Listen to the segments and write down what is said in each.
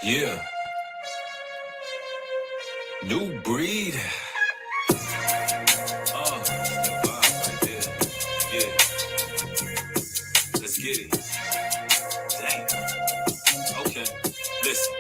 Yeah. New breed. The vibe right there. Yeah. Let's get it. Dang. Okay. Listen.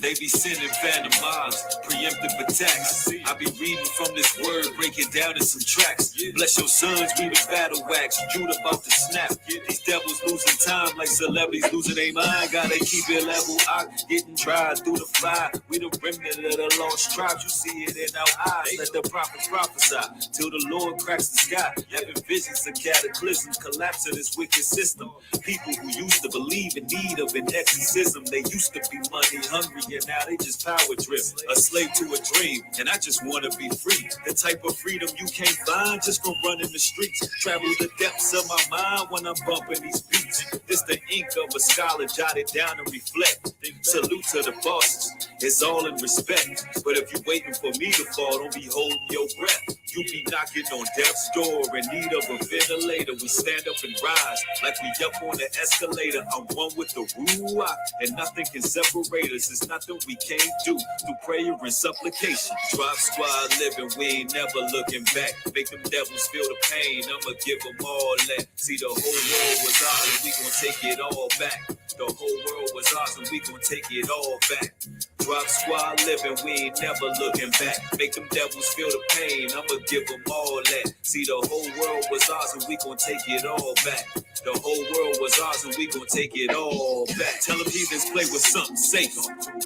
They be sending phantom mobs, preemptive attacks. I be reading from this word, break it down in some tracks. Bless your sons, we the battle wax. Jude about to snap. These devils losing time like celebrities losing their mind. Gotta keep it level. I getting tried through the fire. We the remnant of the lost tribes. You see it in our eyes. Let the prophets prophesy till the Lord cracks the sky. Having visions of cataclysms, collapse of this wicked system. People who used to believe in need of an exorcism. They used to be money hungry. And now they just power driven, a slave to a dream, and I just want to be free. The type of freedom you can't find just from running the streets. Travel the depths of my mind when I'm bumping these beats. This the ink of a scholar, jotted down and reflect. Salute to the bosses, it's all in respect. But if you waiting for me to fall, don't be holding your breath. You be knocking on death's door in need of a ventilator. We stand up and rise like we up on the escalator. I'm one with the Ruach, and nothing can separate us. It's nothing we can't do through prayer and supplication. Drop squad living, we ain't never looking back. Make them devils feel the pain, I'ma give them all that. See, the whole world was ours and we gon' take it all back. The whole world was ours and we gon' take it all back. Drop squad living, we ain't never looking back. Make them devils feel the pain, I'ma give them all that. See, the whole world was ours and we gon' take it all back. The whole world was ours and we gon' take it all back. Tell them heathens play with something safe,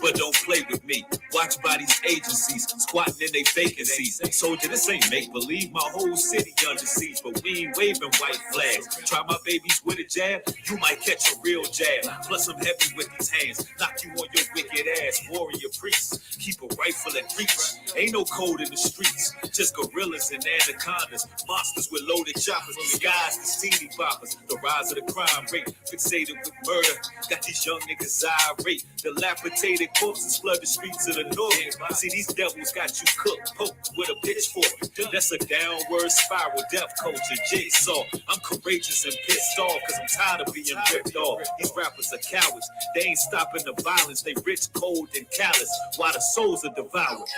but don't play with me. Watch by these agencies squatting in they vacancies. Soldier, this ain't make-believe. My whole city under siege, but we ain't waving white flags. Try my babies with a jab, you might catch a real jab. Plus I'm heavy with these hands, knock you on your wicked ass. Warrior priests, keep a rifle and reach. Ain't no code in the streets, just gorillas and anacondas. Monsters with loaded choppers, disguised as CD boppers. The rise of the crime rate, fixated with murder. Got these young niggas irate. Dilapidated corpses flood the streets of the north. See, these devils got you cooked, poked with a pitchfork. That's a downward spiral, death culture, jigsaw. I'm courageous and pissed off, cause I'm tired of being ripped off. These rappers are cowards, they ain't stopping the violence. They rich, cold, and callous, while the souls are devoured.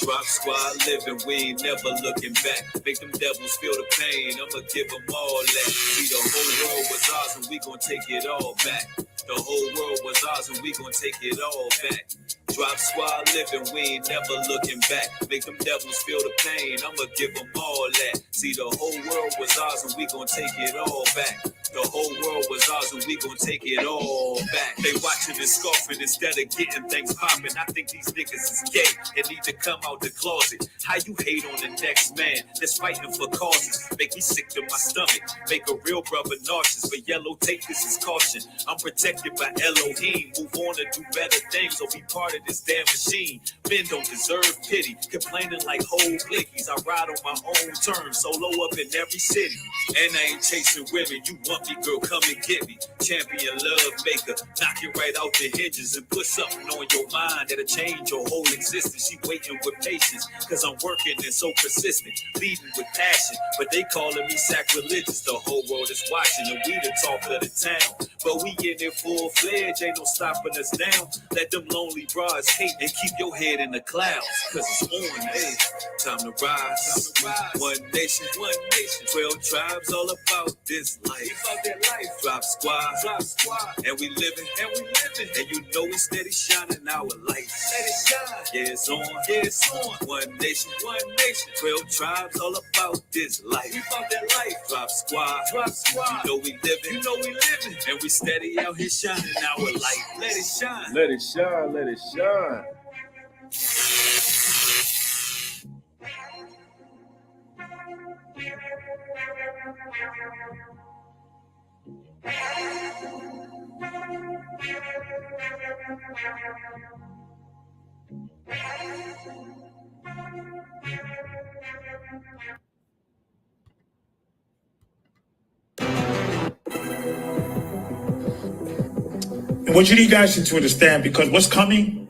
Drop squad living, we ain't never looking back. Make them devils feel the pain, I'ma give them all that. See, the whole world was ours and we gon' take it all back. The whole world was ours and we gon' take it all back. Drop squad living, we ain't never looking back. Make them devils feel the pain, I'ma give them all that. See, the whole world was ours and we gon' take it all back. The whole world was ours and we gon' take it all back. They watching and scoffing instead of getting things popping. I think these niggas is gay and need to come out the closet. How you hate on the next man that's fighting for causes? Make me sick to my stomach, make a real brother nauseous. But yellow tape, this is caution. I'm protected by Elohim. Move on to do better things or be part of this damn machine. Men don't deserve pity, complaining like whole blickies. I ride on my own terms, solo up in every city. And I ain't chasing women, you want me, girl, come and get me. Champion love maker, knock it right out the hinges and put something on your mind that'll change your whole existence. She waiting with patience, cause I'm working and so persistent, leading with passion. But they calling me sacrilegious, the whole world is watching and we the talk of the town. But we in it full-fledged, ain't no stopping us down. Let them lonely broads hate and keep your head in the clouds, cause it's on, hey. Time to rise. One nation, 12 tribes, all about this life. Drop squad, and we living, and you know we steady shining our light. Yeah, it's on, One nation, 12 tribes, all about this life. Drop squad, you know we living, and we steady out here shining our light. Let it shine. Let it shine, let it shine. And what you need guys to understand, because what's coming,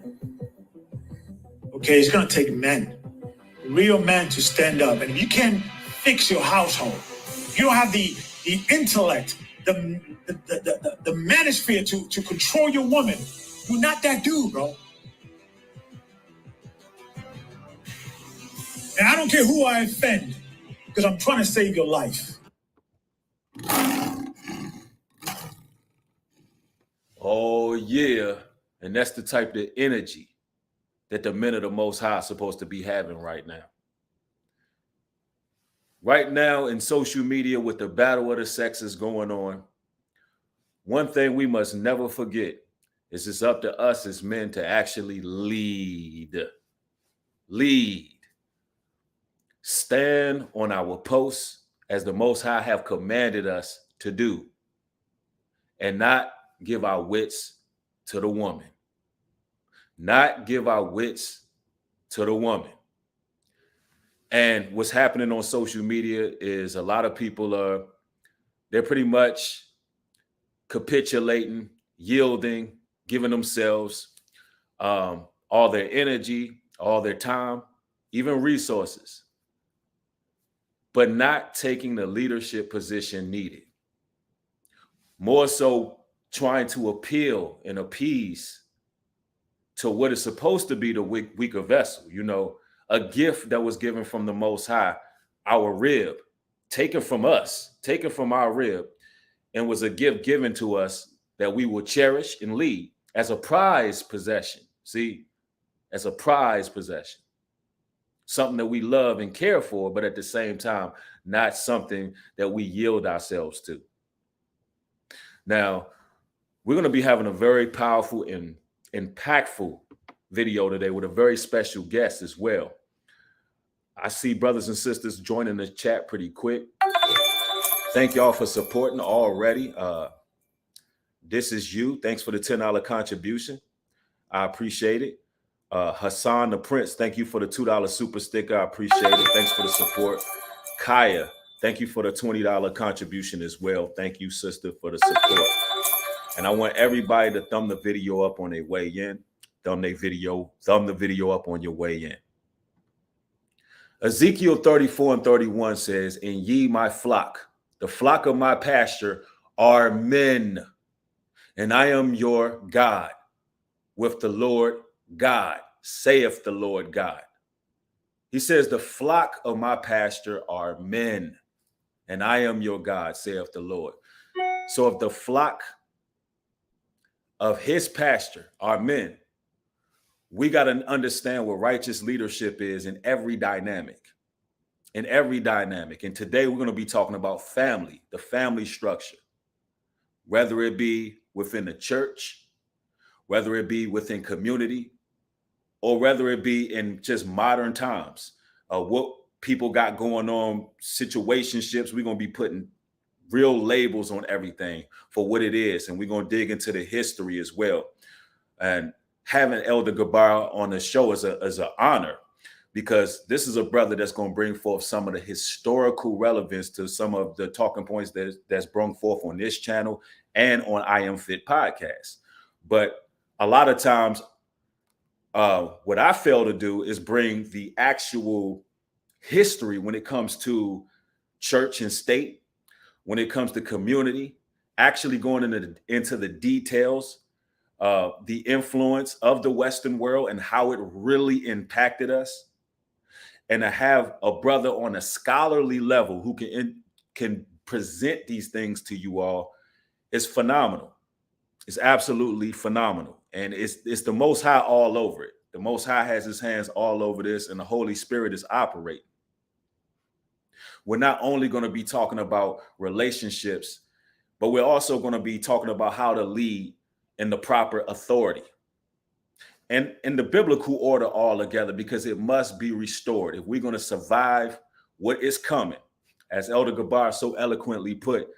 okay, it's going to take men, real men to stand up. And if you can't fix your household, if you don't have the intellect, the manosphere to control your woman. You're not that dude, bro. And I don't care who I offend, because I'm trying to save your life. Oh, yeah. And that's the type of energy that the men of the Most High are supposed to be having right now. Right now in social media with the battle of the sexes going on, one thing we must never forget is it's up to us as men to actually lead. Lead. Stand on our posts as the Most High have commanded us to do, and not give our wits to the woman. Not give our wits to the woman. And what's happening on social media is a lot of people they're pretty much capitulating, yielding, giving themselves all their energy, all their time, even resources, but not taking the leadership position needed. More so trying to appeal and appease to what is supposed to be the weaker vessel, a gift that was given from the Most High, our rib, taken from us, taken from our rib, and was a gift given to us that we will cherish and lead as a prized possession. See, as a prized possession, something that we love and care for, but at the same time, not something that we yield ourselves to. Now, we're going to be having a very powerful and impactful video today with a very special guest as well. I see brothers and sisters joining the chat pretty quick. Thank y'all for supporting already. This is you. Thanks for the $10 contribution. I appreciate it. Hassan the Prince, thank you for the $2 super sticker. I appreciate it. Thanks for the support. Kaya, thank you for the $20 contribution as well. Thank you, sister, for the support. And I want everybody to thumb the video up on their way in. Thumb the video up on your way in. Ezekiel 34:31 says, "And ye my flock, the flock of my pasture, are men, and I am your God, with the Lord God, saith the Lord God." He says, the flock of my pasture are men, and I am your God, saith the Lord. So if the flock of his pasture are men, we got to understand what righteous leadership is in every dynamic. In every dynamic. And today we're going to be talking about family, the family structure, whether it be within the church, whether it be within community, or whether it be in just modern times. What people got going on, situationships, we're going to be putting real labels on everything for what it is. And we're going to dig into the history as well. And having Elder Gabar on the show is an honor, because this is a brother that's going to bring forth some of the historical relevance to some of the talking points that's brought forth on this channel and on I Am Fit podcast. But a lot of times, what I fail to do is bring the actual history when it comes to church and state, when it comes to community, actually going into the details, the influence of the Western world and how it really impacted us. And to have a brother on a scholarly level who can present these things to you all is phenomenal. It's absolutely phenomenal. And it's the Most High all over it. The Most High has his hands all over this, and the Holy Spirit is operating. We're not only going to be talking about relationships, but we're also going to be talking about how to lead in the proper authority and in the biblical order all together, because it must be restored. If we're going to survive what is coming, as Elder Gabar so eloquently put,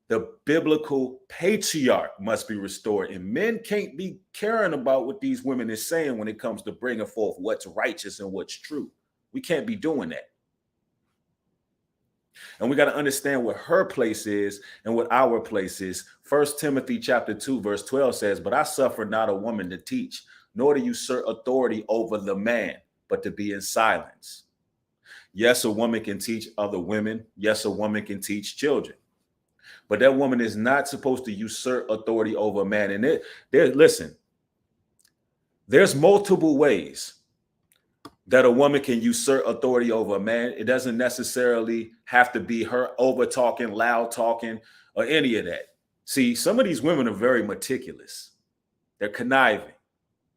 the biblical patriarch must be restored. And men can't be caring about what these women is saying when it comes to bringing forth what's righteous and what's true. We can't be doing that. And we got to understand what her place is and what our place is. 1 Timothy chapter 2, verse 12 says, "But I suffer not a woman to teach, nor to usurp authority over the man, but to be in silence." Yes, a woman can teach other women. Yes, a woman can teach children. But that woman is not supposed to usurp authority over a man. And listen, there's multiple ways that a woman can usurp authority over a man. It doesn't necessarily have to be her over talking, loud talking, or any of that. See, some of these women are very meticulous. They're conniving.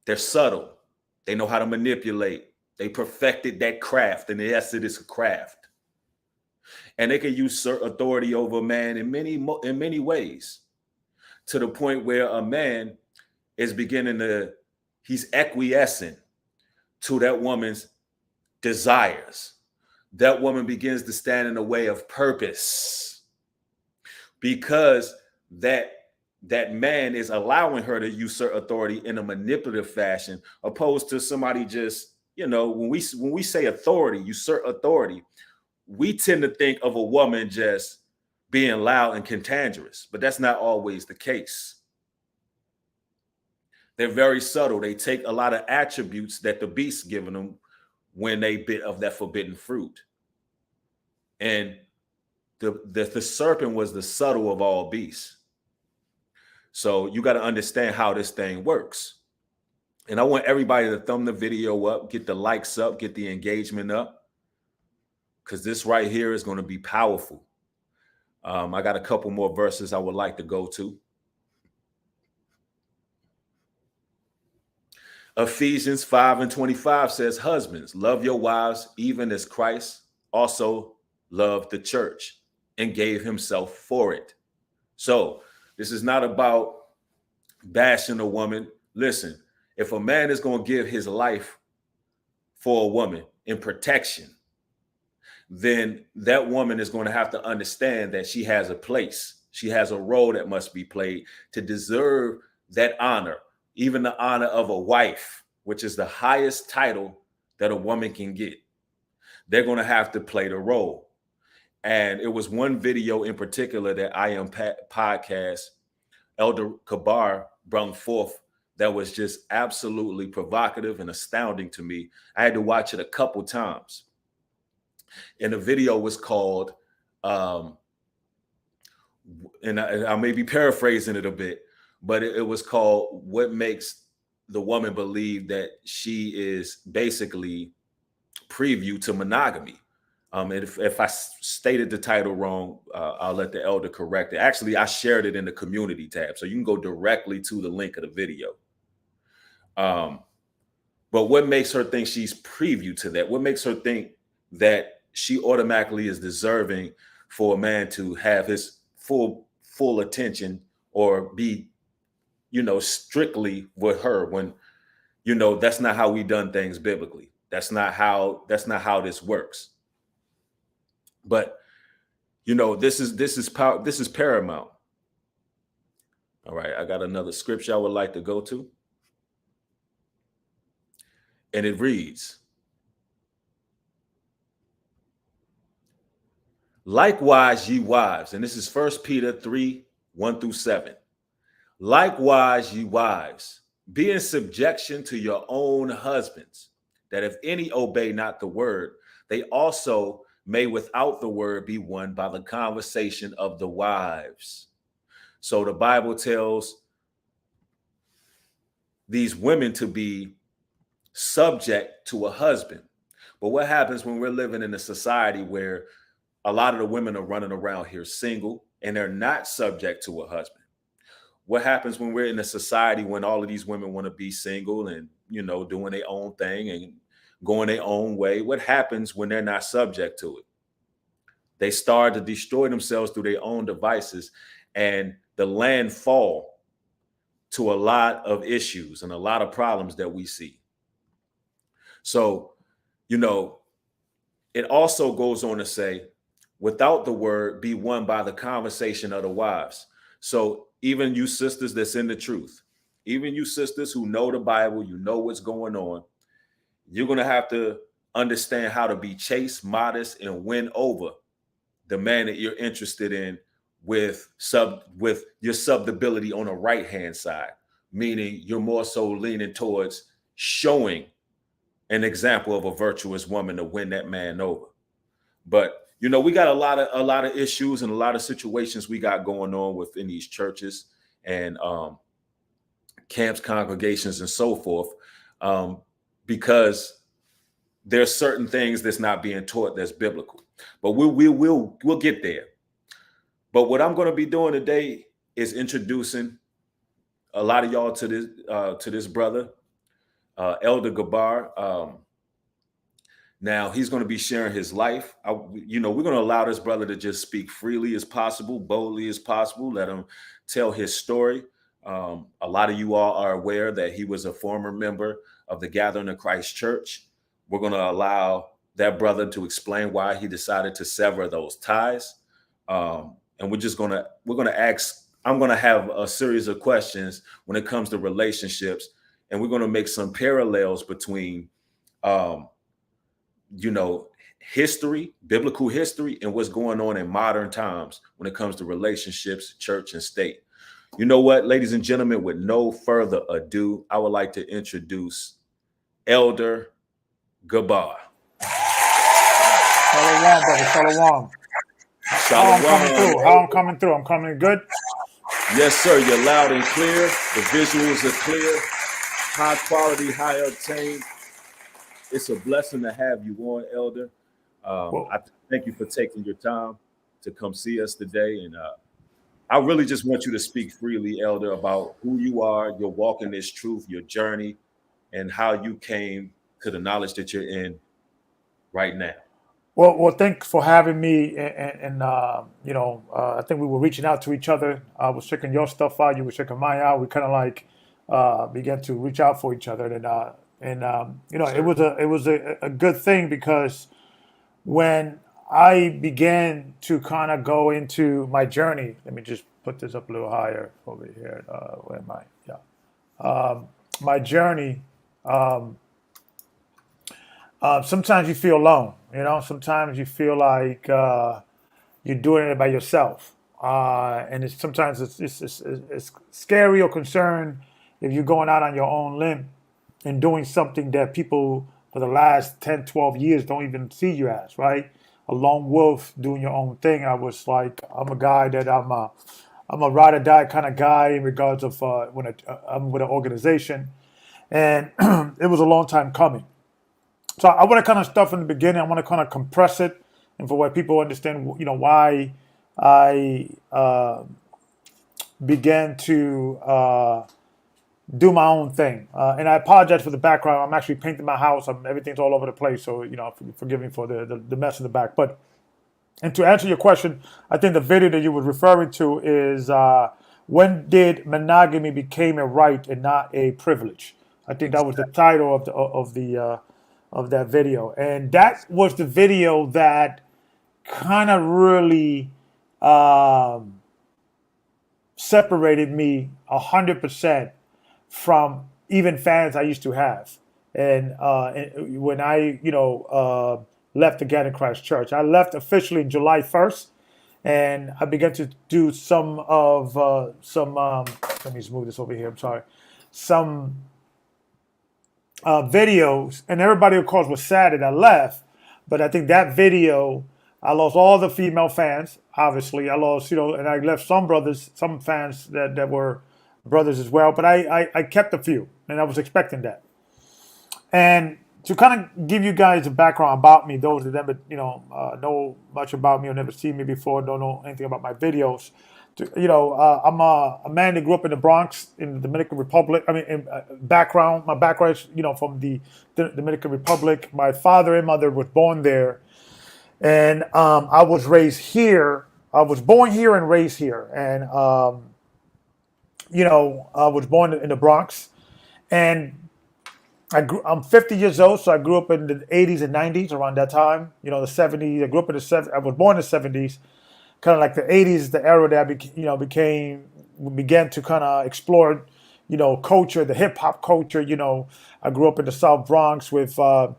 They're subtle. They know how to manipulate. They perfected that craft, and yes, it is a craft. And they can usurp authority over a man in many ways, to the point where a man is he's acquiescing to that woman's desires. That woman begins to stand in the way of purpose because that man is allowing her to usurp authority in a manipulative fashion, opposed to somebody just, when we say authority, usurp authority, we tend to think of a woman just being loud and cantankerous, but that's not always the case. They're very subtle. They take a lot of attributes that the beast given them when they bit of that forbidden fruit. And the serpent was the subtle of all beasts. So you got to understand how this thing works. And I want everybody to thumb the video up, get the likes up, get the engagement up, because this right here is going to be powerful. I got a couple more verses I would like to go to. Ephesians 5:25 says, husbands, love your wives, even as Christ also loved the church and gave himself for it. So this is not about bashing a woman. Listen, if a man is going to give his life for a woman in protection, then that woman is going to have to understand that she has a place. She has a role that must be played to deserve that honor, even the honor of a wife, which is the highest title that a woman can get. They're going to have to play the role. And it was one video in particular that I Am Podcast, Elder Gabar brought forth that was just absolutely provocative and astounding to me. I had to watch it a couple times. And the video was called, and I may be paraphrasing it a bit, but it was called What Makes the Woman Believe That She Is Basically Preview to Monogamy. And if I stated the title wrong, I'll let the elder correct it. Actually, I shared it in the community tab, so you can go directly to the link of the video. But what makes her think she's preview to that? What makes her think that she automatically is deserving for a man to have his full attention or be, strictly with her when, that's not how we done things biblically. That's not how this works. But, this is paramount. All right, I got another scripture I would like to go to. And it reads, likewise, ye wives, and this is 1 Peter 3:1-7. Likewise, ye wives, be in subjection to your own husbands, that if any obey not the word, they also may without the word be won by the conversation of the wives. So the Bible tells these women to be subject to a husband. But what happens when we're living in a society where a lot of the women are running around here single and they're not subject to a husband? What happens when we're in a society when all of these women want to be single and, doing their own thing and going their own way? What happens when they're not subject to it? They start to destroy themselves through their own devices, and the land fall to a lot of issues and a lot of problems that we see. So, it also goes on to say, without the word, be won by the conversation of the wives. So even you sisters that's in the truth, even you sisters who know the Bible, what's going on, you're going to have to understand how to be chaste, modest, and win over the man that you're interested in with your subdability on the right-hand side, meaning you're more so leaning towards showing an example of a virtuous woman to win that man over. But we got a lot of issues and a lot of situations we got going on within these churches and camps, congregations, and so forth, because there's certain things that's not being taught that's biblical. But we'll get there. But what I'm going to be doing today is introducing a lot of y'all to this brother, Elder Gabar. Now he's going to be sharing his life. We're going to allow this brother to just speak freely as possible, boldly as possible. Let him tell his story. A lot of you all are aware that he was a former member of the Gathering of Christ Church. We're going to allow that brother to explain why he decided to sever those ties. And we're going to ask. I'm going to have a series of questions when it comes to relationships, and we're going to make some parallels between, history, biblical history, and what's going on in modern times when it comes to relationships, church, and state. You know what, ladies and gentlemen, with no further ado, I would like to introduce Elder Gabar. Shalom, brother. Shalom. How I'm coming through? I'm coming good? Yes, sir. You're loud and clear. The visuals are clear. High quality, high obtained. It's a blessing to have you on, Elder. I thank you for taking your time to come see us today. And I really just want you to speak freely, Elder, about who you are, your walk in this truth, your journey, and how you came to the knowledge that you're in right now. Well, thanks for having me. And I think we were reaching out to each other. I was checking your stuff out. You were checking mine out. We kind of like began to reach out for each other. It was a good thing, because when I began to kind of go into my journey, let me just put this up a little higher over here. Where am I? Yeah. My journey. Sometimes you feel alone, sometimes you feel like you're doing it by yourself. And sometimes it's scary or concerned if you're going out on your own limb and doing something that people for the last 10, 12 years don't even see you as, right? A lone wolf doing your own thing. I was like, I'm a guy that I'm a ride or die kind of guy in regards of when I'm with an organization. And it was a long time coming. So I want to kind of stuff in the beginning. I want to kind of compress it, and for where people understand, why I began to do my own thing. And I apologize for the background. I'm actually painting my house. Everything's all over the place. So, forgive me for the mess in the back. And to answer your question, I think the video that you were referring to is when did monogamy became a right and not a privilege? I think that was the title of that video. And that was the video that kind of really separated me 100% from even fans I used to have. And when I, left the Gathering Christ Church, I left officially July 1st, and I began to do let me just move this over here. I'm sorry. Some videos, and everybody, of course, was sad that I left. But I think that video, I lost all the female fans. Obviously, I lost, and I left some brothers, some fans that were brothers as well. But I kept a few, and I was expecting that. And to kind of give you guys a background about me, those that never, know much about me or never seen me before, don't know anything about my videos. I'm a man that grew up in the Bronx, in the Dominican Republic. My background is, from the Dominican Republic. My father and mother was born there, and I was raised here. I was born here and raised here, and I was born in the Bronx, and I'm 50 years old, so I grew up in the 80s and 90s, around that time. The 70s. I grew up in the 70s. I was born in the 70s. Kind of like the 80s, the era that began to kind of explore, culture, the hip hop culture. I grew up in the South Bronx with, the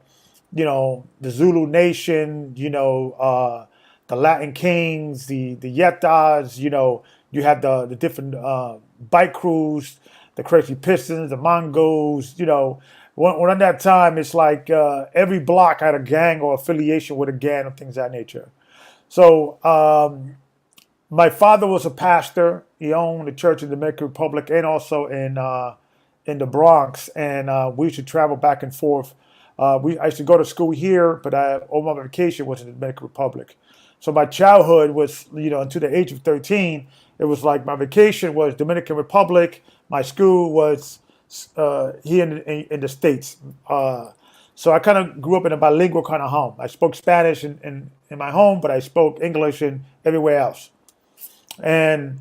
Zulu Nation, the Latin Kings, the Yetas. You had the different bike crews, the Crazy Pistons, the Mongos. When at that time, it's like every block had a gang or affiliation with a gang or things of that nature. So my father was a pastor. He owned a church in the Dominican Republic and also in the Bronx. And we used to travel back and forth. I used to go to school here, but all my vacation was in the Dominican Republic. So my childhood was, until the age of 13, it was like my vacation was Dominican Republic. My school was here in the States. So I kind of grew up in a bilingual kind of home. I spoke Spanish in my home, but I spoke English in everywhere else. And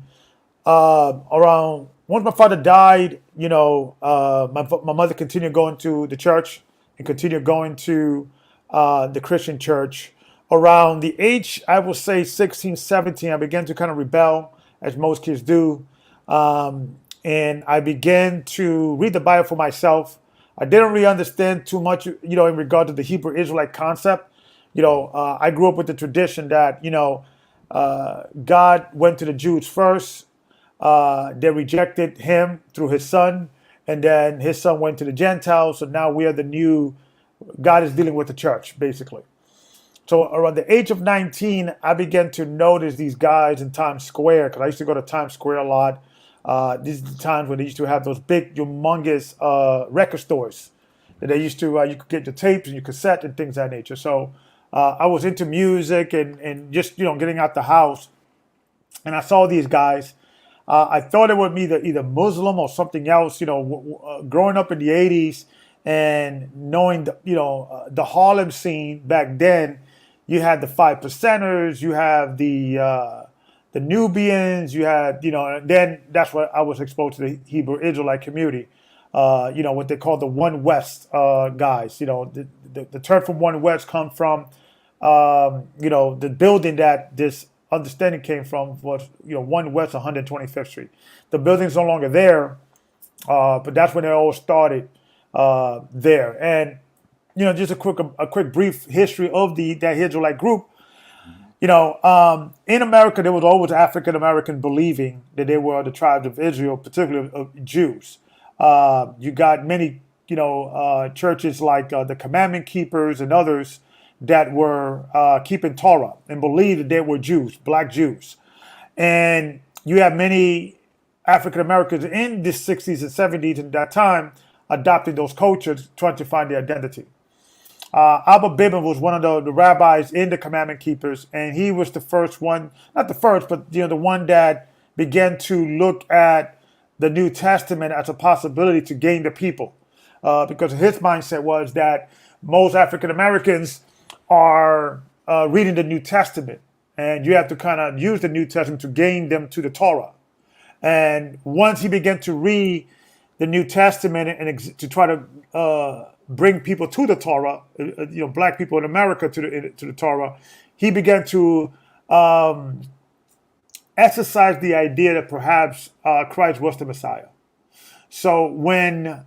around once my father died, my mother continued going to the church and continued going to the Christian church. Around the age, I would say 16, 17, I began to kind of rebel, as most kids do. And I began to read the Bible for myself. I didn't really understand too much, in regard to the Hebrew Israelite concept. I grew up with the tradition that, God went to the Jews first. They rejected him through his son, and then his son went to the Gentiles. So now we are the new, God is dealing with the church, basically. So around the age of 19, I began to notice these guys in Times Square, because I used to go to Times Square a lot. These are the times when they used to have those big, humongous record stores that they used to, you could get your tapes and your cassette and things of that nature. So I was into music and just, getting out the house. And I saw these guys. I thought it would be either Muslim or something else, growing up in the 80s and knowing, the Harlem scene back then. You had the Five Percenters, you have the Nubians, you had, and then that's what I was exposed to the Hebrew Israelite community. What they call the One West guys. The term from One West come from, the building that this understanding came from was, One West 125th Street. The building's no longer there, but that's when it all started there. And just a quick brief history of that Israelite group. In America, there was always African American believing that they were the tribes of Israel, particularly of Jews. You got many, churches like the Commandment Keepers and others that were keeping Torah and believed that they were Jews, black Jews. And you have many African Americans in the 60s and 70s at that time adopting those cultures, trying to find their identity. Abba Bibin was one of the rabbis in the Commandment Keepers, and he was the first one, not the first, but the one that began to look at the New Testament as a possibility to gain the people, because his mindset was that most African Americans are reading the New Testament, and you have to kind of use the New Testament to gain them to the Torah. And once he began to read the New Testament and to try to bring people to the Torah, black people in America to the Torah, he began to exercise the idea that perhaps Christ was the Messiah. So when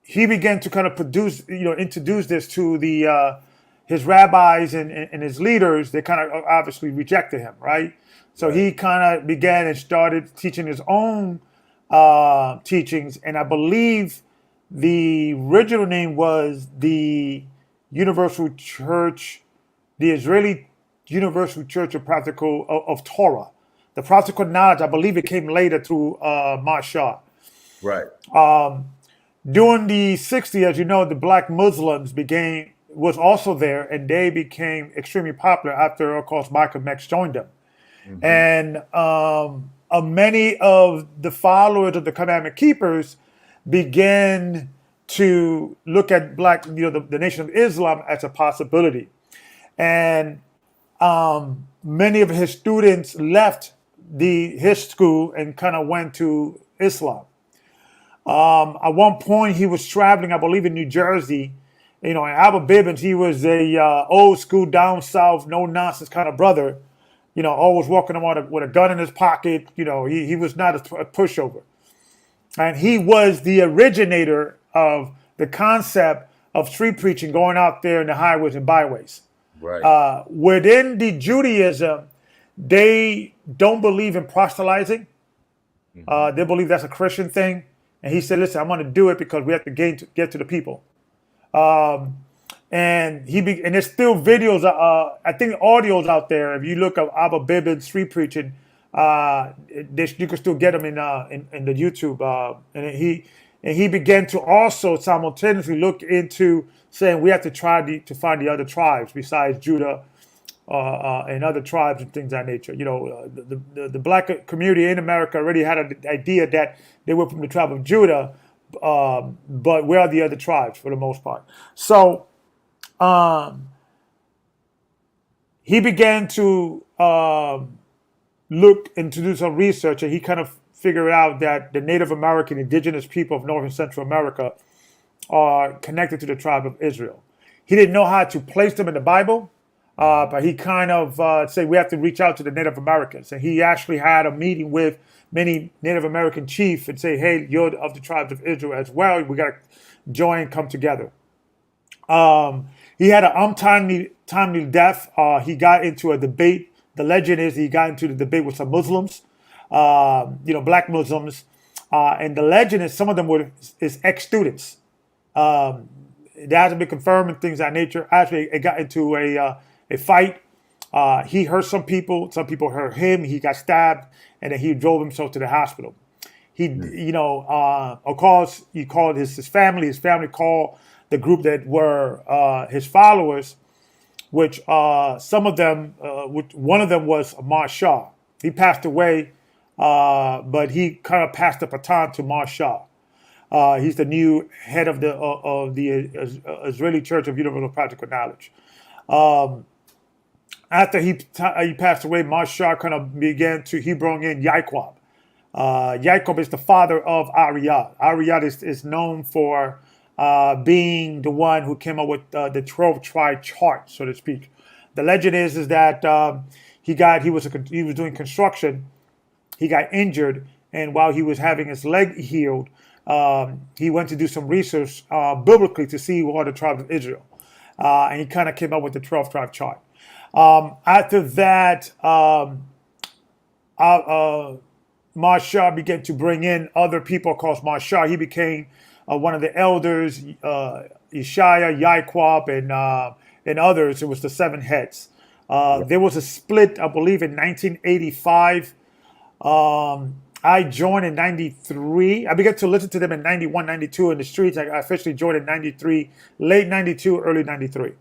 he began to kind of introduce this to his rabbis and his leaders, they kind of obviously rejected him, right? So he kind of began and started teaching his own teachings, and I believe the original name was the Universal Church, the Israeli Universal Church of of Torah. The practical knowledge, I believe it came later through Marshall. Right. During the 60s, as you know, the black Muslims was also there, and they became extremely popular after, of course, Malcolm X joined them. Mm-hmm. And many of the followers of the Commandment Keepers began to look at the Nation of Islam as a possibility. And many of his students left his school and kind of went to Islam. At one point, he was traveling, I believe, in New Jersey. And Abba Bibbins, he was a old school, down south, no nonsense kind of brother. Always walking around with a gun in his pocket. He was not a pushover. And he was the originator of the concept of street preaching, going out there in the highways and byways. Right. Within the Judaism, they don't believe in proselytizing. Mm-hmm. They believe that's a Christian thing. And he said, listen, I'm going to do it because we have to get to the people. And and there's still videos, I think audios out there. If you look up Abba Bibbin street preaching, you can still get them in the YouTube. And he began to also simultaneously look into saying we have to try to find the other tribes besides Judah, and other tribes and things of that nature. The black community in America already had an idea that they were from the tribe of Judah, but where are the other tribes for the most part? So he began to look and to do some research, and he kind of figured out that the Native American indigenous people of North and Central America are connected to the tribe of Israel. He didn't know how to place them in the Bible, but he kind of said we have to reach out to the Native Americans. And he actually had a meeting with many Native American chiefs and say, hey, you're of the tribes of Israel as well. We got to join, come together. He had an untimely death. He got into a debate. The legend is he got into the debate with some Muslims, black Muslims. And the legend is some of them were his ex-students. It hasn't been confirmed and things of that nature. Actually, it got into a fight. He hurt some people hurt him. He got stabbed, and then he drove himself to the hospital. Of course, he called his family. His family called the group that were his followers, which some of them, one of them was Ahmad Shah. He passed away, but he kind of passed the baton to Ahmad Shah. He's the new head of the Israeli Church of Universal Practical Knowledge. After he passed away, Ahmad Shah kind of he brought in Yaquab. Yaquab is the father of Ariyad. Ariyad is known for being the one who came up with the 12 tribe chart, so to speak. The legend is that he was doing construction. He got injured, and while he was having his leg healed, he went to do some research biblically to see what are the tribes of Israel, and he kind of came up with the 12 tribe chart. After that, Marshall began to bring in other people called Marshall. He became one of the elders, Ishaya, Yaquab, and others. It was the seven heads. There was a split, I believe, in 1985. I joined in 93. I began to listen to them in 91, 92 in the streets. I officially joined in 93, late 92, early 93.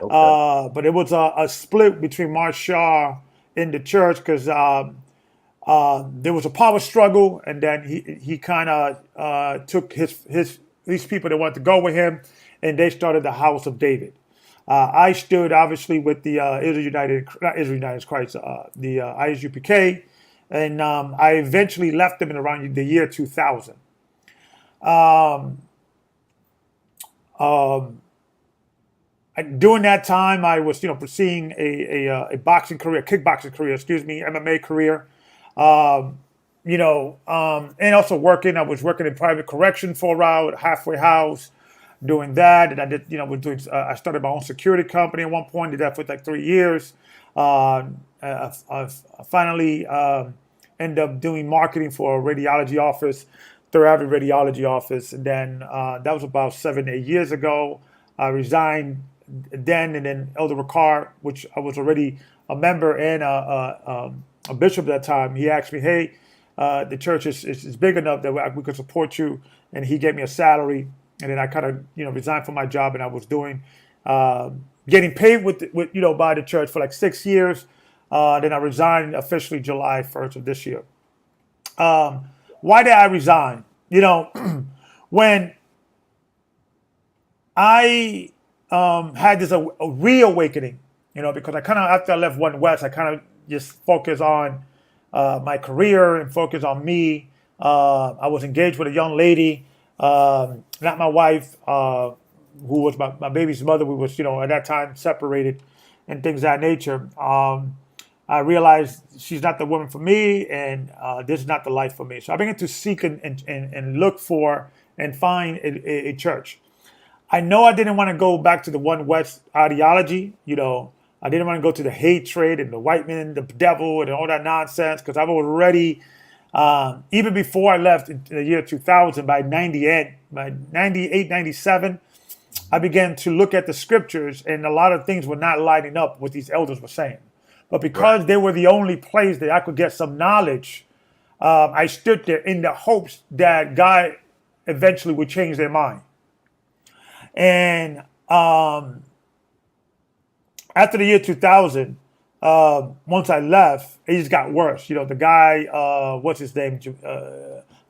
Okay. But it was a split between Marshall in the church because there was a power struggle, and then he kind of took these people that wanted to go with him, and they started the House of David. I stood obviously with the ISUPK, and I eventually left them in around the year 2000. During that time, I was pursuing a boxing career, kickboxing career, MMA career. And also working. I was working in private correction for a while, halfway house, doing that. And I did, I started my own security company at one point, did that for like 3 years. I finally ended up doing marketing for a radiology office, Third Avenue Radiology Office. And then that was about 7-8 years ago. I resigned then, and then Elder Ricard, which I was already a member and a bishop at that time, he asked me, hey, the church is big enough that we could support you. And he gave me a salary. And then I kind of, resigned from my job, and I was doing, getting paid with by the church for like 6 years. Then I resigned officially July 1st of this year. Why did I resign? When I had this a reawakening, because I kind of, after I left One West, I kind of just focused on my career and focused on me. I was engaged with a young lady, not my wife, who was my baby's mother. We was, at that time separated and things of that nature. I realized she's not the woman for me, and this is not the life for me. So I began to seek and look for and find a church. I know I didn't want to go back to the One West ideology. I didn't want to go to the hatred and the white men, the devil, and all that nonsense, because I've already, even before I left in the year 2000, by 98, 97, I began to look at the scriptures, and a lot of things were not lining up with these elders were saying. But because they were the only place that I could get some knowledge, I stood there in the hopes that God eventually would change their mind. And after the year 2000, once I left, it just got worse. You know, the guy, what's his name,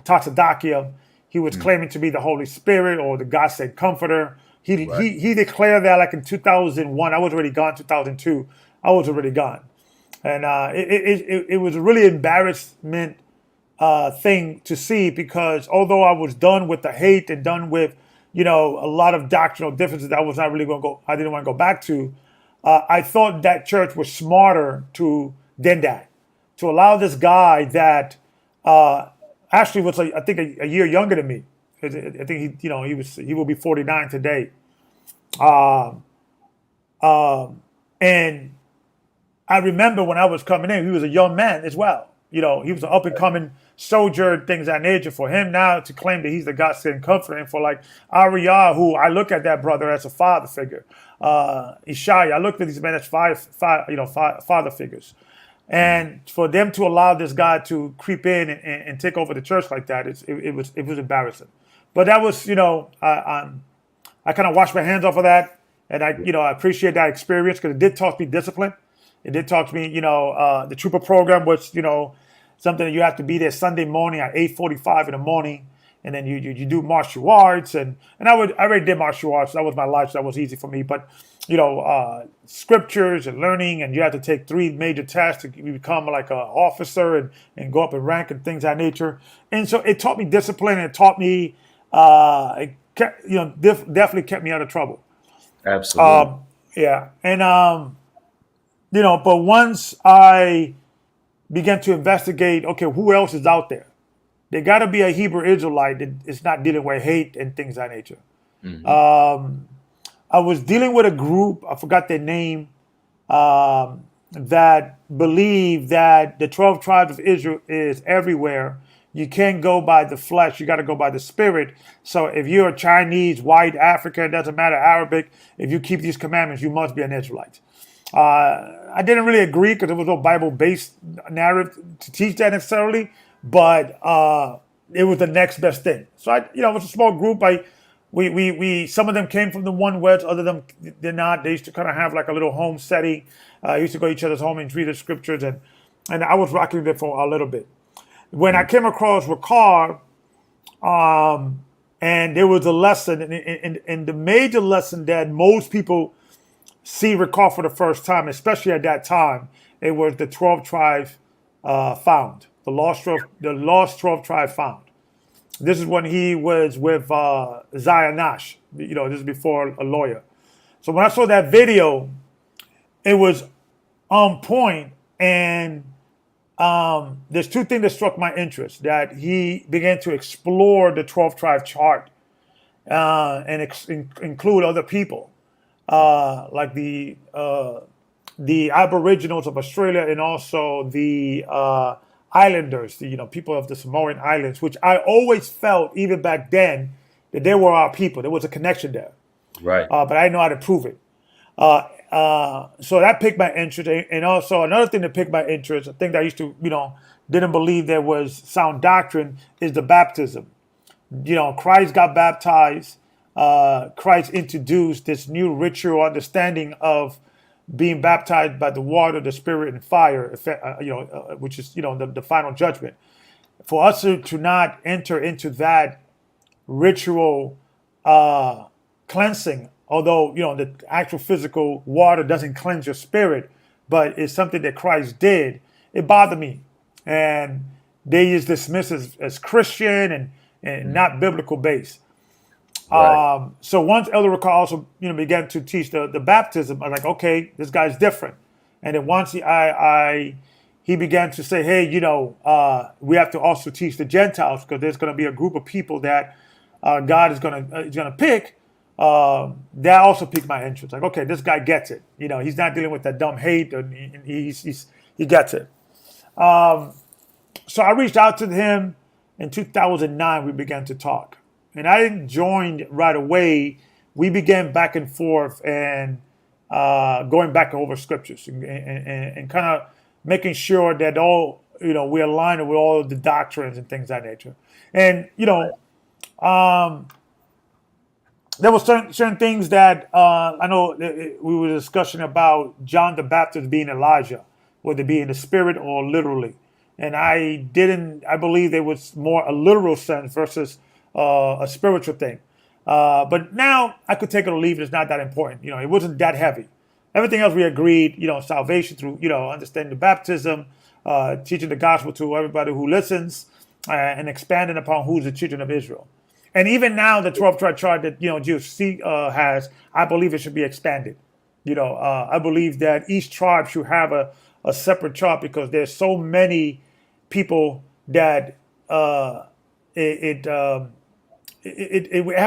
Tatsadakia, he was claiming to be the Holy Spirit or the God sent Comforter. He declared that like in 2001. I was already gone. 2002, I was already gone, and it was a really embarrassment thing to see, because although I was done with the hate and done with, you know, a lot of doctrinal differences that I was not really going to go, I didn't want to go back to. I thought that church was smarter than that, to allow this guy that actually was, like, I think a year younger than me. I think he will be 49 today. And I remember when I was coming in, he was a young man as well. You know, he was an up and coming soldier and things of that nature. For him now to claim that he's the God sent Comforter, and for like Ariyah, who I look at that brother as a father figure, Ishaya, I looked at these men as father figures. And for them to allow this guy to creep in and take over the church like that, it was embarrassing. But that was, you know, I kind of washed my hands off of that, and I appreciate that experience, because it did taught me discipline. It did talk to me, you know, the trooper program was, you know, something that you have to be there Sunday morning at 8:45 in the morning, and then you do martial arts, and I already did martial arts. That was my life, so that was easy for me. But, you know, scriptures and learning, and you have to take 3 major tests to become like an officer and go up in rank and things of that nature. And so it taught me discipline, and it taught me, definitely kept me out of trouble. Absolutely. And you know, but once I began to investigate, okay, who else is out there? There got to be a Hebrew Israelite that is not dealing with hate and things of that nature. I was dealing with a group, I forgot their name, that believe that the 12 tribes of Israel is everywhere. You can't go by the flesh, you got to go by the spirit. So if you're a Chinese, white, African, it doesn't matter, Arabic, if you keep these commandments, you must be an Israelite. I didn't really agree, because there was no Bible-based narrative to teach that necessarily, but it was the next best thing. So it was a small group. We some of them came from the One West, other them did not. They used to kind of have like a little home setting. Used to go to each other's home and read the scriptures, and I was rocking it for a little bit. When I came across Ricard, and there was a lesson, and the major lesson that most people see Ricard for the first time, especially at that time, it was the 12 tribes found, the lost 12 tribes found. This is when he was with Zaya Nash. You know, this is before a lawyer. So when I saw that video, it was on point, and there's 2 things that struck my interest: that he began to explore the 12 tribe chart and include other people. Like the Aboriginals of Australia, and also the islanders, people of the Samoan Islands, which I always felt, even back then, that they were our people. There was a connection there. Right. But I didn't know how to prove it. So that piqued my interest. And also another thing that piqued my interest, a thing that I used to, didn't believe there was sound doctrine, is the baptism. Christ got baptized. Christ introduced this new ritual understanding of being baptized by the water, the Spirit, and fire, which is the final judgment. For us to not enter into that ritual cleansing, although the actual physical water doesn't cleanse your spirit, but it's something that Christ did, it bothered me, and they just dismiss as Christian and not biblical based. Right. So once Elder Ricard also, began to teach the baptism, I was like, okay, this guy's different. And then once he began to say, hey, we have to also teach the Gentiles, because there's going to be a group of people that God is going to pick. That also piqued my interest. Like, okay, this guy gets it. He's not dealing with that dumb hate, and he gets it. So I reached out to him in 2009. We began to talk. And I didn't join right away we began back and forth and going back over scriptures and kind of making sure that all we align with all the doctrines and things of that nature. And um, there were certain things that I know we were discussing about John the Baptist being Elijah, whether it be in the spirit or literally. And I believe there was more a literal sense versus a spiritual thing. But now I could take it or leave it. It's not that important. It wasn't that heavy. Everything else we agreed, salvation through, understanding the baptism, teaching the gospel to everybody who listens, and expanding upon who's the children of Israel. And even now, the 12 tribe chart that GFC has, I believe it should be expanded. I believe that each tribe should have a separate chart because there's so many people that it has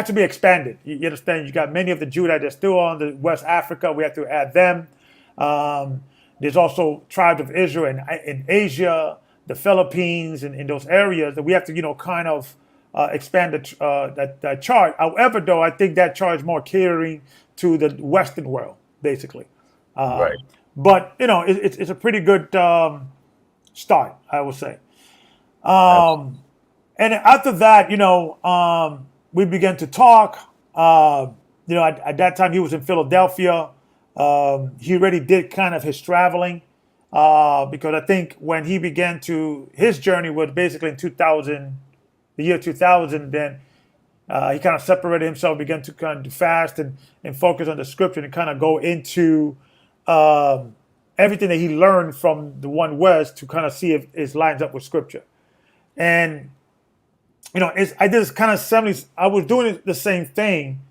to be expanded. You understand? You got many of the Judah that are still on the West Africa. We have to add them. There's also tribes of Israel in Asia, the Philippines, and in those areas that we have to kind of expand that chart. However, though, I think that chart is more catering to the Western world, basically. Right. But it's a pretty good start, I would say. And after that, we began to talk. At that time he was in Philadelphia. He already did kind of his traveling because I think when he began his journey was basically in 2000, the year 2000. Then he kind of separated himself, began to kind of fast and focus on the scripture and kind of go into everything that he learned from the One West to kind of see if it lines up with scripture. And I did this kind of similar. I was doing the same thing,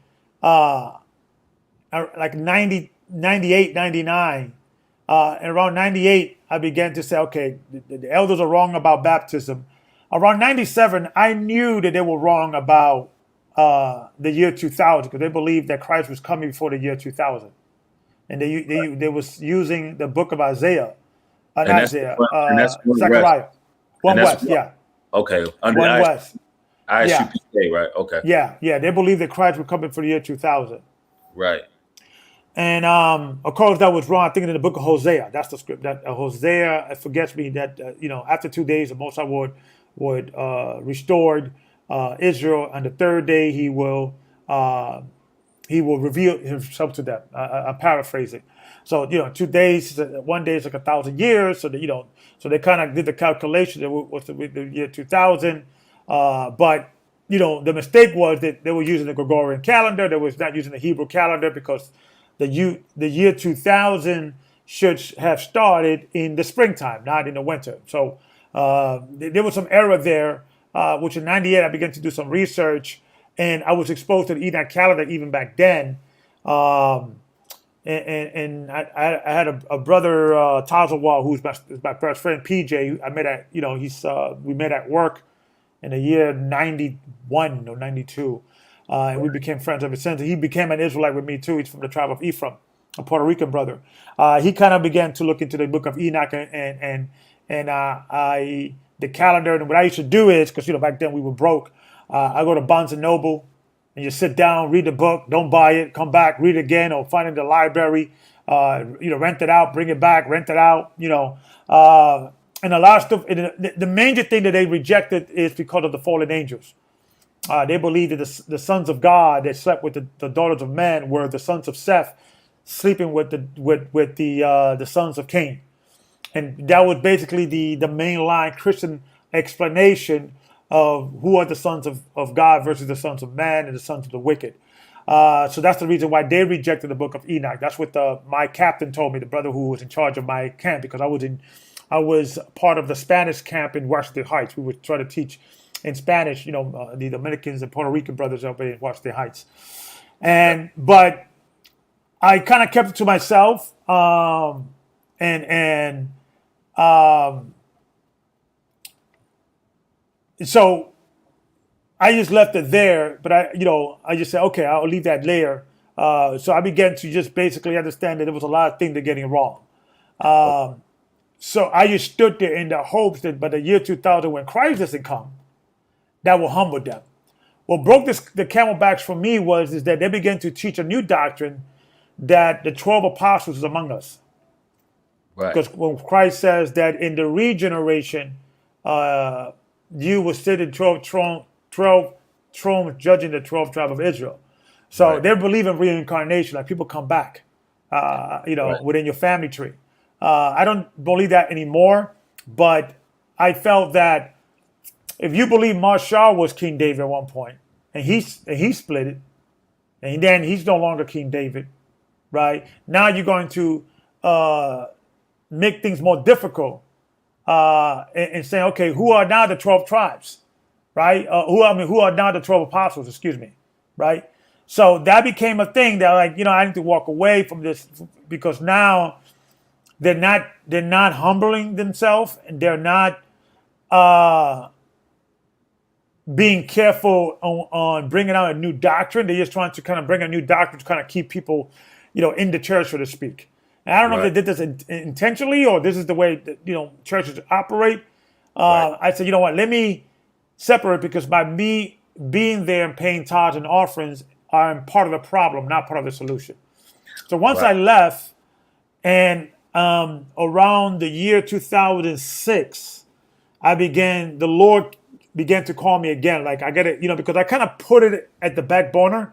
like 90, 98, 99. And around 98, I began to say, okay, the elders are wrong about baptism. Around 97, I knew that they were wrong about the year 2000 because they believed that Christ was coming before the year 2000. And they was using the book of Isaiah, Zechariah. One West, yeah. Okay, under One West. ISUPK, right? Okay. Yeah. They believed that Christ was coming for the year 2000. Right. And of course, that was wrong. I think in the book of Hosea, that's the script. That Hosea, it forgets me that after 2 days, the Most High would restore Israel. On the third day, he will reveal himself to them. I'm paraphrasing. So 2 days, 1 day is like 1,000 years. So that so they kind of did the calculation that was the year 2000. But the mistake was that they were using the Gregorian calendar. They was not using the Hebrew calendar because the year 2000 should have started in the springtime, not in the winter. So there was some error there, which in 98 I began to do some research, and I was exposed to the Enoch calendar even back then. And I had a brother Tazawa, who's my best friend PJ. I met at we met at work in the year 91 or 92. And we became friends ever since. He became an Israelite with me too. He's from the tribe of Ephraim, a Puerto Rican brother. He kind of began to look into the book of Enoch and the calendar. And what I used to do is, because back then we were broke, I go to Barnes and Noble and you sit down, read the book, don't buy it, come back, read it again, or find it in the library, rent it out, bring it back, rent it out, and a lot of stuff. The major thing that they rejected is because of the fallen angels. They believed that the sons of God that slept with the daughters of men were the sons of Seth sleeping with the sons of Cain, and that was basically the mainline Christian explanation of who are the sons of God versus the sons of man and the sons of the wicked. So that's the reason why they rejected the book of Enoch. That's what my captain told me, the brother who was in charge of my camp, because I was part of the Spanish camp in Washington Heights. We would try to teach in Spanish, the Dominicans and Puerto Rican brothers up in Washington Heights. But I kind of kept it to myself. So I just left it there, but I just said, okay, I'll leave that there. So I began to just basically understand that there was a lot of things they're getting wrong. So I just stood there in the hopes that by the year 2000, when Christ doesn't come, that will humble them. What broke the camelbacks for me is that they began to teach a new doctrine that the 12 apostles is among us. Right. Because when Christ says that in the regeneration, you will sit in 12 thrones judging the 12 tribe of Israel. So Right. they believe in reincarnation, like people come back, Right. within your family tree. I don't believe that anymore, but I felt that if you believe Marshall was King David at one point, and he split it, and then he's no longer King David, right? Now you're going to make things more difficult and saying, okay, who are now the 12 tribes, right? Who are now the 12 apostles? Excuse me, right? So that became a thing that, like, I need to walk away from this because now they're not humbling themselves, and they're not being careful on bringing out a new doctrine. They're just trying to kind of bring a new doctrine to kind of keep people, in the church, so to speak. And I don't know if Right. they did this intentionally or this is the way that, churches operate. Right. I said, you know what, let me separate, because by me being there and paying tithes and offerings, I'm part of the problem, not part of the solution. So once I Right. left, and around the year 2006, the Lord began to call me again. Like, I get it, because I kind of put it at the back burner.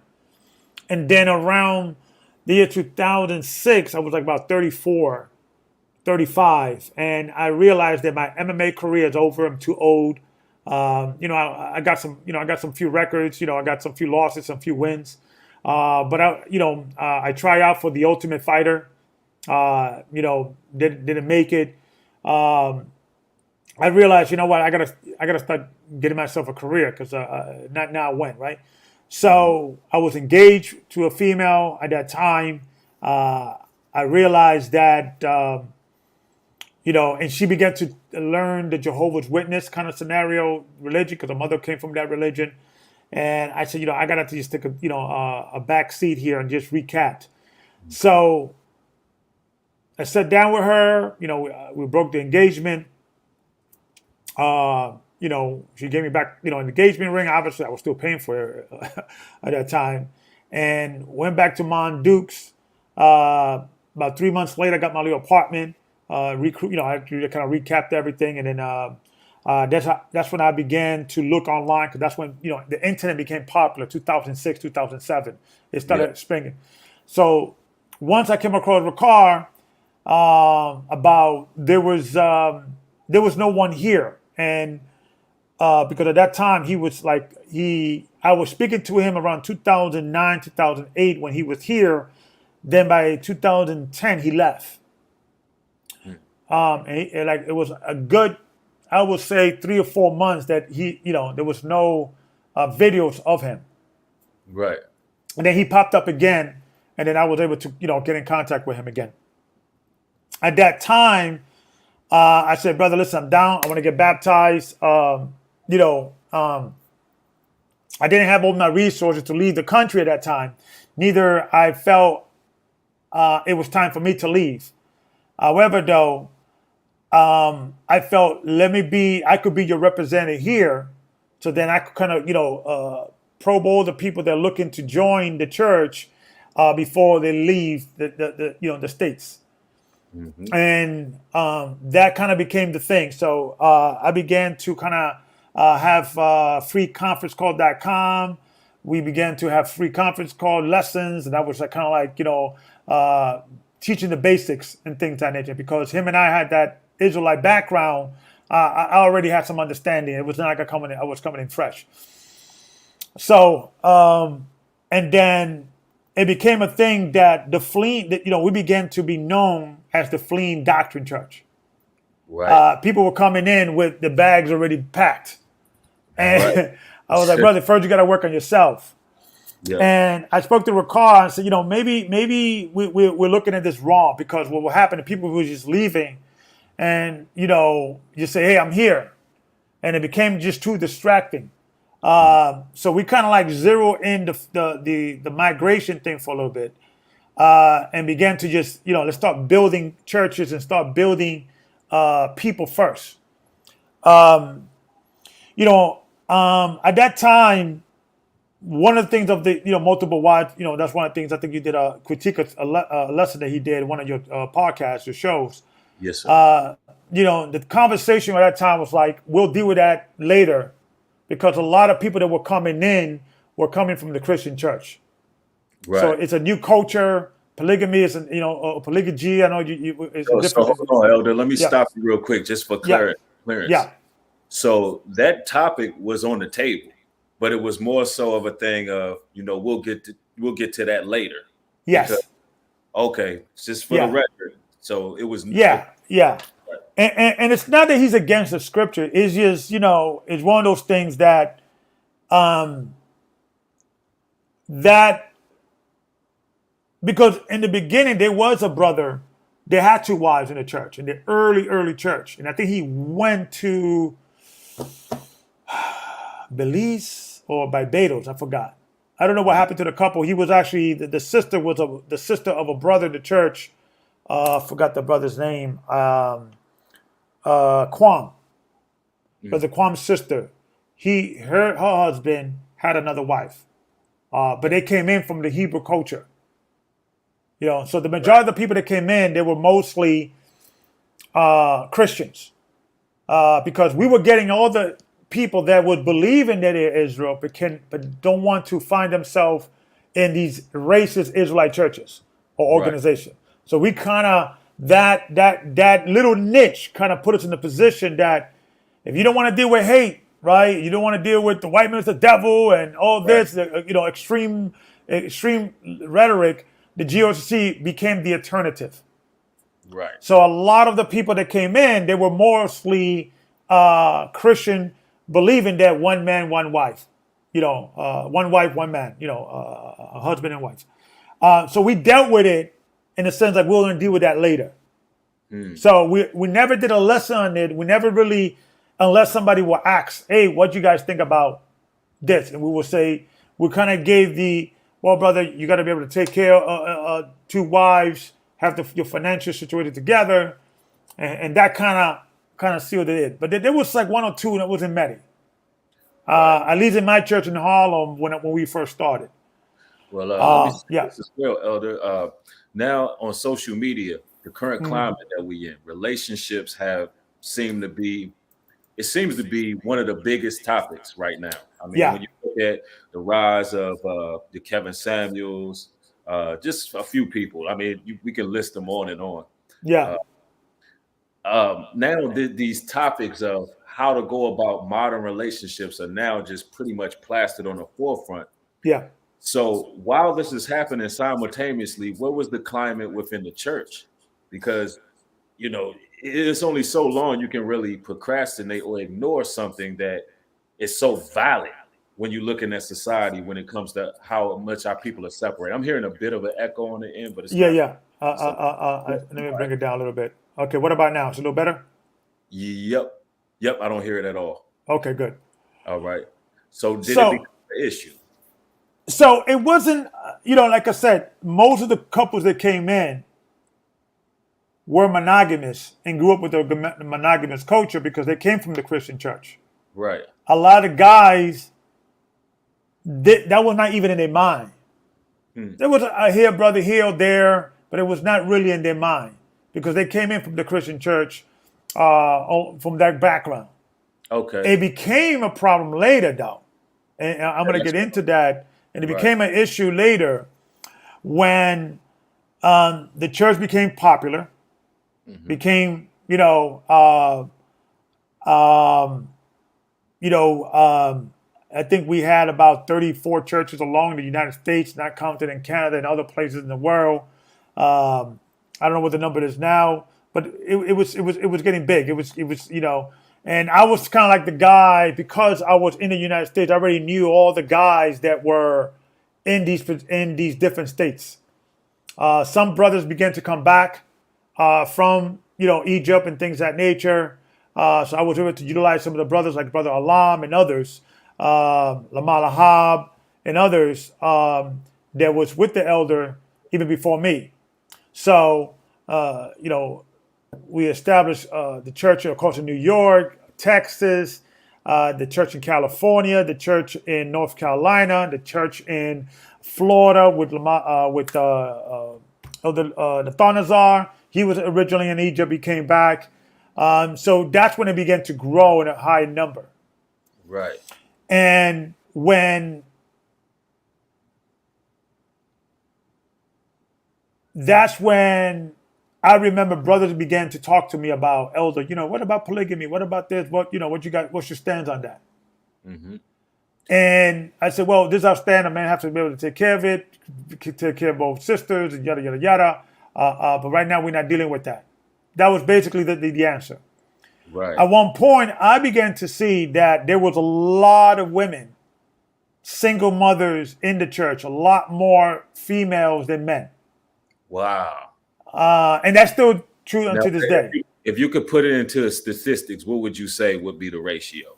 And then around the year 2006, I was like about 34, 35. And I realized that my MMA career is over. I'm too old. I got some few records, I got some few losses, some few wins. But I tried out for the Ultimate Fighter, didn't make it. I realized, what, I gotta start getting myself a career, because not now, when, right? So I was engaged to a female at that time. I realized that, and she began to learn the Jehovah's Witness kind of scenario religion, because her mother came from that religion. And I said, I gotta just take a back seat here and just recap. So I sat down with her. We broke the engagement. She gave me back, an engagement ring. Obviously, I was still paying for it at that time, and went back to Dukes. About 3 months later, I got my little apartment. I kind of recapped everything, and then that's when I began to look online, because that's when the internet became popular. 2006, 2007, it Yeah. started springing. So once I came across a car about there was no one here, and because at that time he was like I was speaking to him around 2009, 2008 when he was here. Then by 2010 he left. And it was a good, I would say, 3 or 4 months that there was no videos of him. Right. And then he popped up again, and then I was able to get in contact with him again. At that time, I said, brother, listen, I'm down. I want to get baptized. I didn't have all my resources to leave the country at that time. Neither I felt it was time for me to leave. However, though, I felt I could be your representative here. So then I could kind of, probe all the people that are looking to join the church before they leave the States. Mm-hmm. And that kind of became the thing. So I began to kind of have free conference call.com. We began to have free conference call lessons, and that was kind of like teaching the basics and things of that nature. Because him and I had that Israelite background, I already had some understanding. It was not like I was coming in fresh. So and then it became a thing that we began to be known as the Fleeing Doctrine Church. Right. People were coming in with the bags already packed. And Right. I was like, brother, first you got to work on yourself. Yeah. And I spoke to Ricard and said, maybe we're looking at this wrong, because what will happen to people who were just leaving and, you say, hey, I'm here. And it became just too distracting. So we kind of like zero in the migration thing for a little bit, and began to just, let's start building churches and start building people first. At that time, one of the things of the multiple wives, that's one of the things I think you did a critique a lesson that he did in one of your podcasts, your shows. Yes, sir. The conversation at that time was like, we'll deal with that later, because a lot of people that were coming in were coming from the Christian church. So Right. it's a new culture. Polygamy is, polygyny. I know it's So different. hold on, Elder. Let me Yeah, stop you real quick, just for yeah, clearance. yeah, So that topic was on the table, but it was more so of a thing of, we'll get to that later. Because yes, okay, just for the yeah, record. So it was okay. yeah. And it's not that he's against the scripture. It's just, it's one of those things that that because in the beginning there was a brother, they had two wives in the church, in the early church. And I think he went to Belize or Barbados, I forgot. I don't know what happened to the couple. He was actually the sister was the sister of a brother in the church. I forgot the brother's name. Kwam, Brother Kwam's sister. Her husband had another wife, but they came in from the Hebrew culture. So the majority of the people that came in, they were mostly Christians, because we were getting all the people that would believe in that they're Israel, but don't want to find themselves in these racist Israelite churches or Right. organizations. So we kind of that little niche kind of put us in the position that if you don't want to deal with hate, right? You don't want to deal with the white man's the devil and all Right. this, extreme rhetoric. The GOC became the alternative. Right. So a lot of the people that came in, they were mostly Christian, believing that one man, one wife, one wife, one man, a husband and wife. So we dealt with it in the sense like we're going to deal with that later. So we never did a lesson on it. We never really, unless somebody will ask, hey, what do you guys think about this? And we will say, we kind of gave well, brother, you got to be able to take care of two wives, have your financial situation together, and that kind of sealed it. But there was like one or two that wasn't many. At least in my church in Harlem when we first started. Well, let me say Yeah. this as well, Elder. Now on social media, the current climate that we in, relationships seems to be one of the biggest topics right now. I mean, Yeah. when you look at the rise of the Kevin Samuels, just a few people. I mean, we can list them on and on. Yeah. Now these topics of how to go about modern relationships are now just pretty much plastered on the forefront. Yeah. So while this is happening simultaneously, what was the climate within the church? Because it's only so long you can really procrastinate or ignore something that is so valid when you're looking at society when it comes to how much our people are separated. I'm hearing a bit of an echo on the end, but it's Yeah. not. Yeah. So, Let me bring it down a little bit. Okay. What about now? It's a little better? yep. I don't hear it at all. Okay, good. All right. So did it So, become an issue? so it wasn't, like I said, most of the couples that came in were monogamous and grew up with a monogamous culture because they came from the Christian church. Right. A lot of guys, that was not even in their mind. There was a here, brother, here or there, but it was not really in their mind because they came in from the Christian church, from that background. Okay. It became a problem later, though. And I'm going to That's get into that. And it right. became an issue later when the church became popular, became, I think we had about 34 churches along the United States, not counted in Canada and other places in the world. I don't know what the number is now, but it was getting big. It was and I was kind of like the guy, because I was in the United States. I already knew all the guys that were in these different states. Some brothers began to come back from Egypt and things of that nature. So I was able to utilize some of the brothers like Brother Alam and others, Lamal Ahab and others that was with the elder even before me. So we established the church, of course, in New York, Texas, the church in California, the church in North Carolina, the church in Florida with the Thanazar. He was originally in Egypt. He came back. So that's when it began to grow in a high number. Right. And that's when I remember brothers began to talk to me about, elder, what about polygamy? What about this? What you got? What's your stance on that? Mm-hmm. And I said, well, this is our stand. A man has to be able to take care of it, take care of both sisters, and yada, yada, yada. But right now, we're not dealing with that. That was basically the answer. Right. At one point, I began to see that there was a lot of women, single mothers in the church, a lot more females than men. Wow. And that's still true Now, until this day. if you could put it into statistics, what would you say would be the ratio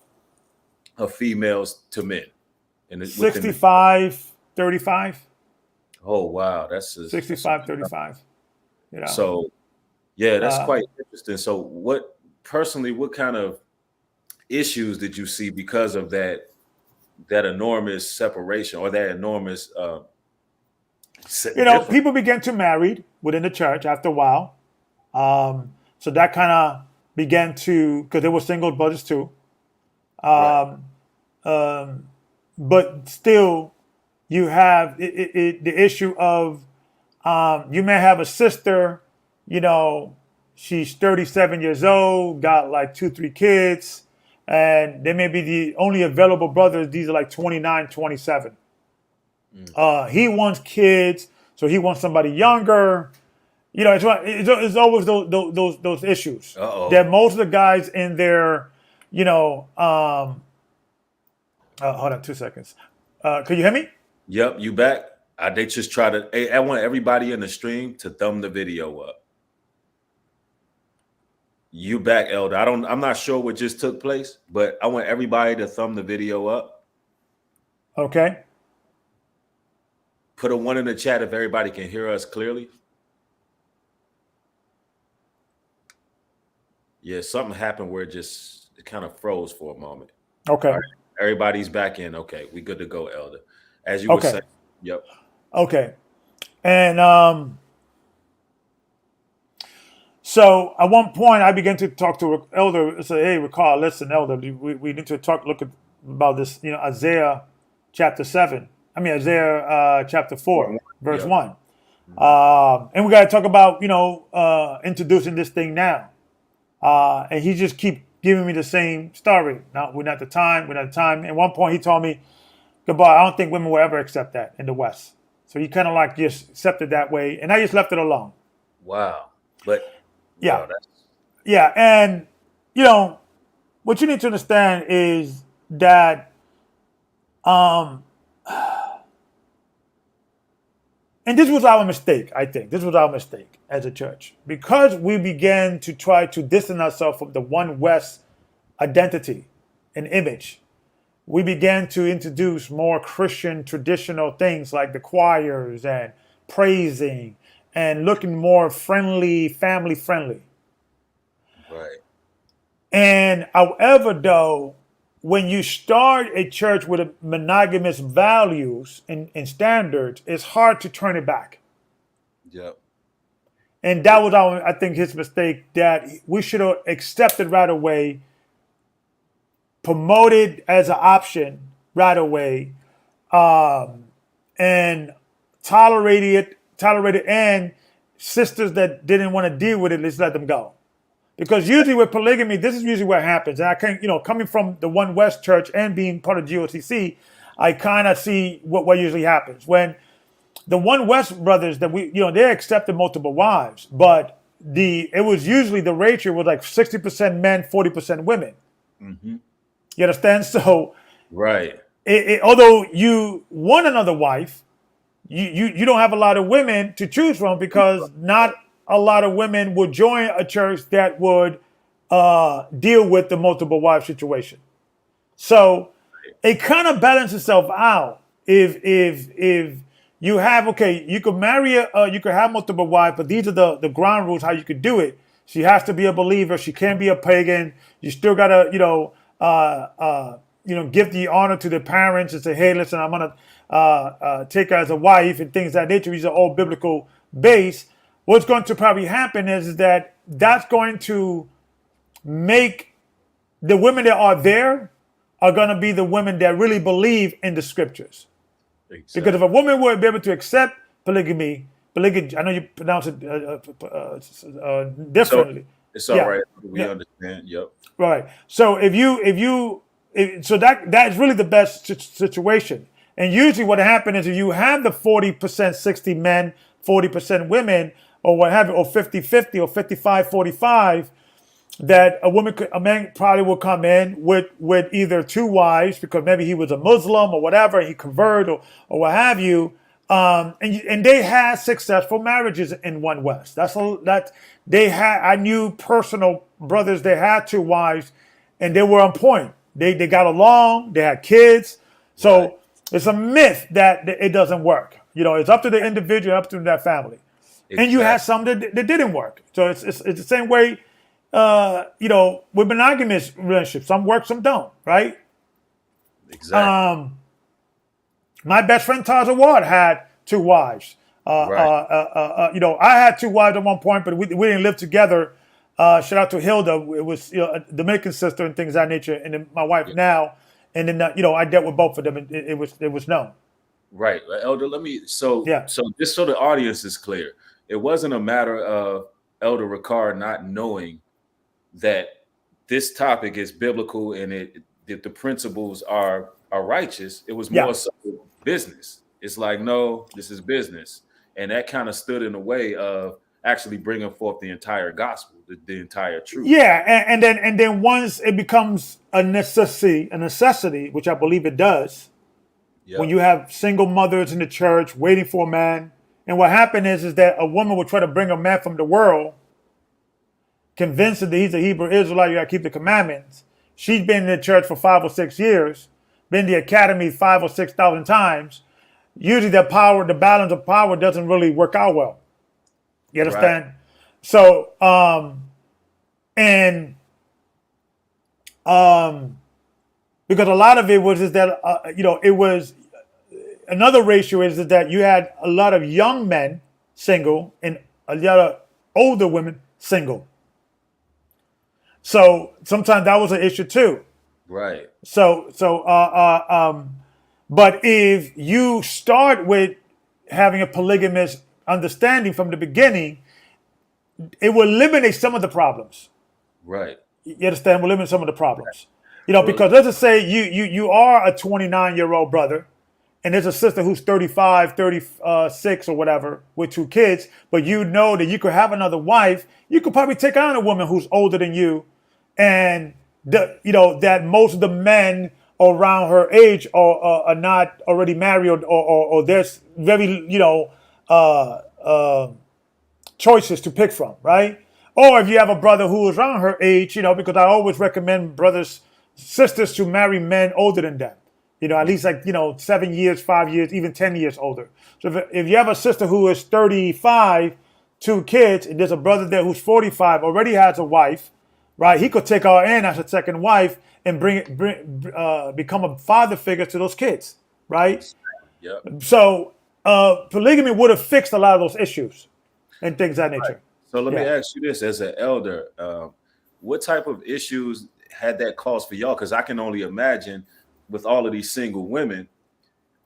of females to men? 65, 35. Oh, wow. That's 65, 35. So, yeah, that's quite interesting. So what kind of issues did you see because of that enormous separation or that enormous people began to marry within the church after a while. So that kind of began to, because there were single brothers too. Right. But still, you have the issue of you may have a sister, she's 37 years old, got like 2-3 kids, and they may be the only available brothers. These are like 29, 27. He wants kids, so he wants somebody younger. It's always those issues. That most of the guys in there, hold on 2 seconds. Can you hear me? Yep, you back. They just try to. I want everybody in the stream to thumb the video up. You back, Elder. I'm not sure what just took place, but I want everybody to thumb the video up. Okay. Put a 1 in the chat if everybody can hear us clearly. Yeah, something happened where it kind of froze for a moment. Okay. Right. Everybody's back in. Okay, we good to go, Elder. As you were saying. Yep. Okay. And so at one point I began to talk to Elder and say, hey, recall, listen, Elder, we need to look about this, Isaiah chapter 7. Isaiah chapter 4, verse 1. And we got to talk about, introducing this thing now. And he just keep giving me the same story. No, we're not the time. At one point he told me, Gabar, I don't think women will ever accept that in the West. So he kind of like just accepted that way. And I just left it alone. Wow. But yeah. Yeah. And, what you need to understand is that, and this was our mistake, I think. This was our mistake as a church. Because we began to try to distance ourselves from the One West identity and image, we began to introduce more Christian traditional things like the choirs and praising and looking more friendly, family friendly. Right. And however, though, when you start a church with a monogamous values and standards, it's hard to turn it back. Yep. And that was I think his mistake, that we should have accepted right away, promoted as an option right away, and tolerated, and sisters that didn't want to deal with it, let's let them go. Because usually with polygamy, this is usually what happens. And I can, coming from the One West Church and being part of GOTC, I kind of see what usually happens. When the One West brothers that they accepted multiple wives, but it was usually the ratio was like 60% men, 40% women. Mm-hmm. You understand? So, right. Although you want another wife, you don't have a lot of women to choose from, because not a lot of women would join a church that would deal with the multiple wife situation. So it kind of balances itself out. If you have, you could marry you could have multiple wives, but these are the ground rules how you could do it. She has to be a believer. She can't be a pagan. You still gotta, give the honor to the parents and say, hey, listen, I'm going to take her as a wife and things of that nature. These are all biblical based. What's going to probably happen is that that's going to make the women that are there are going to be the women that really believe in the scriptures. Exactly. Because if a woman would be able to accept polygamy, I know you pronounce it differently. So it's all right. We understand. Yep. Right. So so that is really the best situation. And usually what happens is if you have the 40% 60 men, 40% women, or what have you, or 50-50 or 55-45, that a man probably will come in with either two wives because maybe he was a Muslim or whatever, he converted or what have you, and they had successful marriages in One West. I knew personal brothers. They had two wives, and they were on point. They got along. They had kids. So Right. it's a myth that it doesn't work. It's up to the individual, up to that family. And you had some that didn't work. So it's the same way. With monogamous relationships, some work, some don't, right? Exactly. My best friend Taja Ward had two wives. Right. I had two wives at one point, but we didn't live together. Shout out to Hilda. It was a Dominican sister and things of that nature, and then my wife now. And then I dealt with both of them, and it was known. Right. Elder, so just so the audience is clear, it wasn't a matter of Elder Ricard not knowing that this topic is biblical and that the principles are righteous. It was more so business. It's like, no, this is business. And that kind of stood in the way of actually bringing forth the entire gospel, the entire truth. Yeah, and then once it becomes a necessity, which I believe it does, when you have single mothers in the church waiting for a man, and what happened is that a woman will try to bring a man from the world, convinced that he's a Hebrew Israelite, you got to keep the commandments. She's been in the church for 5 or 6 years, been to the academy 5,000 or 6,000 times. Usually the balance of power doesn't really work out well. You understand? Right. So, because a lot of it was it was another ratio is that you had a lot of young men single and a lot of older women single. So sometimes that was an issue too. Right. But if you start with having a polygamous understanding from the beginning, it will eliminate some of the problems. Right. You understand? Will eliminate some of the problems. Because let's just say you are a 29-year-old brother, and there's a sister who's 35, 36 or whatever with 2 kids, but you know that you could have another wife. You could probably take on a woman who's older than you, and that most of the men around her age are not already married or there's very choices to pick from, right? Or if you have a brother who is around her age, because I always recommend sisters to marry men older than them. At least 7 years, 5 years, even 10 years older. So if you have a sister who is 35, 2 kids, and there's a brother there who's 45, already has a wife, right? He could take her in as a second wife and become a father figure to those kids, right? Yep. So polygamy would have fixed a lot of those issues and things of that nature. Right. So let me ask you this, as an elder, what type of issues had that caused for y'all? Because I can only imagine with all of these single women,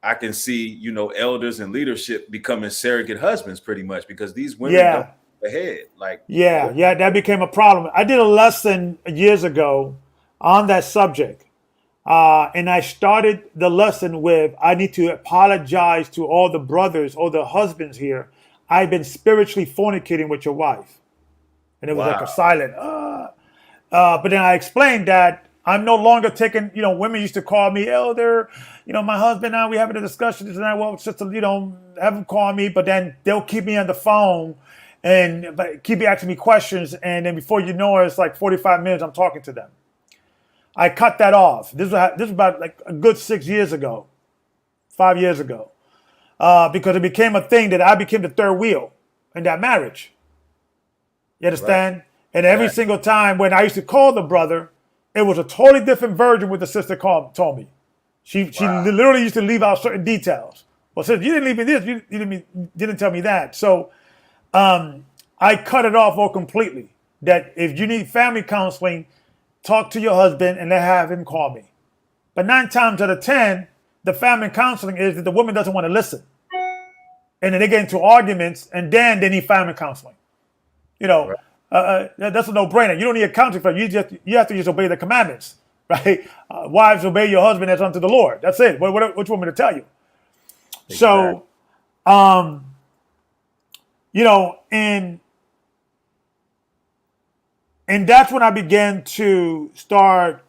I can see, elders and leadership becoming surrogate husbands pretty much because these women don't ahead. That became a problem. I did a lesson years ago on that subject. And I started the lesson with, I need to apologize to all the brothers or the husbands here. I've been spiritually fornicating with your wife. And it was like a silent, but then I explained that I'm no longer taking, women used to call me elder, my husband now, we having a discussion tonight. Well, just to, have them call me, but then they'll keep me on the phone and keep asking me questions. And then before you know it, it's like 45 minutes I'm talking to them. I cut that off. This was about like a good 6 years ago, 5 years ago, because it became a thing that I became the third wheel in that marriage. You understand? Right. And every single time when I used to call the brother, it was a totally different version what the sister told me. She literally used to leave out certain details. Well, sis, you didn't leave me this. You didn't tell me that. So I cut it off all completely. That if you need family counseling, talk to your husband and have him call me. But 9 times out of 10, the family counseling is that the woman doesn't want to listen. And then they get into arguments, and then they need family counseling. You know, that's a no-brainer. You don't need a counseling for it. You have to just obey the commandments, right? Wives, obey your husband as unto the Lord. That's it. What you want me to tell you? Exactly. So, you know, and that's when I began to start.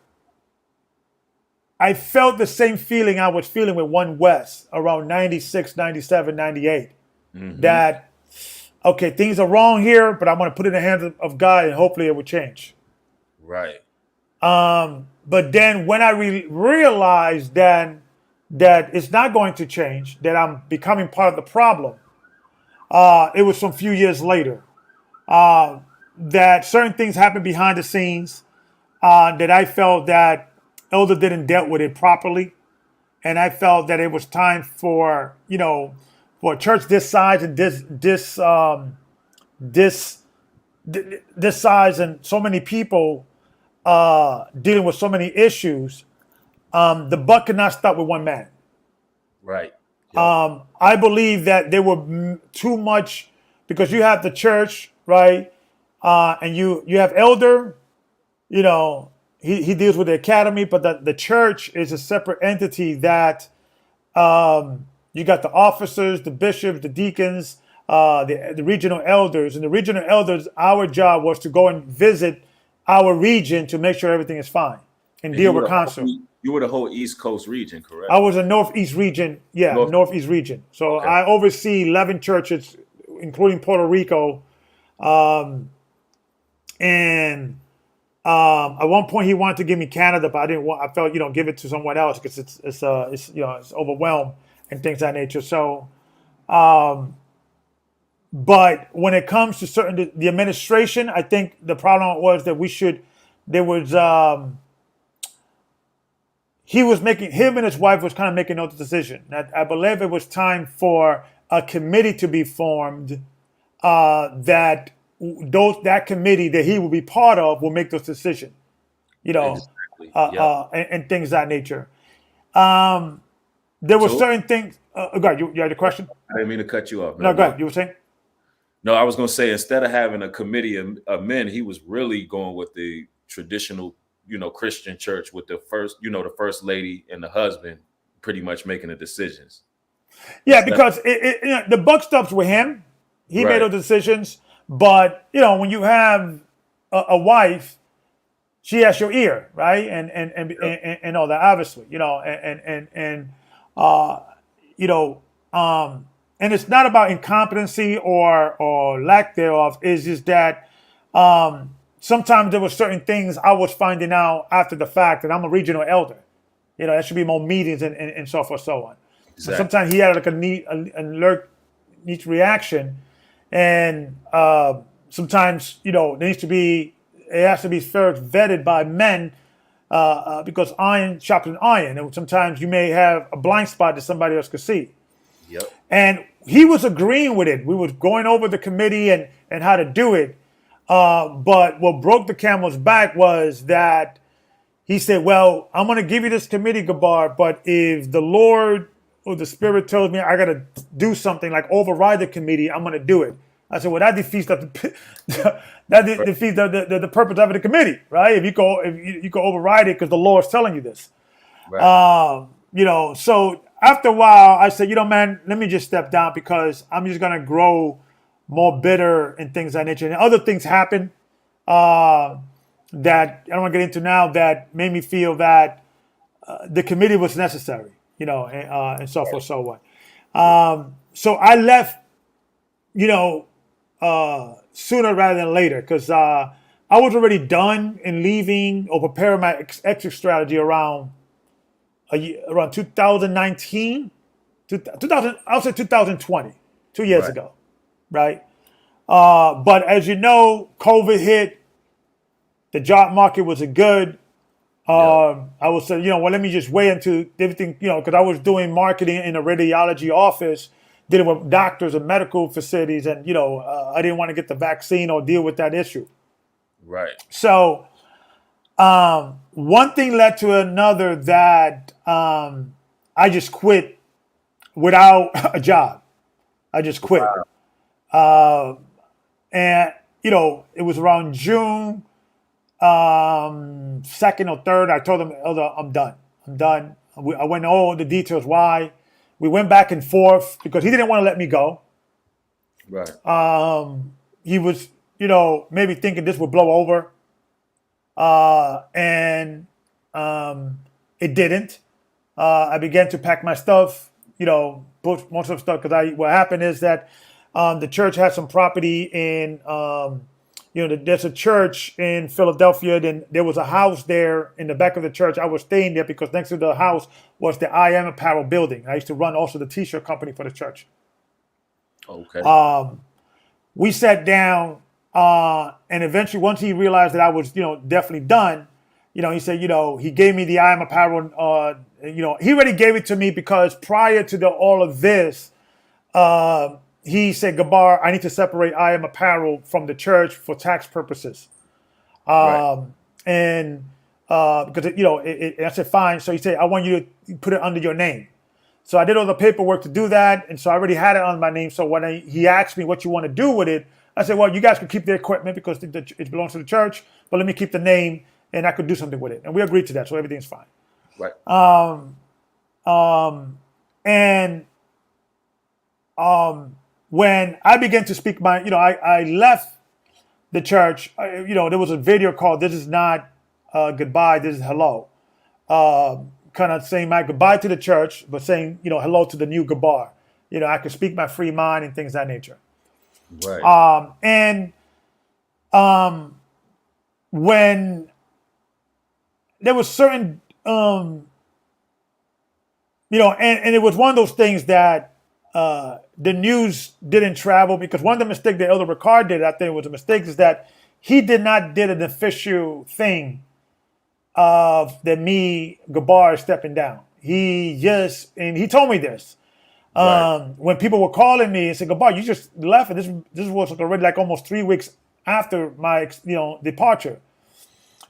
I felt the same feeling I was feeling with One West around 96, 97, 98. That, okay, things are wrong here, but I'm going to put it in the hands of God and hopefully it will change. Right. But then when I realized then that it's not going to change, that I'm becoming part of the problem, it was some few years later that certain things happened behind the scenes that I felt that Elder didn't deal with it properly. And I felt that it was time for, you know, for a church this size and this size and so many people dealing with so many issues, the buck cannot stop with one man. Right. Yep. I believe that there were too much, because you have the church, right? And you have Elder, you know, he deals with the academy, but the church is a separate entity that you got the officers, the bishops, the deacons, the regional elders. And the regional elders, our job was to go and visit our region to make sure everything is fine and deal with counsel. You were the whole East Coast region, correct? I was a Northeast region. Yeah, Northeast region. So okay. I oversee 11 churches, including Puerto Rico. And at one point he wanted to give me Canada, but I didn't want. I felt, you know, give it to someone else because it's you know, it's overwhelmed and things of that nature. So, but when it comes to certain the administration, I think the problem was that him and his wife was kind of making no decision. I believe it was time for a committee to be formed that committee that he will be part of will make those decisions, you know, exactly. And things of that nature. There were certain things. Go ahead, you had a question? I didn't mean to cut you off. No, go ahead. You were saying? No, I was going to say, instead of having a committee of men, he was really going with the traditional, you know, Christian church with the first lady and the husband pretty much making the decisions. Yeah, because the buck stops with him. He made those decisions. But, you know, when you have a wife, she has your ear, right? And all that, obviously, you know, and it's not about incompetency or lack thereof. It's just that sometimes there were certain things I was finding out after the fact that I'm a regional elder. You know, there should be more meetings and so forth, so on. Exactly. Sometimes he had like an alert reaction. And sometimes, you know, it has to be first vetted by men because iron sharpens iron. And sometimes you may have a blind spot that somebody else could see. Yep. And he was agreeing with it. We were going over the committee and how to do it. But what broke the camel's back was that he said, well, I'm going to give you this committee, Gabar, but if the Lord or the Spirit tells me I got to do something like override the committee, I'm going to do it. I said, well, that defeats the purpose of the committee, right? If you go override it because the Lord's telling you this. Right. You know, so after a while, I said, you know, man, let me just step down because I'm just going to grow more bitter and things of that nature. And other things happened that I don't want to get into now that made me feel that the committee was necessary, you know, and so forth, so on. So I left, you know, sooner rather than later because I was already done in leaving or preparing my exit strategy around 2019, 2000, I'll say 2020, 2 years ago, right? But as you know, COVID hit, the job market wasn't good. I was saying, well, let me just wait until everything, because I was doing marketing in a radiology office, dealing with doctors and medical facilities, and I didn't want to get the vaccine or deal with that issue. Right. So, one thing led to another that I just quit without a job. I just quit. Wow. And it was around June 2nd or 3rd. I told him, Elder, I'm done. I went into all the details why. We went back and forth because he didn't want to let me go. Right. He was, maybe thinking this would blow over. And it didn't. I began to pack my stuff, most of the stuff, because what happened is that the church had some property in, there's a church in Philadelphia. Then there was a house there in the back of the church. I was staying there because next to the house was the I Am Apparel building. I used to run also the t-shirt company for the church. Okay. We sat down, and eventually once he realized that I was, definitely done, he said, he gave me the I Am Apparel. He already gave it to me because prior to all of this, he said, Gabar, I need to separate I Am Apparel from the church for tax purposes. Right. And because, I said, fine. So he said, I want you to put it under your name. So I did all the paperwork to do that. And so I already had it on my name. So when he asked me what you want to do with it, I said, well, you guys can keep the equipment because it belongs to the church, but let me keep the name and I could do something with it. And we agreed to that. So everything's fine. Right. When I began to speak I left the church, there was a video called This Is Not Goodbye, This Is Hello. Kind of saying my goodbye to the church, but saying, hello to the new Gabar. I could speak my free mind and things of that nature. Right. When there was certain, and it was one of those things that the news didn't travel because one of the mistakes that Elder Ricard did, I think was a mistake, is that he did not did an official thing of that me, Gabar, is stepping down. And he told me this. Right. When people were calling me and said, Gabar, you just left, and this was already like almost 3 weeks after my departure.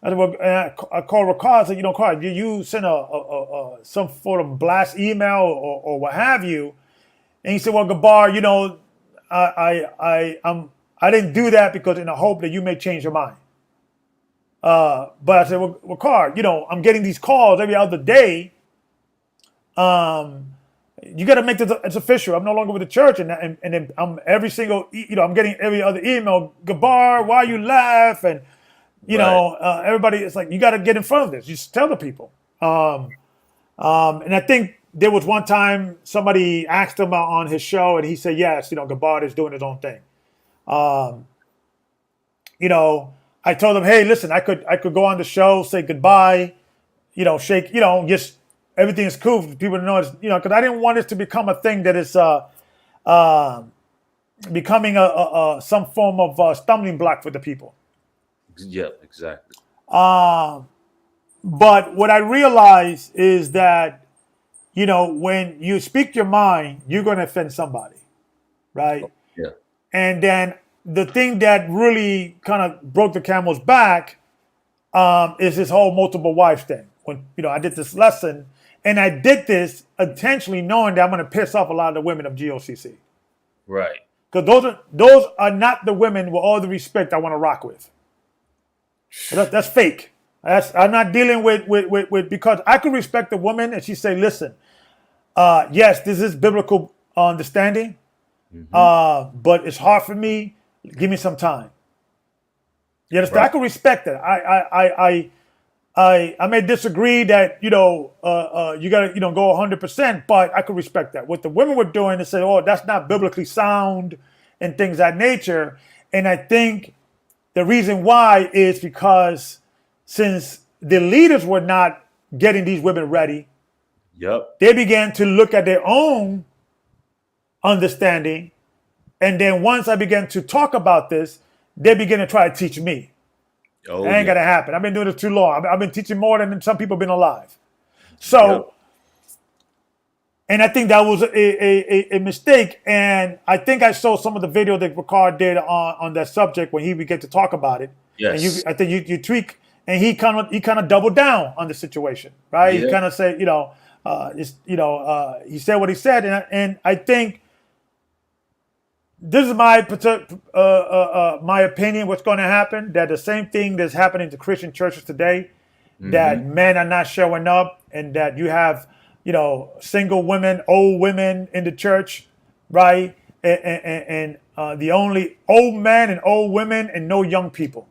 I said, well, I called Ricard. I said, Ricard, you send some sort of blast email or what have you? And he said, well, Gabar, I didn't do that because in the hope that you may change your mind. But I said, well, Ricard, I'm getting these calls every other day. You got to make this it's official. I'm no longer with the church, and then I'm every single, I'm getting every other email. Gabar, why you laugh? And everybody, it's like you got to get in front of this. Just tell the people. And I think there was one time somebody asked him on his show, and he said, yes, Gabar is doing his own thing. I told him, hey, listen, I could go on the show, say goodbye, shake, just everything is cool for people to know, because I didn't want this to become a thing that is becoming some form of stumbling block for the people. Yeah, exactly. But what I realized is that, when you speak your mind, you're going to offend somebody, right? Yeah. And then the thing that really kind of broke the camel's back is this whole multiple wives thing. When, I did this lesson, and I did this intentionally knowing that I'm going to piss off a lot of the women of GOCC. Right. Because those are not the women, with all the respect, I want to rock with. That's fake. I'm not dealing with because I could respect a woman and she say, listen, yes, this is biblical understanding, but it's hard for me. Give me some time. You understand? Right. I can respect that. I may disagree that you gotta go 100%, but I could respect that. What the women were doing is say, oh, that's not biblically sound and things of that nature. And I think the reason why is because since the leaders were not getting these women ready, they began to look at their own understanding. And then once I began to talk about this, they began to try to teach me. It ain't gonna happen. I've been doing this too long. I've been teaching more than some people been alive. So, and I think that was a mistake. And I think I saw some of the video that Ricard did on that subject when he began to talk about it. Yes. And I think you tweak, and he kind of doubled down on the situation, right? He kind of said, he said what he said, and I think this is my opinion. What's going to happen? That the same thing that's happening to Christian churches today, that men are not showing up, and that you have, single women, old women in the church, right? And the only old men and old women and no young people.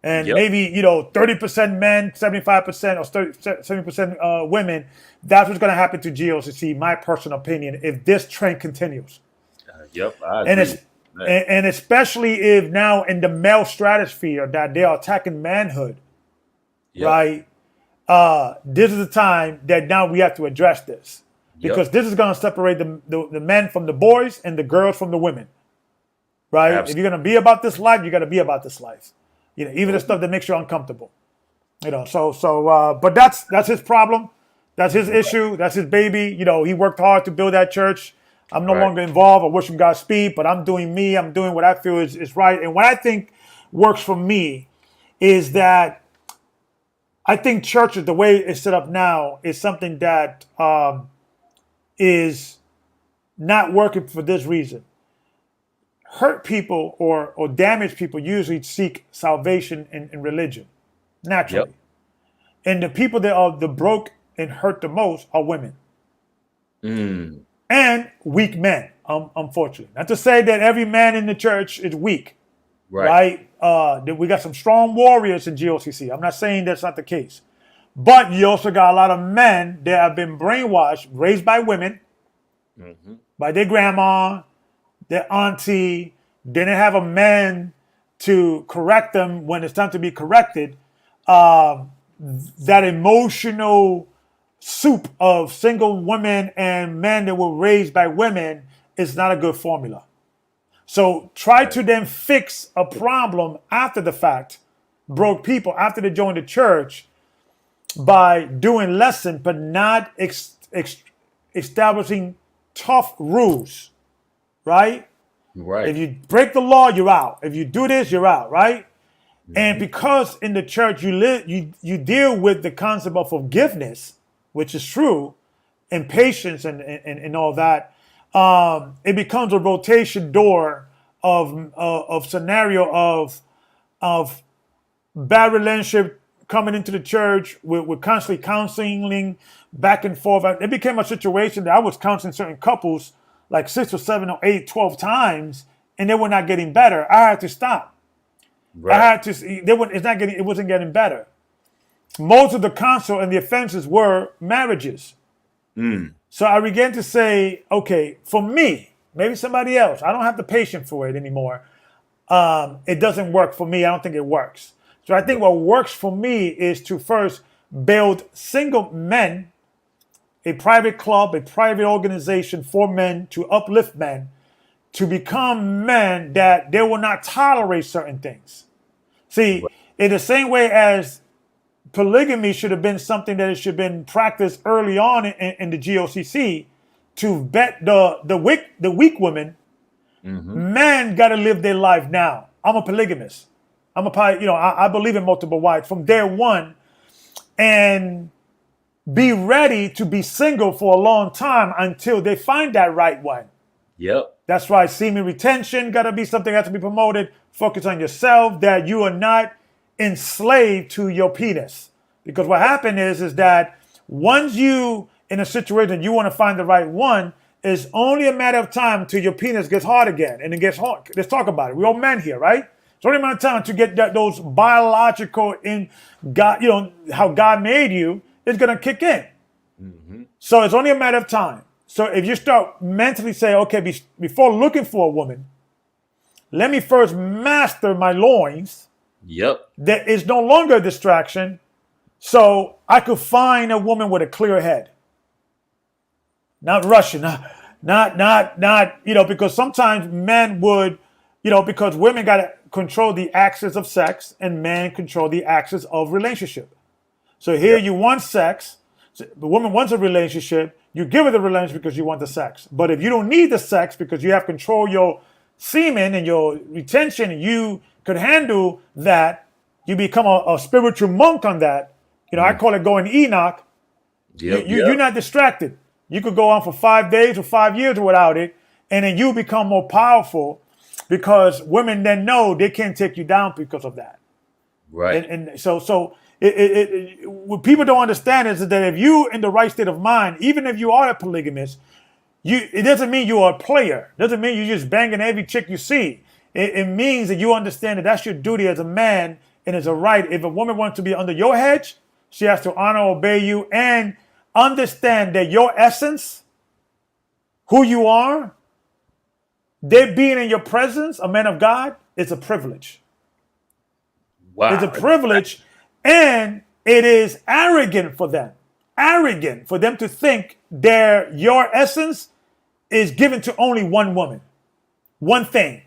And maybe, 30% men, 75% or 70% women. That's what's going to happen to GOCC, my personal opinion, if this trend continues. I agree. And especially if now in the male stratosphere that they are attacking manhood, right? This is the time that now we have to address this, because this is going to separate the men from the boys and the girls from the women, right? Absolutely. If you're going to be about this life, you got to be about this life, even the stuff that makes you uncomfortable, but that's his problem. That's his issue. That's his baby. He worked hard to build that church. I'm no longer involved. I wish him Godspeed, but I'm doing me. I'm doing what I feel is right. And what I think works for me is that I think churches, the way it's set up now, is something that is not working for this reason. Hurt people or damaged people usually seek salvation in religion, naturally. And the people that are the broke and hurt the most are women. And weak men, unfortunately. Not to say that every man in the church is weak, right? We got some strong warriors in GOCC. I'm not saying that's not the case. But you also got a lot of men that have been brainwashed, raised by women, by their grandma, their auntie. Didn't have a man to correct them when it's time to be corrected. That emotional soup of single women and men that were raised by women is not a good formula. So try to then fix a problem after the fact, broke people after they joined the church, by doing lesson, but not establishing tough rules, right? If you break the law, you're out. If you do this, you're out, right? And because in the church you deal with the concept of forgiveness, which is true, and patience and all that, it becomes a rotation door of scenario of bad relationship coming into the church. We're constantly counseling back and forth. It became a situation that I was counseling certain couples like 6 or 7 or 8, 12 times, and they were not getting better. I had to stop. I had to. It wasn't getting better. Most of the counsel and the offenses were marriages. So I began to say, okay, for me, maybe somebody else, I don't have the patience for it anymore. It doesn't work for me. I don't think it works. So I think what works for me is to first build single men, a private club, a private organization for men to uplift men, to become men that they will not tolerate certain things. See, in the same way as polygamy should have been something that it should have been practiced early on in the GOCC to vet the weak women. Men got to live their life now. I'm a polygamist. I believe in multiple wives from day one, and be ready to be single for a long time until they find that right one. That's why semen retention got to be something that has to be promoted. Focus on yourself, that you are not enslaved to your penis. Because what happened is that once you in a situation you want to find the right one, it's only a matter of time till your penis gets hard again, and it gets hard. Let's talk about it. We're all men here, right? It's only a matter of time to get those biological in God, how God made you is going to kick in. So it's only a matter of time. So if you start mentally say, okay, before looking for a woman, let me first master my loins. There is no longer a distraction. So I could find a woman with a clear head. Not rushing, not, because sometimes men would, because women got to control the axis of sex and men control the axis of relationship. So here you want sex. So the woman wants a relationship. You give her the relationship because you want the sex. But if you don't need the sex because you have control your semen and your retention, and you could handle that, you become a spiritual monk on that. You know, I call it going Enoch. You're not distracted. You could go on for 5 days or 5 years without it, and then you become more powerful because women then know they can't take you down because of that. Right. And so what people don't understand is that if you in the right state of mind, even if you are a polygamist, it doesn't mean you are a player. It doesn't mean you're just banging every chick you see. It means that you understand that that's your duty as a man and it's a right. If a woman wants to be under your hedge, she has to honor, obey you, and understand that your essence, who you are, they being in your presence, a man of God, is a privilege. Wow. It's a privilege, and it is arrogant for them. Arrogant for them to think your essence is given to only one woman, one thing.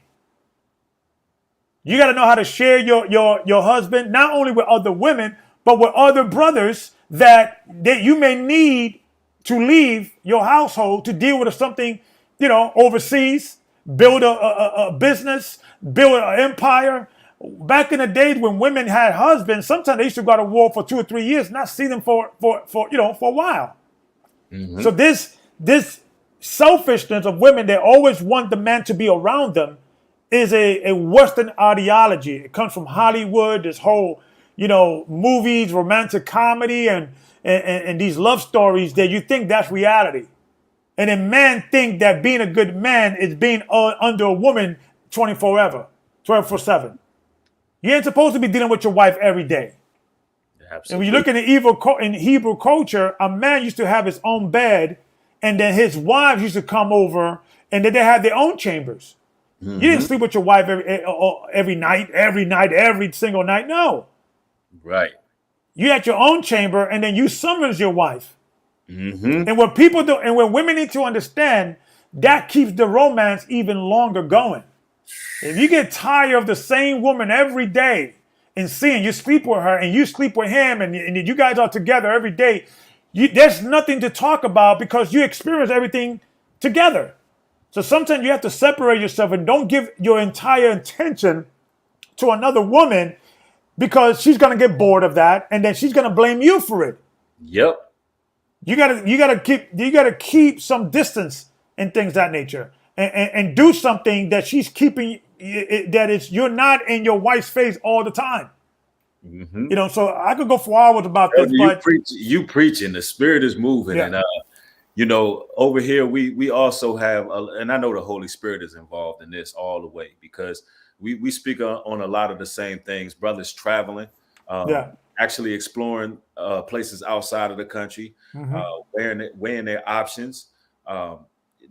You got to know how to share your husband, not only with other women, but with other brothers that you may need to leave your household to deal with something, overseas, build a business, build an empire. Back in the days when women had husbands, sometimes they used to go to war for 2 or 3 years, not see them for a while. Mm-hmm. So this selfishness of women, they always want the man to be around them, is a Western ideology. It comes from Hollywood, this whole, movies, romantic comedy, and these love stories that you think that's reality. And then men think that being a good man is being under a woman 24/7. You ain't supposed to be dealing with your wife every day. Absolutely. And when you look in Hebrew culture, a man used to have his own bed, and then his wives used to come over, and then they had their own chambers. Mm-hmm. You didn't sleep with your wife every single night. No. Right. You had your own chamber, and then you summons your wife. Mm-hmm. And what people do, and what women need to understand, that keeps the romance even longer going. If you get tired of the same woman every day and seeing you sleep with her and you sleep with him and you guys are together every day, there's nothing to talk about because you experience everything together. So sometimes you have to separate yourself and don't give your entire attention to another woman because she's going to get bored of that and then she's going to blame you for it. Yep. You gotta keep some distance and things of that nature. And do something that she's keeping, you're not in your wife's face all the time. Mm-hmm. So I could go for hours about this, but you preaching, the spirit is moving. Yeah. And over here we also have, and I know the Holy Spirit is involved in this all the way because we speak on a lot of the same things. Brothers traveling, actually exploring places outside of the country, weighing their options.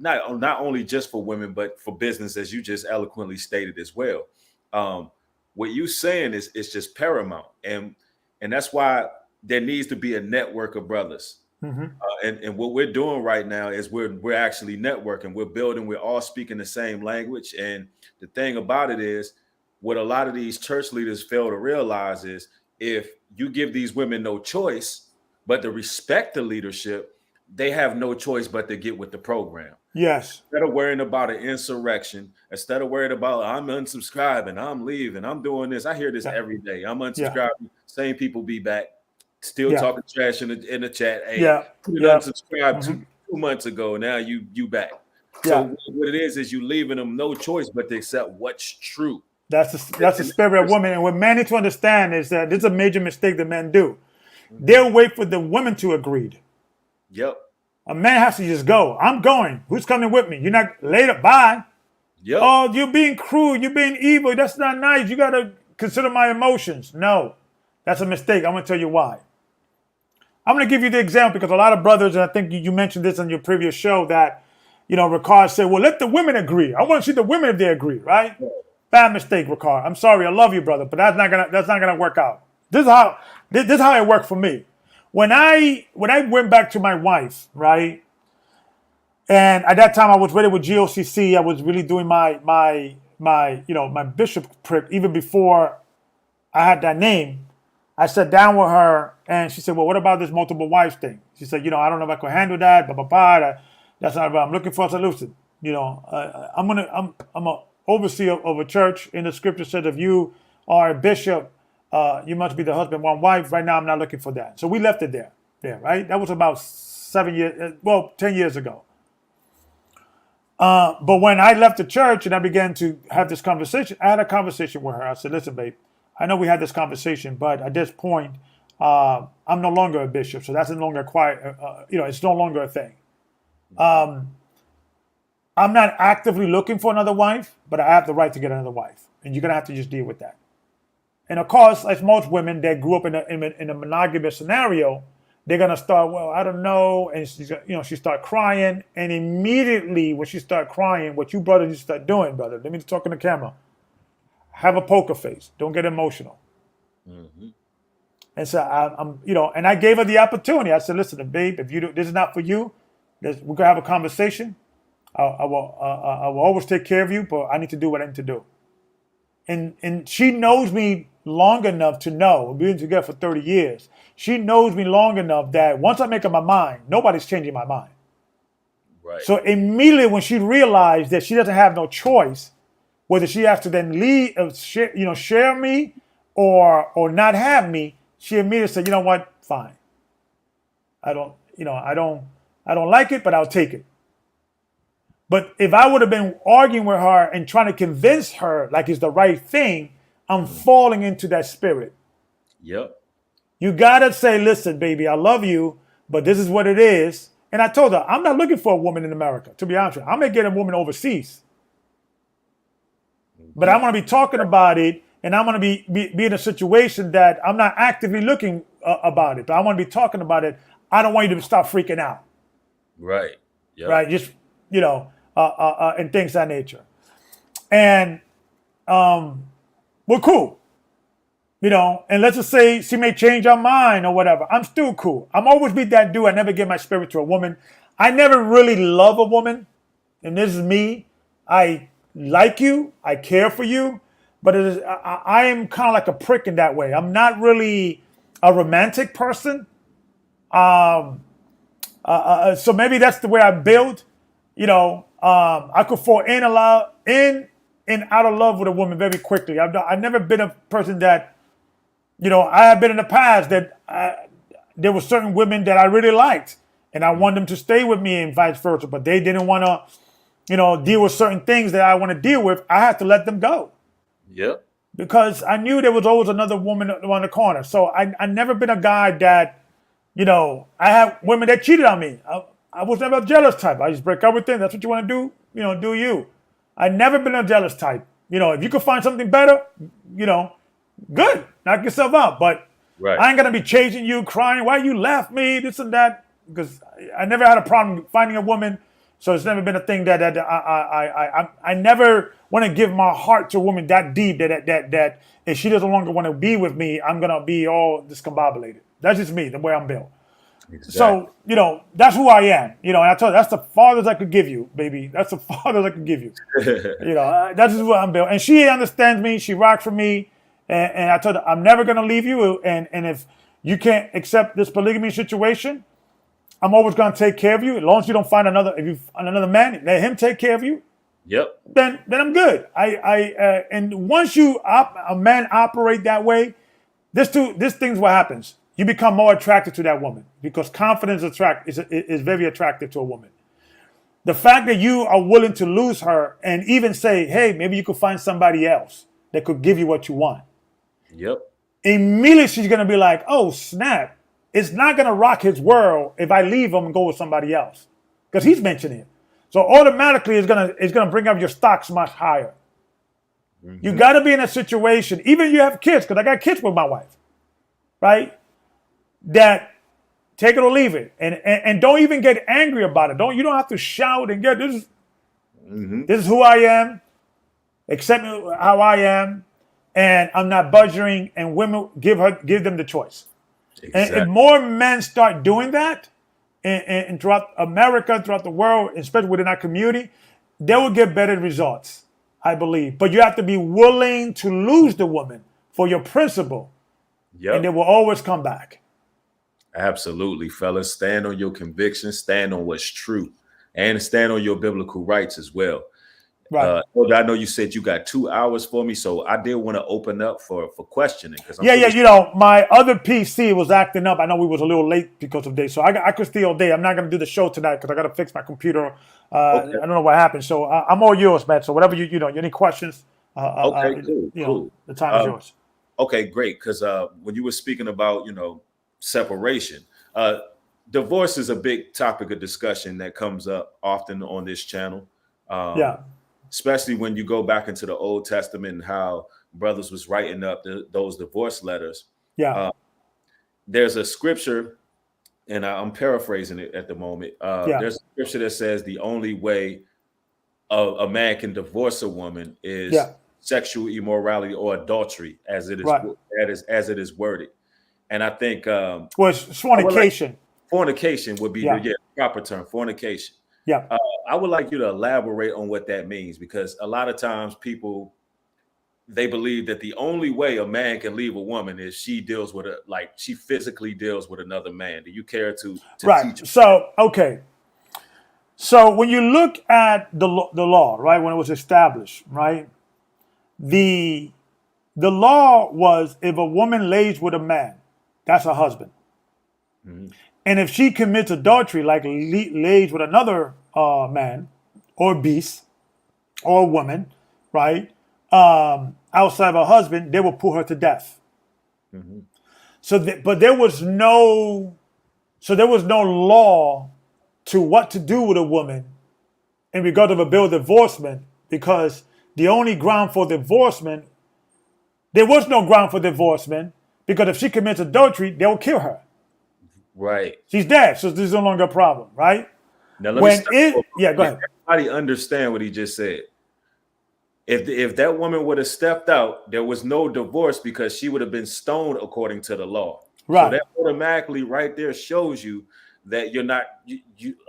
Not only just for women, but for business, as you just eloquently stated as well. What you saying is just paramount, and that's why there needs to be a network of brothers. Mm-hmm. And what we're doing right now is we're actually networking. We're building. We're all speaking the same language. And the thing about it is, what a lot of these church leaders fail to realize is, if you give these women no choice but to respect the leadership, they have no choice but to get with the program. Yes. Instead of worrying about an insurrection, instead of worrying about I'm unsubscribing, I'm leaving, I'm doing this. I hear this every day. I'm unsubscribing. Same people be back, still talking trash in the chat. Hey, you unsubscribed 2 months ago. Now you back. So what it is you leaving them no choice but to accept what's true. That's the spirit of women. And what men need to understand is that this is a major mistake that men do. They'll wait for the women to agree. Yep. A man has to just go. I'm going. Who's coming with me? You're not later. Bye. Yep. Oh, you're being cruel. You're being evil. That's not nice. You got to consider my emotions. No, that's a mistake. I'm going to tell you why. I'm going to give you the example because a lot of brothers, and I think you mentioned this on your previous show, that, Ricard said, well, let the women agree. I want to see the women if they agree, right? Yeah. Bad mistake, Ricard. I'm sorry. I love you, brother, but that's not gonna work out. This is how it worked for me. When I went back to my wife, right, and at that time I was ready with GOCC. I was really doing my my bishop prick even before I had that name. I sat down with her and she said, well, what about this multiple wives thing? She said, I don't know if I could handle that, blah, blah, blah. That's not what I'm looking for a solution. I'm an overseer of a church, and the scripture says if you are a bishop, you must be the husband, one wife. Right now, I'm not looking for that. So we left it there. Yeah, right? That was about 10 years ago. But when I left the church and I began to have this conversation, I had a conversation with her. I said, listen, babe, I know we had this conversation, but at this point, I'm no longer a bishop. So that's no longer it's no longer a thing. I'm not actively looking for another wife, but I have the right to get another wife. And you're going to have to just deal with that. And of course, as most women that grew up in a monogamous scenario, they're going to start, well, I don't know. And she start crying. And immediately when she start crying, what you brothers need to start doing, brother, let me talk on the camera. Have a poker face. Don't get emotional. Mm-hmm. And so and I gave her the opportunity. I said, listen, babe, if this is not for you, we're going to have a conversation. I will always take care of you, but I need to do what I need to do. And she knows me long enough to know, we've been together for 30 years. She knows me long enough that once I make up my mind, nobody's changing my mind. Right. So immediately when she realized that she doesn't have no choice, whether she has to then leave, share me or not have me, she immediately said, you know what, fine. I don't like it, but I'll take it. But if I would have been arguing with her and trying to convince her like it's the right thing, I'm falling into that spirit. Yep. You got to say, listen, baby, I love you, but this is what it is. And I told her, I'm not looking for a woman in America, to be honest with you. I may get a woman overseas. But I'm going to be talking about it, and I'm going to be in a situation that I'm not actively looking about it. But I want to be talking about it. I don't want you to start freaking out. Right. Yep. Right. Just, and things of that nature. And we're cool. And let's just say she may change her mind or whatever. I'm still cool. I'm always be that dude. I never give my spirit to a woman. I never really love a woman. And this is me. I like you. I care for you. But I am kind of like a prick in that way. I'm not really a romantic person. So maybe that's the way I'm built. I could fall in and out of love with a woman very quickly. I've never been a person that, I have been in the past that there were certain women that I really liked and I wanted them to stay with me and vice versa, but they didn't want to, deal with certain things that I want to deal with. I had to let them go. Yep. Because I knew there was always another woman around the corner. So I never been a guy that, I have women that cheated on me. I was never a jealous type. I just break up with them. That's what you want to do, do you. I never been a jealous type. If you could find something better, good. Knock yourself out. But right. I ain't going to be chasing you, crying, why you left me, this and that. Because I never had a problem finding a woman. So it's never been a thing that I never want to give my heart to a woman that deep that if she doesn't longer want to be with me, I'm going to be all discombobulated. That's just me, the way I'm built. Exactly. So, that's who I am. And I told her, that's the farthest I could give you, baby. That's the farthest I could give you. That's just what I'm built. And she understands me. She rocks for me. And I told her, I'm never going to leave you. And if you can't accept this polygamy situation, I'm always going to take care of you. As long as you don't find another man, let him take care of you. Yep. Then I'm good. And once a man operate that way, this thing's what happens. You become more attracted to that woman because confidence is very attractive to a woman. The fact that you are willing to lose her and even say, hey, maybe you could find somebody else that could give you what you want. Yep. Immediately she's going to be like, oh, snap. It's not going to rock his world if I leave him and go with somebody else because he's mentioning it. So automatically it's going to bring up your stocks much higher. Mm-hmm. You got to be in a situation, even if you have kids, because I got kids with my wife, right? That take it or leave it, and don't even get angry about it. You don't have to shout and get this. This is who I am. Accept me how I am, and I'm not budging. And women give them the choice. Exactly. And if more men start doing that, and throughout America, throughout the world, especially within our community, they will get better results. I believe. But you have to be willing to lose the woman for your principle. Yep. And they will always come back. Absolutely, fellas. Stand on your convictions, stand on what's true, and stand on your biblical rights as well. Right. I know you said you got 2 hours for me, so I did want to open up for questioning. My other PC was acting up. I know we was a little late because of day, so I could stay all day. I'm not going to do the show tonight because I got to fix my computer. Okay. I don't know what happened, so I'm all yours, man. So whatever you any questions? Okay, cool. The time is yours. Okay, great. Because when you were speaking about separation, divorce is a big topic of discussion that comes up often on this channel. Especially when you go back into the Old Testament and how brothers was writing up those divorce letters. There's a scripture, and I'm paraphrasing it at the moment. There's a scripture that says the only way a man can divorce a woman is sexual immorality or adultery, as it is as it is worded. And I think it's fornication. Fornication would be the proper term, fornication. I would like you to elaborate on what that means, because a lot of times people, they believe that the only way a man can leave a woman is she physically deals with another man. Do you care to teach? So when you look at the law, right, when it was established, right, the law was if a woman lays with a man, that's her husband. Mm-hmm. And if she commits adultery, like lays with another man or beast or woman, right, outside of her husband, they will put her to death. Mm-hmm. But there was no law to what to do with a woman in regard of a bill of divorcement, because the only ground for divorcement, there was no ground for divorcement, because if she commits adultery, they will kill her. Right. She's dead, so this is no longer a problem, right? Now go ahead. Everybody understand what he just said. If that woman would have stepped out, there was no divorce because she would have been stoned according to the law. Right. So that automatically right there shows you that you're not.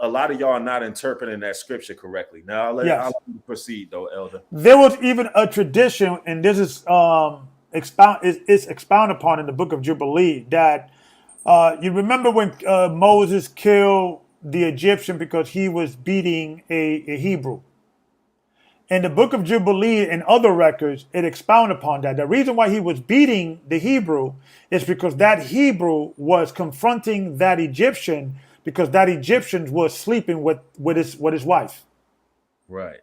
A lot of y'all are not interpreting that scripture correctly. Now I'll let you proceed, though, Elder. There was even a tradition, and this is expounded upon in the Book of Jubilee, that. You remember when Moses killed the Egyptian because he was beating a Hebrew? In the Book of Jubilee and other records, it expounded upon that. The reason why he was beating the Hebrew is because that Hebrew was confronting that Egyptian, because that Egyptian was sleeping with his wife. Right.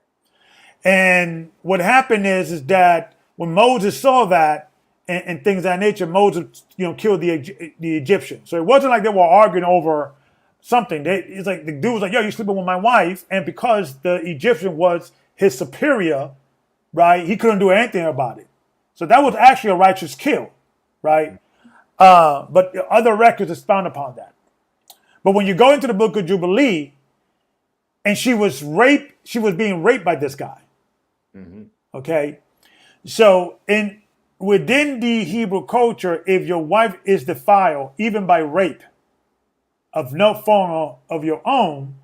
And what happened is that when Moses saw that, and things of that nature, Moses, killed the Egyptian. So it wasn't like they were arguing over something. It's like the dude was like, "Yo, you're sleeping with my wife," and because the Egyptian was his superior, right, he couldn't do anything about it. So that was actually a righteous kill, right? But other records expound upon that. But when you go into the Book of Jubilee, and she was being raped by this guy. Mm-hmm. Okay, so within the Hebrew culture, if your wife is defiled, even by rape, of no form of your own,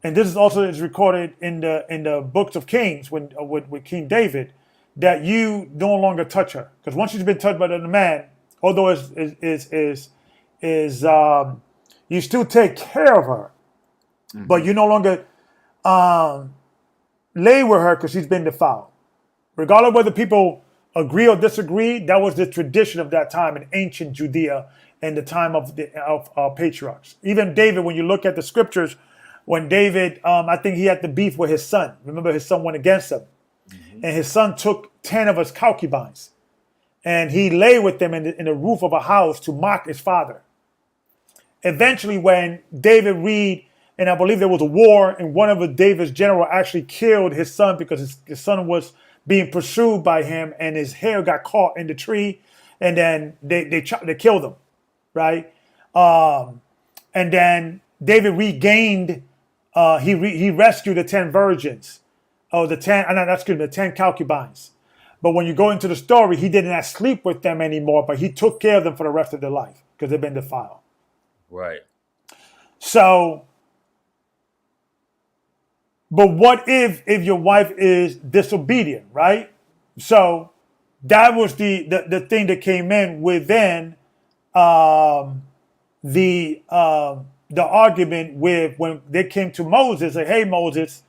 and this is also recorded in the books of Kings with King David, that you no longer touch her, because once she's been touched by the man, although you still take care of her, mm-hmm. but you no longer lay with her because she's been defiled, regardless of whether people agree or disagree. That was the tradition of that time in ancient Judea and the time of patriarchs. Even David, when you look at the scriptures, when David, I think he had the beef with his son. Remember, his son went against him. Mm-hmm. And his son took 10 of his concubines. And he lay with them in the roof of a house to mock his father. Eventually, when David read, and I believe there was a war, and one of David's general actually killed his son because his son was being pursued by him, and his hair got caught in the tree, and then they killed him, right? And then David regained. He rescued the 10 virgins, the 10 concubines. But when you go into the story, he did not sleep with them anymore, but he took care of them for the rest of their life because they've been defiled. Right. So But what if your wife is disobedient, right? So that was the thing that came in within um, the argument with when they came to Moses, like, hey Moses,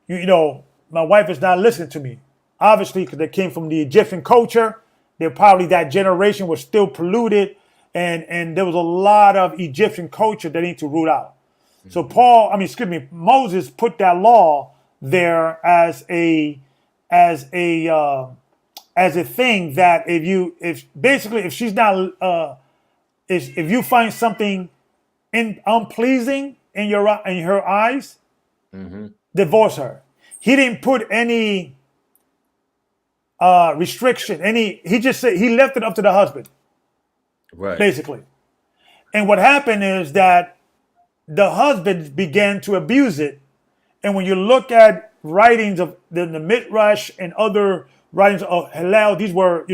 you know, my wife is not listening to me. Obviously, because they came from the Egyptian culture, they're probably that generation was still polluted, and there was a lot of Egyptian culture they need to root out. So Moses put that law there as a thing that if she's not if you find something unpleasing in her eyes, divorce her. He didn't put any restriction. He just said he left it up to the husband, Right. basically. And what happened is that the husband began to abuse it. And when you look at writings of the Midrash and other writings of Hillel, these were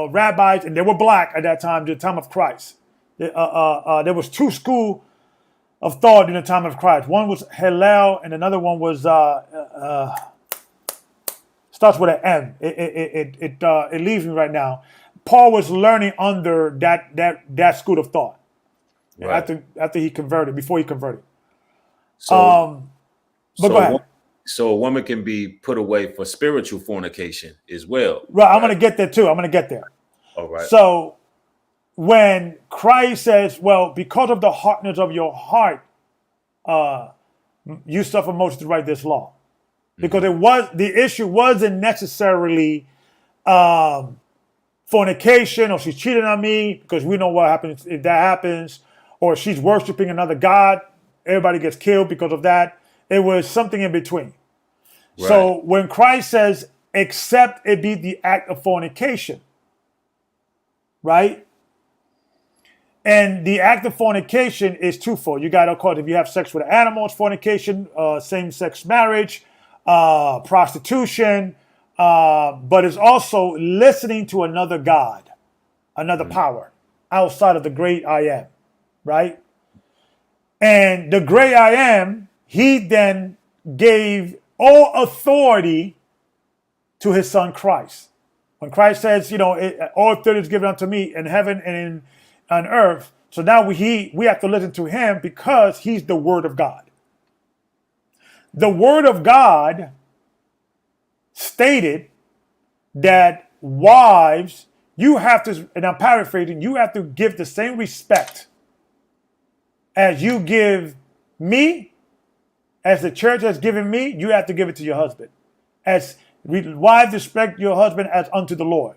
rabbis, and they were black at that time, the time of Christ. There was two schools of thought in the time of Christ. One was Hillel, and another one was starts with an M. It leaves me right now. Paul was learning under that school of thought, right, after he converted, before he converted. But go ahead. So a woman can be put away for spiritual fornication as well. Right, I'm going to get there too. I'm going to get there. All right. So when Christ says, well, because of the hardness of your heart, you suffer Moses to write this law. Because the issue wasn't necessarily fornication, or she's cheating on me, because we know what happens if that happens, or she's worshiping another god. Everybody gets killed because of that. It was something in between. Right. So when Christ says, except it be the act of fornication, right? And the act of fornication is twofold. You got, of course, if you have sex with animals, fornication, same-sex marriage, prostitution, but it's also listening to another God, another power outside of the great I am, right? And the great I am, he then gave all authority to his son Christ. When Christ says, all authority is given unto me in heaven and on earth. So now we have to listen to him because he's the word of God. The word of God stated that wives, you have to, and I'm paraphrasing, you have to give the same respect as you give me, as the church has given me, you have to give it to your husband. As wives respect your husband as unto the Lord.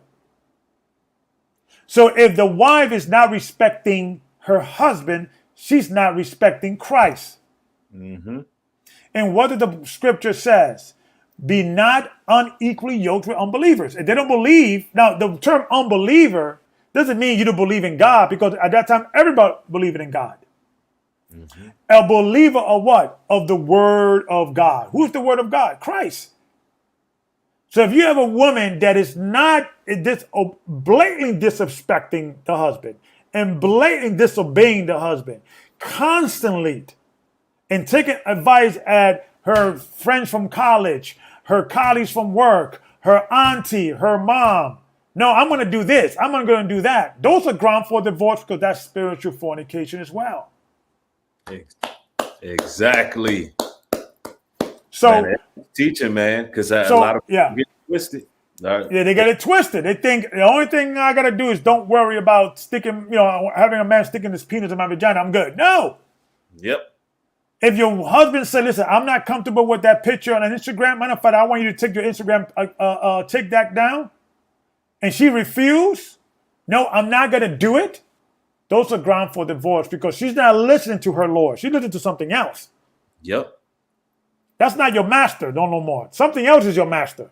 So if the wife is not respecting her husband, she's not respecting Christ. Mm-hmm. And what did the scripture says? Be not unequally yoked with unbelievers. If they don't believe, now the term unbeliever doesn't mean you don't believe in God, because at that time everybody believed in God. Mm-hmm. A believer of what? Of the word of God. Who's the word of God? Christ. So if you have a woman that is not blatantly disrespecting the husband and blatantly disobeying the husband constantly, and taking advice at her friends from college, her colleagues from work, her auntie, her mom. No, I'm going to do this. I'm going to do that. Those are ground for divorce, because that's spiritual fornication as well. Exactly. So man, teaching, man, because a lot of people get twisted. Yeah, they get it twisted. They think the only thing I got to do is don't worry about sticking, having a man sticking his penis in my vagina. I'm good. No. Yep. If your husband said, listen, I'm not comfortable with that picture on Instagram, matter of fact, I want you to take your Instagram, take that down, and she refused, no, I'm not going to do it. Those are ground for divorce, because she's not listening to her Lord. She's listening to something else. Yep. That's not your master, no more. Something else is your master.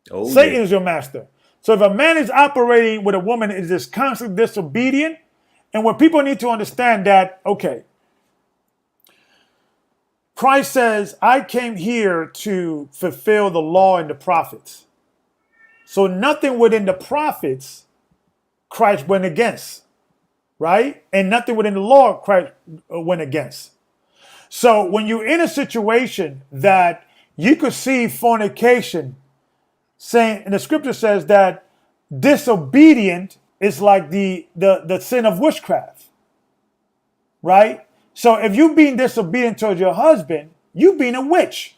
Oh, Satan is your master. So if a man is operating with a woman is just constantly disobedient, and what people need to understand that, okay, Christ says, I came here to fulfill the law and the prophets. So nothing within the prophets Christ went against, right? And nothing within the law Christ went against. So when you're in a situation that you could see fornication, saying, and the scripture says that disobedient is like the sin of witchcraft, right? So if you're being disobedient towards your husband, you being a witch.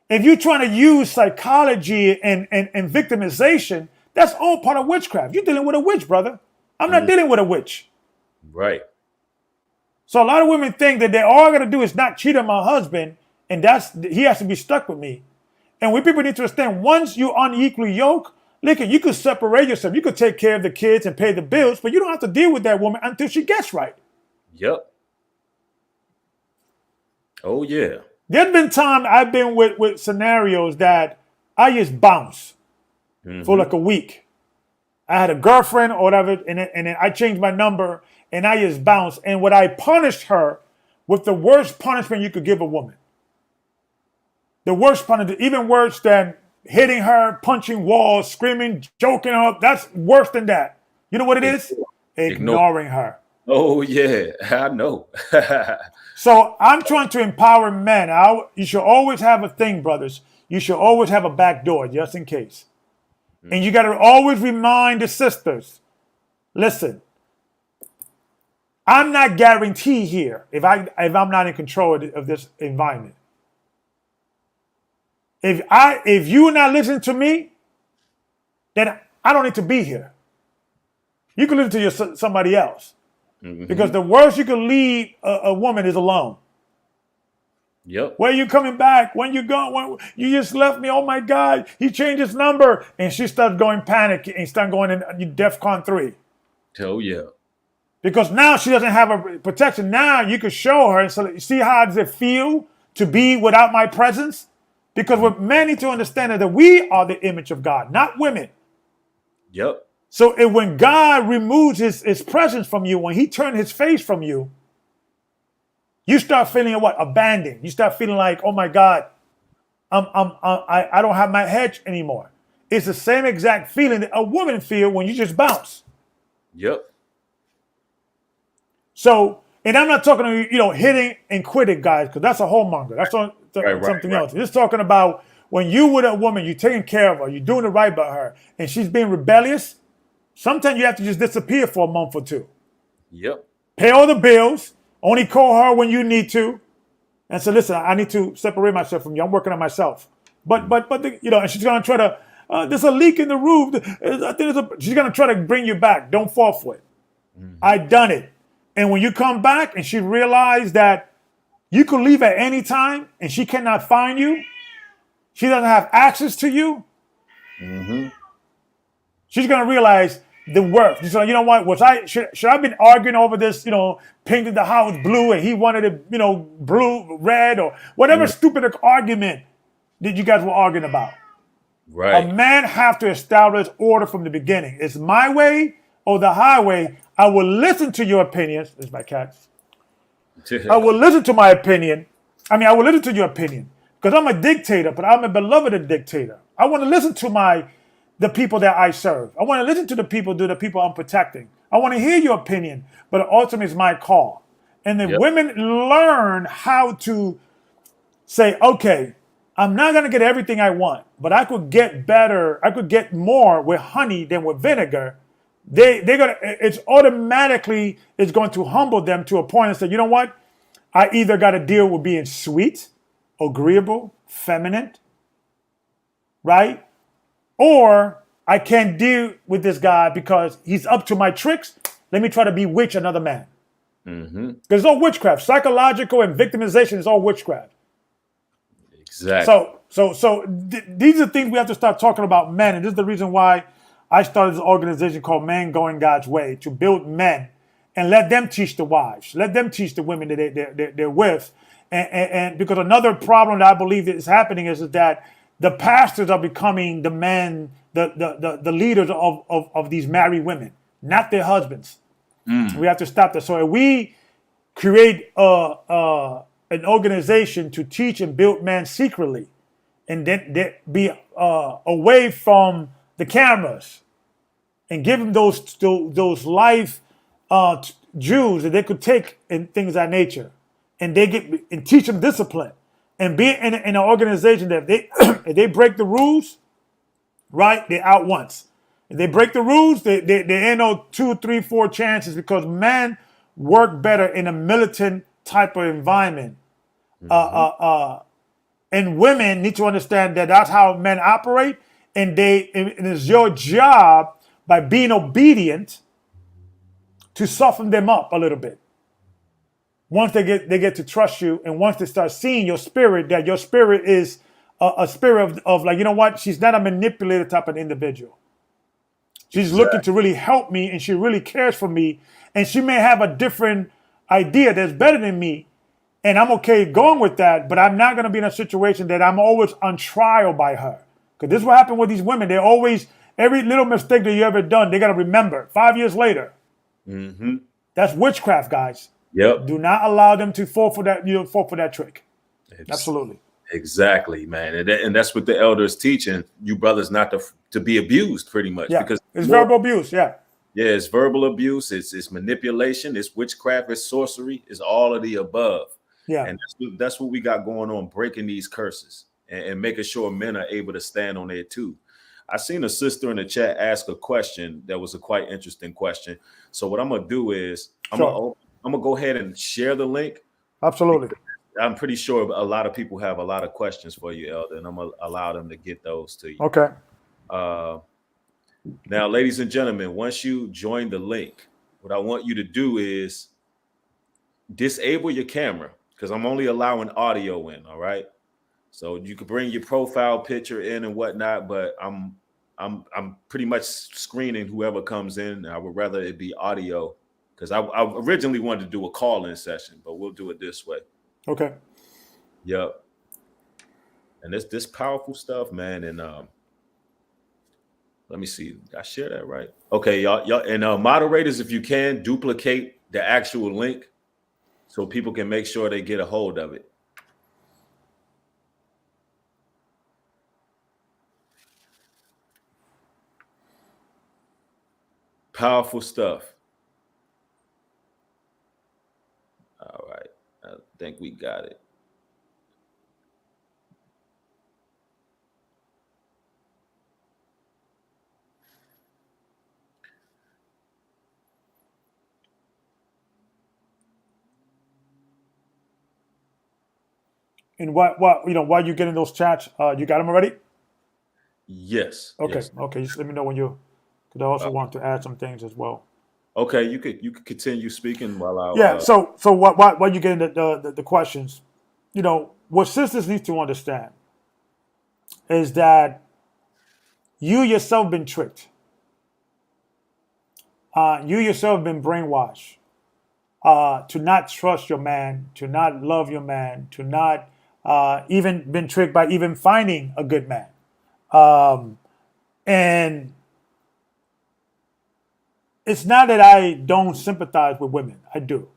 If you're trying to use psychology and victimization, that's all part of witchcraft. You're dealing with a witch, brother. I'm not dealing with a witch. Right. So a lot of women think that they all got to do is not cheat on my husband, and he has to be stuck with me. And we people need to understand, once you're unequally yoked, look, you could separate yourself. You could take care of the kids and pay the bills, but you don't have to deal with that woman until she gets right. Yep. Oh, yeah. There's been times I've been with scenarios that I just bounce for like a week. I had a girlfriend or whatever, and then I changed my number, and I just bounced. And what I punished her with the worst punishment you could give a woman. The worst punishment, even worse than hitting her, punching walls, screaming, joking her up. That's worse than that. You know what it is? Ignoring her. Oh, yeah, I know. So I'm trying to empower men. You should always have a thing, brothers. You should always have a back door, just in case. And you got to always remind the sisters, listen, I'm not guaranteed here if I'm not in control of this environment. If you're not listening to me, then I don't need to be here. You can listen to somebody else. Because the worst you can leave a woman is alone. Yep. Where you coming back? When you go? You just left me. Oh my God, he changed his number, and she starts going panic and start going in DEFCON 3. Oh yeah. Because now she doesn't have a protection. Now you can show her. So you see, how does it feel to be without my presence? Because what men need to understand is that we are the image of God, not women. Yep. So when God removes his presence from you, when he turned his face from you, you start feeling what? Abandoned. You start feeling like, oh my God, I don't have my hedge anymore. It's the same exact feeling that a woman feels when you just bounce. Yep. So, and I'm not talking hitting and quitting, guys, because that's a whoremonger. That's something else. Just talking about when you with a woman, you're taking care of her, you're doing it right by her, and she's being rebellious. Sometimes you have to just disappear for a month or two. Yep. Pay all the bills. Only call her when you need to, and say, "Listen, I need to separate myself from you. I'm working on myself." But and she's gonna try to. There's a leak in the roof. She's gonna try to bring you back. Don't fall for it. I've done it, and when you come back and she realized that you could leave at any time and she cannot find you, she doesn't have access to you. She's gonna realize the worth. So you know what? Should I have been arguing over this? Painted the house blue and he wanted it, blue, red, or whatever stupid argument that you guys were arguing about. Right. A man have to establish order from the beginning. It's my way or the highway. I will listen to your opinions. This is my cat. I will listen to my opinion. I will listen to your opinion because I'm a dictator, but I'm a beloved dictator. I want to listen to the people that I serve. I want to listen to the people I'm protecting. I want to hear your opinion, but ultimately it's my call. And then women learn how to say, okay, I'm not going to get everything I want, but I could get better. I could get more with honey than with vinegar. It's automatically going to humble them to a point and say, you know what? I either got to deal with being sweet, agreeable, feminine, right? Or I can't deal with this guy because he's up to my tricks. Let me try to bewitch another man. There's all witchcraft. Psychological and victimization is all witchcraft. Exactly. So these are things we have to start talking about men. And this is the reason why I started this organization called Men Going God's Way, to build men and let them teach the wives. Let them teach the women that they're with. And because another problem that I believe that is happening is that the pastors are becoming the men, the leaders of these married women, not their husbands. We have to stop that. So if we create an organization to teach and build men secretly, and then be away from the cameras, and give them those life Jews that they could take and things of that nature, and they get and teach them discipline, and be in an organization that if they break the rules, right, they're out once. If they break the rules, they ain't no 2, 3, 4 chances, because men work better in a militant type of environment. And women need to understand that that's how men operate, and it's your job, by being obedient, to soften them up a little bit. Once they get to trust you, and once they start seeing your spirit, that your spirit is a spirit of like, you know what, she's not a manipulator type of individual. She's looking to really help me, and she really cares for me, and she may have a different idea that's better than me, and I'm okay going with that, but I'm not going to be in a situation that I'm always on trial by her. Because this is what happened with these women. They always, every little mistake that you ever done, they got to remember 5 years later. Mm-hmm. That's witchcraft, guys. Yep. Do not allow them to fall for that. Fall for that trick. Absolutely. Exactly, man. And that's what the elders teaching you brothers, not to be abused, pretty much. Yeah. Because it's verbal abuse. Yeah. Yeah, it's verbal abuse. It's manipulation. It's witchcraft. It's sorcery. It's all of the above. Yeah. And that's what we got going on, breaking these curses and making sure men are able to stand on it too. I seen a sister in the chat ask a question that was a quite interesting question. So what I'm gonna do is I'm gonna go ahead and share the link. Absolutely. I'm pretty sure a lot of people have a lot of questions for you, Elder, and I'm gonna allow them to get those to you. Okay. Now, ladies and gentlemen, once you join the link, what I want you to do is disable your camera, because I'm only allowing audio in. All right. So you could bring your profile picture in and whatnot, but I'm pretty much screening whoever comes in. I would rather it be audio, because I originally wanted to do a call-in session, but we'll do it this way. Okay. Yep. And this powerful stuff, man. And let me see. I share that right. Okay, y'all, and moderators, if you can, duplicate the actual link so people can make sure they get a hold of it. Powerful stuff. All right. I think we got it. And while you're getting those chats, you got them already? Yes. Okay. Yes. Okay. Just let me know when you. Because I also want to add some things as well. Okay, you could continue speaking while I. Yeah. So while you getting the questions, what sisters need to understand is that you yourself been tricked. You yourself been brainwashed to not trust your man, to not love your man, to not even been tricked by even finding a good man. And it's not that I don't sympathize with women. I do.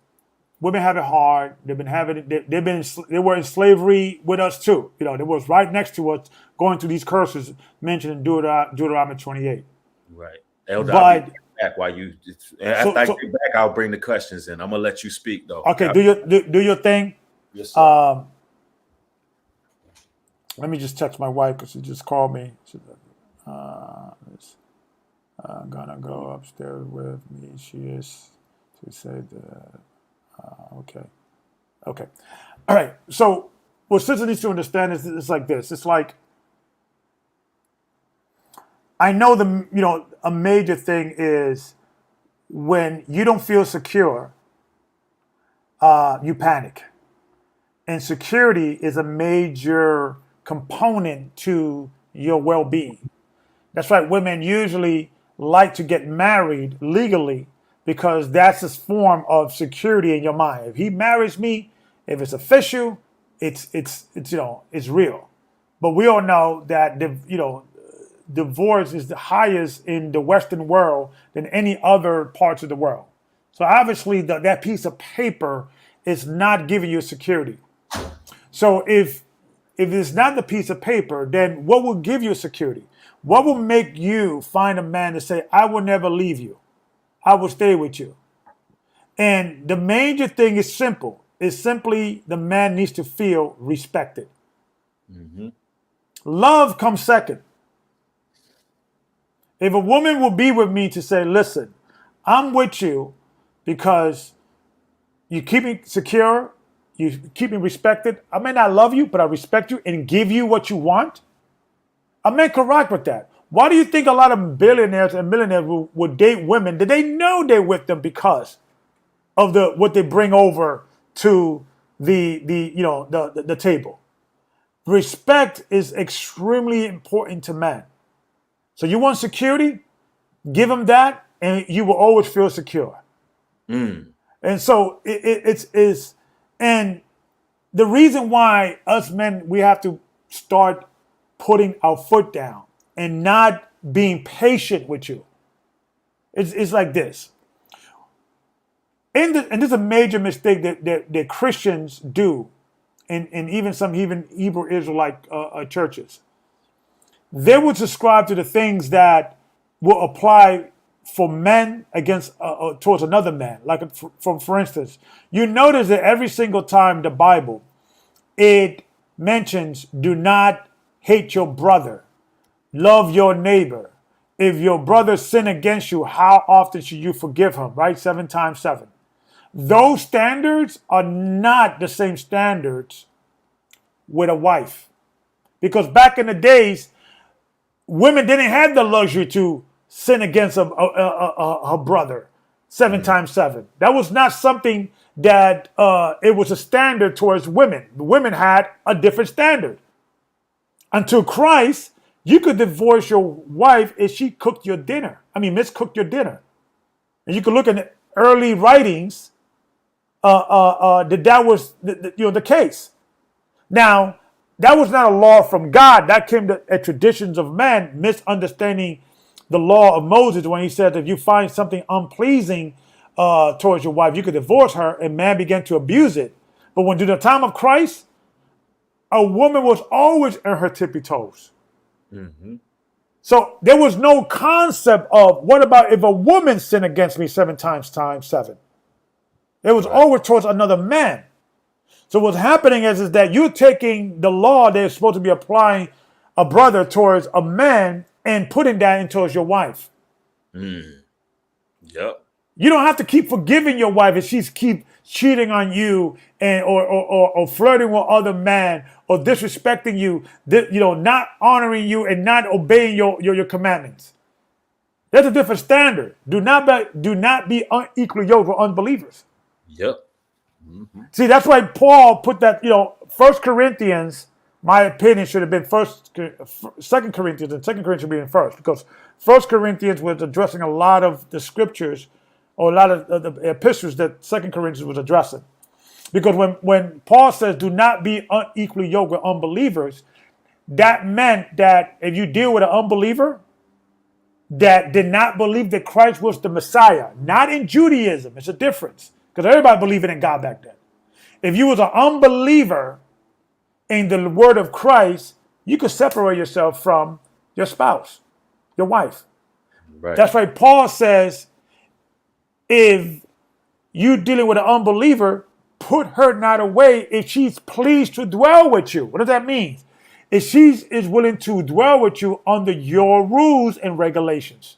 Women have it hard. They were in slavery with us too. They was right next to us, going through these curses mentioned in Deuteronomy 28. Right. Elder, I'll be back while you. After I get back, I'll bring the questions in. I'm gonna let you speak though. Okay. Do your thing. Yes, sir. Let me just text my wife, because she just called me. I'm gonna go upstairs with me. She is to say that. Okay. All right. So what sister needs to understand is it's like this. It's like, I know a major thing is when you don't feel secure, you panic. And security is a major component to your well-being. That's right. Women usually like to get married legally, because that's a form of security in your mind. If he marries me, if it's official, it's real. But we all know that divorce is the highest in the Western world than any other parts of the world. So obviously that piece of paper is not giving you security. So if it's not the piece of paper, then what will give you security? What will make you find a man to say, I will never leave you, I will stay with you? And the major thing is simple. is simply the man needs to feel respected. Love comes second. If a woman will be with me to say, listen, I'm with you because you keep me secure, you keep me respected. I may not love you, but I respect you and give you what you want. A man can rock with that. Why do you think a lot of billionaires and millionaires would date women? Did they know they're with them because of what they bring over to the table? Respect is extremely important to men. So you want security? Give them that, and you will always feel secure. And so it's and the reason why us men, we have to start putting our foot down and not being patient with you. It's like this. And this is a major mistake that Christians do, and even some Hebrew Israelite churches. They would subscribe to the things that will apply for men against towards another man. Like for instance, you notice that every single time the Bible, it mentions do not hate your brother, love your neighbor. If your brother sin against you, how often should you forgive him? Right? 7 times 7. Those standards are not the same standards with a wife. Because back in the days, women didn't have the luxury to sin against her brother 7 times 7. That was not something that it was a standard towards women. The women had a different standard. Until Christ, you could divorce your wife if she cooked your dinner. Miscooked your dinner. And you could look at early writings that was the case. Now, that was not a law from God. That came to traditions of men, misunderstanding the law of Moses when he said if you find something unpleasing towards your wife, you could divorce her, and man began to abuse it. But when during the time of Christ, a woman was always on her tippy toes. So there was no concept of what about if a woman sinned against me 7 times 7. It was always towards another man. So what's happening is that you're taking the law they're supposed to be applying a brother towards a man and putting that into your wife. Yep. You don't have to keep forgiving your wife if she's keep cheating on you and or flirting with other men or disrespecting you, not honoring you and not obeying your commandments. That's a different standard. Do not be unequally yoked with unbelievers. Yep. See, that's why Paul put that, 1 Corinthians, my opinion, should have been 2 Corinthians, and 2 Corinthians should be in first, because 1 Corinthians was addressing a lot of the scriptures or a lot of the epistles that 2 Corinthians was addressing. Because when Paul says, do not be unequally yoked with unbelievers, that meant that if you deal with an unbeliever that did not believe that Christ was the Messiah, not in Judaism, it's a difference. Because everybody believed in God back then. If you was an unbeliever in the word of Christ, you could separate yourself from your spouse, your wife. Right. That's why Paul says, if you dealing with an unbeliever, put her not away if she's pleased to dwell with you. What does that mean? If she is willing to dwell with you under your rules and regulations.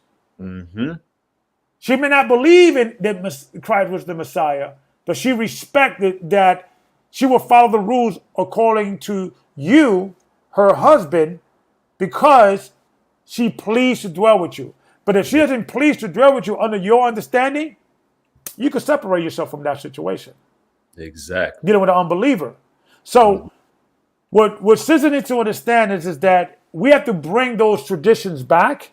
She may not believe in that Christ was the Messiah, but she respected that she will follow the rules according to you, her husband, because she pleased to dwell with you. But if she doesn't please to dwell with you under your understanding, you can separate yourself from that situation. Exactly. Dealing with an unbeliever. So what sisters need to understand is that we have to bring those traditions back,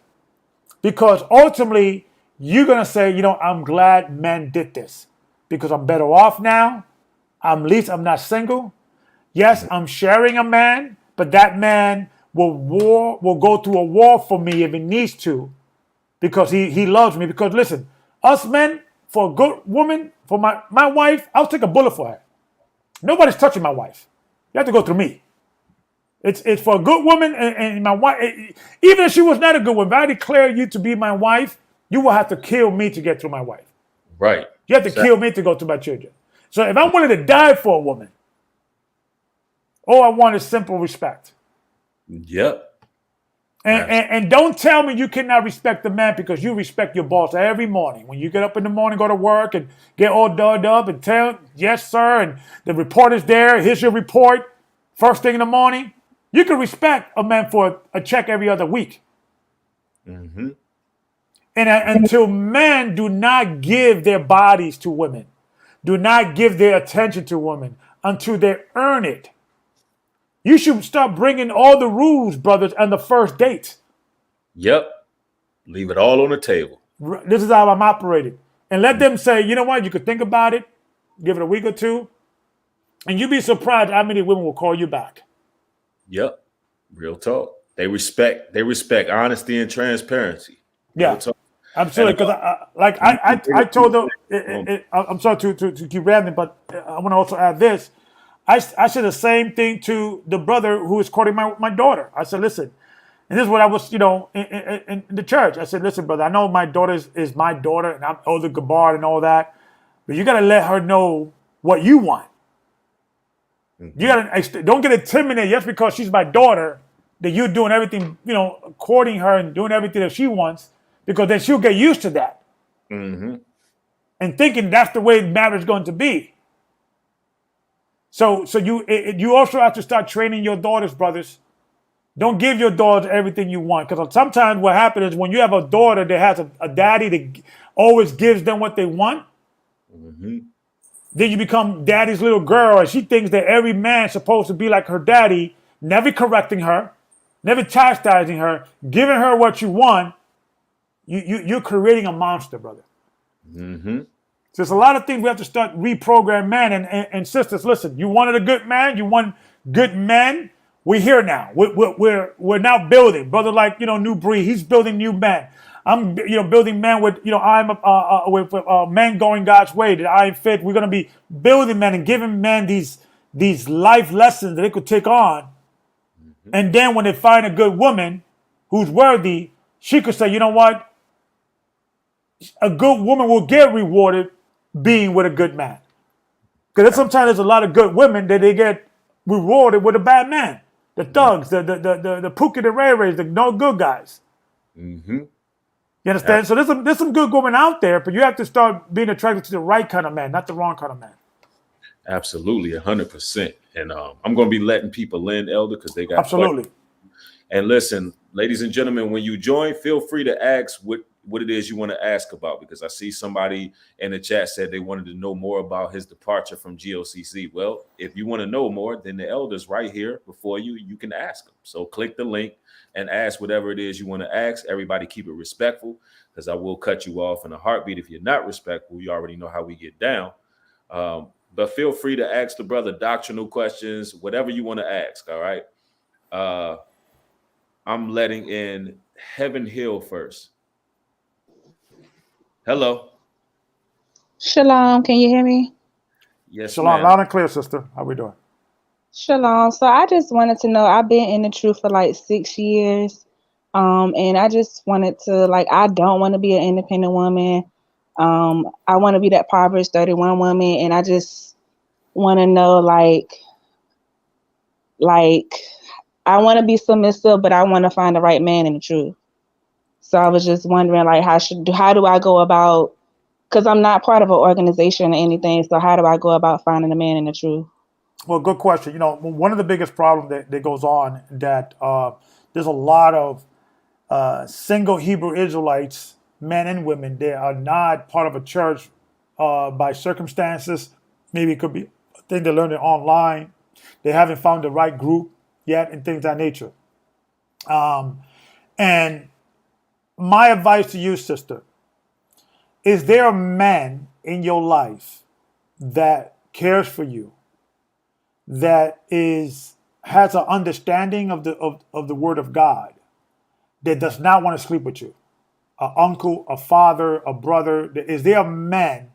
because ultimately you're going to say, I'm glad men did this because I'm better off now. At least I'm not single. Yes, I'm sharing a man, but that man will go through a war for me if he needs to, because he loves me. Because listen, us men, for a good woman, for my wife, I'll take a bullet for her. Nobody's touching my wife. You have to go through me. It's for a good woman and my wife. Even if she was not a good woman, if I declare you to be my wife, you will have to kill me to get to my wife. Right. You have to kill me to go to my children. So if I'm willing to die for a woman, all I want is simple respect. Yep. And don't tell me you cannot respect the man because you respect your boss every morning. When you get up in the morning, go to work and get all dolled up and tell, yes, sir, and the report is there. Here's your report. First thing in the morning. You can respect a man for a check every other week. Mm-hmm. And until men do not give their bodies to women, do not give their attention to women until they earn it, you should start bringing all the rules, brothers, on the first date. Yep. Leave it all on the table. This is how I'm operating. And let them say, you know what, you could think about it, give it a week or two, and you'd be surprised how many women will call you back. Yep. Real talk. They respect honesty and transparency. Yeah. Absolutely. Because I told them, I'm sorry to keep rambling, but I want to also add this. I said the same thing to the brother who was courting my daughter. I said, listen, and this is what I was, in the church. I said, listen, brother, I know my daughter is my daughter, and I'm older Gabar and all that, but you got to let her know what you want. Mm-hmm. You got to don't get intimidated just because she's my daughter that you're doing everything, courting her and doing everything that she wants, because then she'll get used to that, and thinking that's the way marriage is going to be. So you also have to start training your daughters, brothers. Don't give your daughters everything you want. Because sometimes what happens is when you have a daughter that has a daddy that always gives them what they want, then you become daddy's little girl, and she thinks that every man's supposed to be like her daddy, never correcting her, never chastising her, giving her what you want. You're creating a monster, brother. Mm-hmm. So there's a lot of things we have to start reprogram men and sisters. Listen, you wanted a good man, you want good men. We're here now. We're now building, brother. Like New Breed, he's building new men. I'm building men with I'm with men going God's way. That I am fit. We're gonna be building men and giving men these life lessons that they could take on. And then when they find a good woman who's worthy, she could say, you know what? A good woman will get rewarded being with a good man. Because sometimes there's a lot of good women that they get rewarded with a bad man. The thugs, the Pookie, the Ray Rays, the no good guys. Mm-hmm. You understand? Yeah. So there's some good women out there, but you have to start being attracted to the right kind of man, not the wrong kind of man. Absolutely, 100%. And I'm going to be letting people in, Elder, because they got absolutely. Questions. And listen, ladies and gentlemen, when you join, feel free to ask what it is you want to ask about, because I see somebody in the chat said they wanted to know more about his departure from GOCC. Well, if you want to know more, then the elder's right here before you. You can ask them. So click the link and ask whatever it is you want to ask. Everybody keep it respectful, because I will cut you off in a heartbeat if you're not respectful. You already know how we get down. But feel free to ask the brother doctrinal questions, whatever you want to ask. All right. I'm letting in Heaven Hill first. Hello. Shalom. Can you hear me? Yes, Shalom. Loud and clear, sister. How we doing? Shalom. So I just wanted to know, I've been in the truth for like 6 years. And I just wanted to, I don't want to be an independent woman. I want to be that Proverbs 31 woman. And I just want to know, I want to be submissive, but I want to find the right man in the truth. So I was just wondering, how do I go about, because I'm not part of an organization or anything. So how do I go about finding a man in the truth? Well, good question. One of the biggest problems that goes on that there's a lot of single Hebrew Israelites, men and women, they are not part of a church by circumstances. Maybe it could be a thing they learned it online. They haven't found the right group yet and things of that nature. And my advice to you, sister, is there a man in your life that cares for you, that has an understanding of the Word of God, that does not want to sleep with you? An uncle, a father, a brother. Is there a man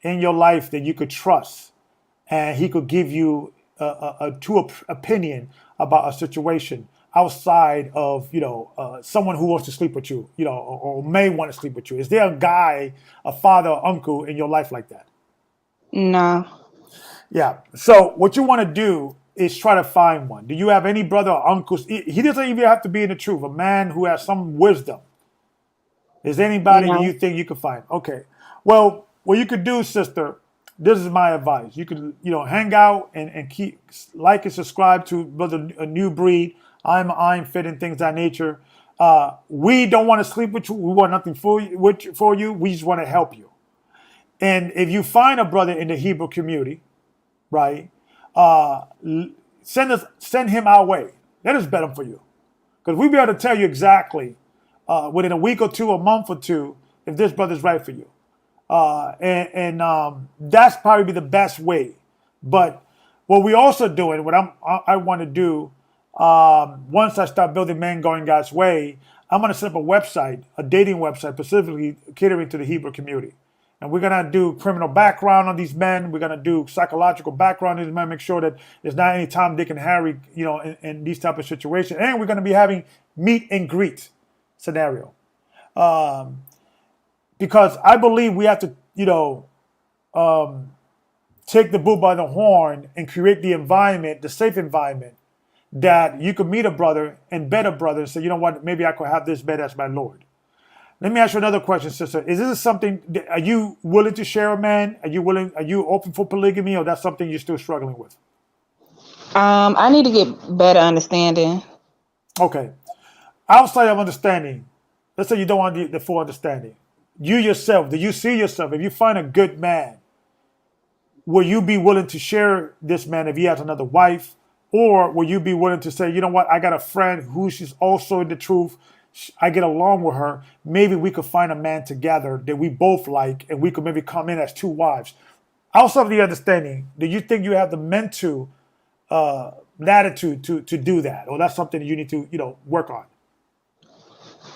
in your life that you could trust, and he could give you a true opinion about a situation outside of someone who wants to sleep with you, or may want to sleep with you? Is there a guy, a father or uncle in your life like that? No. Yeah. So what you want to do is try to find one. Do you have any brother or uncles? He doesn't even have to be in the truth. A man who has some wisdom. Is there anybody that you No. think you could find? Okay. Well, what you could do, sister, this is my advice. You could, hang out and keep like and subscribe to Brother A New Breed. I'm fit and things of that nature. We don't want to sleep with you. We want nothing for you. We just want to help you. And if you find a brother in the Hebrew community, right, send him our way. Let us bet him for you, because we'll be able to tell you exactly within a week or two, a month or two, if this brother's right for you. And that's probably the best way. But what we also doing, what I want to do, once I start building Men Going God's Way, I'm going to set up a website, a dating website, specifically catering to the Hebrew community. And we're going to do criminal background on these men. We're going to do psychological background on these men, make sure that there's not any Tom, Dick, and Harry, in these type of situations. And we're going to be having meet and greet scenario. Because I believe we have to, take the bull by the horn and create the environment, the safe environment, that you could meet a brother and bet a brother and say, you know what, maybe I could have this bet as my Lord. Let me ask you another question, sister. Is this something, are you willing to share a man? Are you open for polygamy, or that's something you're still struggling with? I need to get better understanding. Okay. Outside of understanding, let's say you don't want the full understanding. You yourself, do you see yourself, if you find a good man, will you be willing to share this man if he has another wife? Or will you be willing to say, you know what, I got a friend who she's also in the truth. I get along with her. Maybe we could find a man together that we both like, and we could maybe come in as two wives. Outside of the understanding, do you think you have the mental latitude to do that? Or that's something that you need to, work on?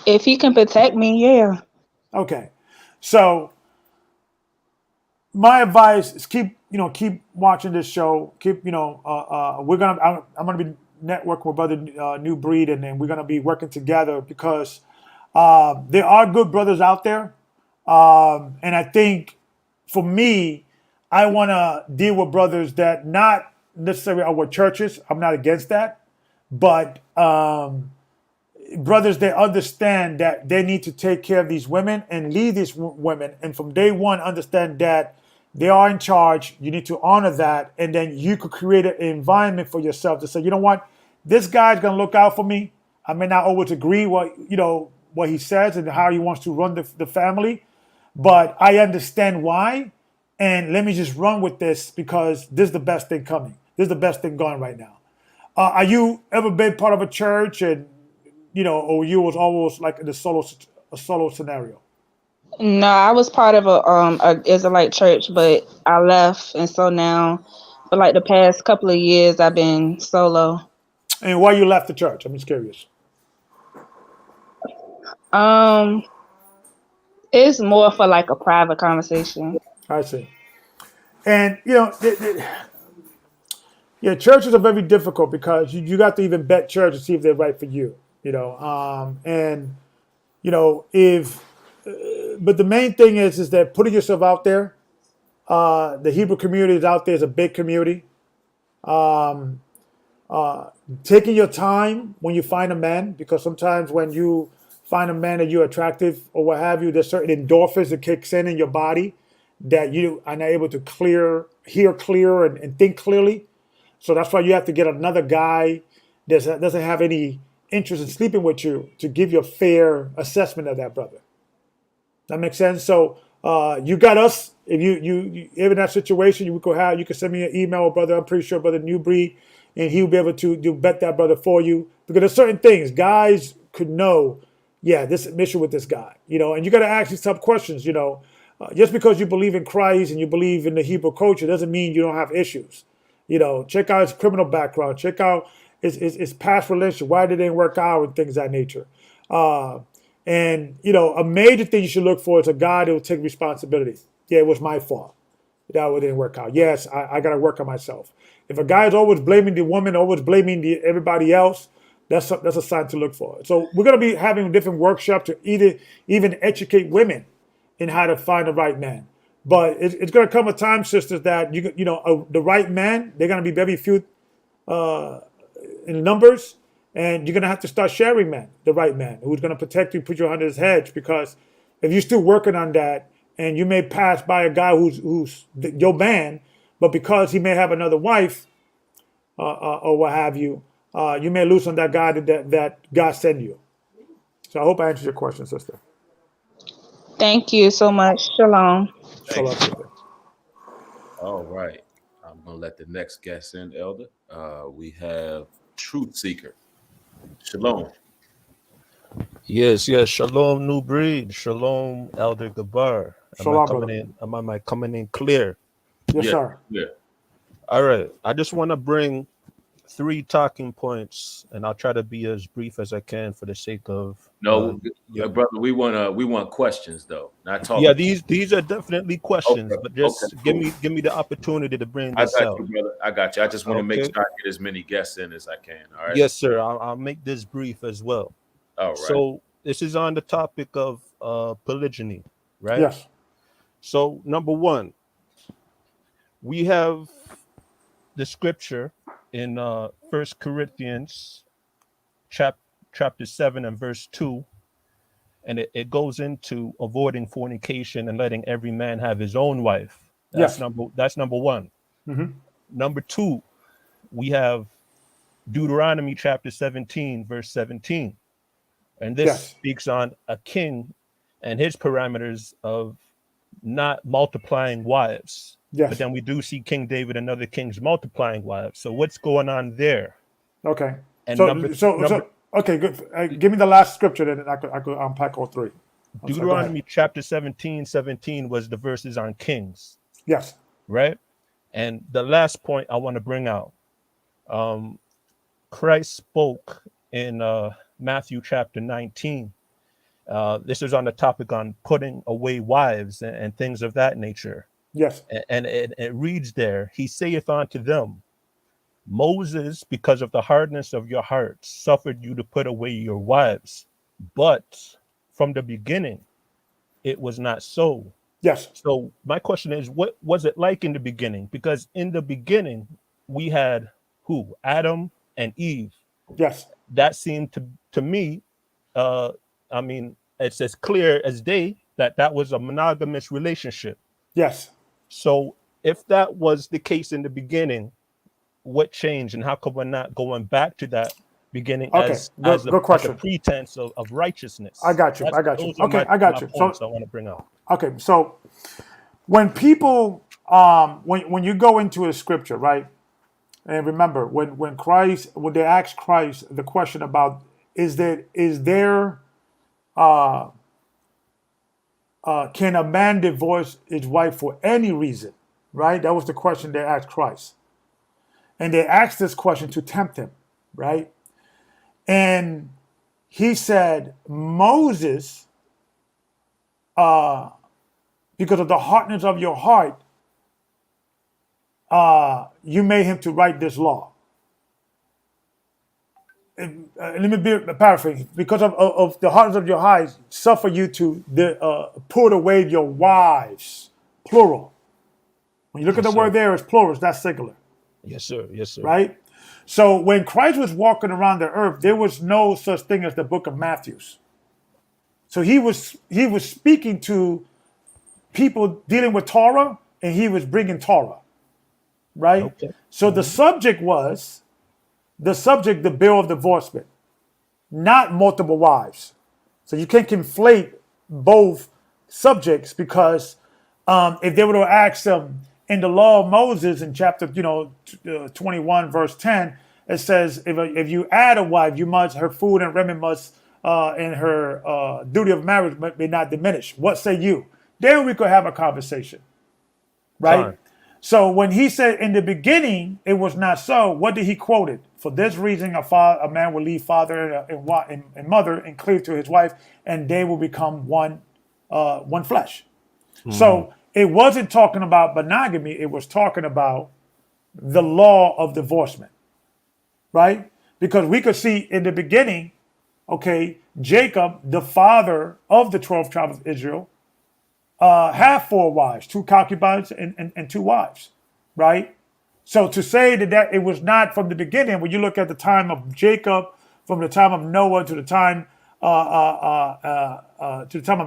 If he can protect me, yeah. Okay. So my advice is keep watching this show. I'm gonna be networking with Brother New Breed, and then we're gonna be working together, because there are good brothers out there, and I think for me, I want to deal with brothers that not necessarily are with churches. I'm not against that, but brothers that understand that they need to take care of these women and lead these women, and from day one understand that they are in charge. You need to honor that, and then you could create an environment for yourself to say, you know what, this guy's gonna look out for me. I may not always agree what he says and how he wants to run the family, but I understand why, and let me just run with this, because this is the best thing coming. This is the best thing going right now. Are you ever been part of a church, and or you was always like in a solo scenario? No, I was part of a Israelite church, but I left, and so now for like the past couple of years I've been solo. And why you left the church? I'm just curious. It's more for like a private conversation. I see. And churches are very difficult, because you got to even bet church to see if they're right for you. But the main thing is that putting yourself out there. The Hebrew community is out there, is a big community. Taking your time when you find a man, because sometimes when you find a man that you're attractive or what have you, there's certain endorphins that kicks in your body that you are not able to hear clear and think clearly. So that's why you have to get another guy that doesn't have any interest in sleeping with you to give you a fair assessment of that brother. That makes sense? So you got us. If you in that situation, you can send me an email, brother. I'm pretty sure Brother New Breed, and he'll be able to bet that brother for you, because there's certain things guys could know. Yeah, this mission with this guy, and you got to ask yourself questions. Just because you believe in Christ and you believe in the Hebrew culture doesn't mean you don't have issues. Check out his criminal background. Check out his past relationship. Why did it work out, and things of that nature. And a major thing you should look for is a guy that will take responsibility. Yeah, it was my fault that it didn't work out. Yes, I got to work on myself. If a guy is always blaming the woman, always blaming everybody else, that's a sign to look for. So we're going to be having different workshops to even educate women in how to find the right man. But it's going to come a time, sisters, that the right man, they're going to be very few in numbers, and you're going to have to start sharing the right man, who's going to protect you, put you under his hedge. Because if you're still working on that, and you may pass by a guy who's your man, but because he may have another wife or what have you, you may lose on that guy that God sent you. So I hope I answered your question, sister. Thank you so much. Shalom. Shalom, sister. All right. I'm going to let the next guest in, Elder. We have Truth Seeker. Shalom. Yes. Shalom, new breed. Shalom, Elder Gabar. Shalom, brother. Am I coming in clear? Yes, sir. Yeah. All right. I just want to bring 3 talking points, and I'll try to be as brief as I can for the sake of brother. We want questions though, not talking. Yeah, these are definitely questions, but just give me the opportunity to bring this out. You, brother. I got you. I just want to make sure I get as many guests in as I can. All right. Yes, sir. I'll make this brief as well. All right. So this is on the topic of polygyny, right? Yes. So number 1, we have the scripture in 1 Corinthians chapter 7 and verse 2, and it goes into avoiding fornication and letting every man have his own wife. That's number 1. Mm-hmm. Number 2, we have Deuteronomy chapter 17 verse 17, and this speaks on a king and his parameters of not multiplying wives. But then we do see King David and other kings multiplying wives. So what's going on there? Okay. And okay, good. Give me the last scripture, then I could unpack all 3. Deuteronomy chapter 17 was the verses on kings. Yes. Right? And the last point I want to bring out, Christ spoke in Matthew chapter 19. This is on the topic on putting away wives and things of that nature. Yes. And it reads there, he saith unto them, Moses, because of the hardness of your hearts, suffered you to put away your wives. But from the beginning, it was not so. Yes. So my question is, what was it like in the beginning? Because in the beginning, we had who? Adam and Eve. Yes. That seemed to me, it's as clear as day that was a monogamous relationship. Yes. So if that was the case in the beginning, what changed, and how come we're not going back to that beginning as a pretense of righteousness? I got you. Okay, I got you. So I want to bring out. Okay, so when people, when you go into a scripture, right, and remember when they ask Christ the question about is there can a man divorce his wife for any reason, right? That was the question they asked Christ. And they asked this question to tempt him, right? And he said, Moses, because of the hardness of your heart, you made him to write this law. Let me paraphrase. Because of the hardness of your heart, suffer you to put away your wives, plural. When you look at the word there, it's plural, it's not singular. Yes, sir. Yes, sir. Right? So when Christ was walking around the earth, there was no such thing as the book of Matthew. So he was speaking to people dealing with Torah, and he was bringing Torah. Right? Okay. So the subject was the bill of divorcement, not multiple wives. So you can't conflate both subjects, because if they were to ask them in the law of Moses in chapter 21 verse 10, it says if you add a wife, her food and raiment must and her duty of marriage may not diminish. What say you? Then we could have a conversation, right? Fine. So when he said in the beginning it was not so, what did he quote it? For this reason, a man will leave father and mother and cleave to his wife, and they will become one flesh. Mm-hmm. So it wasn't talking about monogamy. It was talking about the law of divorcement, right? Because we could see in the beginning, okay, Jacob, the father of the 12 tribes of Israel, have 4 wives, 2 concubines and 2 wives, right? So to say that it was not from the beginning, when you look at the time of Jacob, from the time of Noah to the time of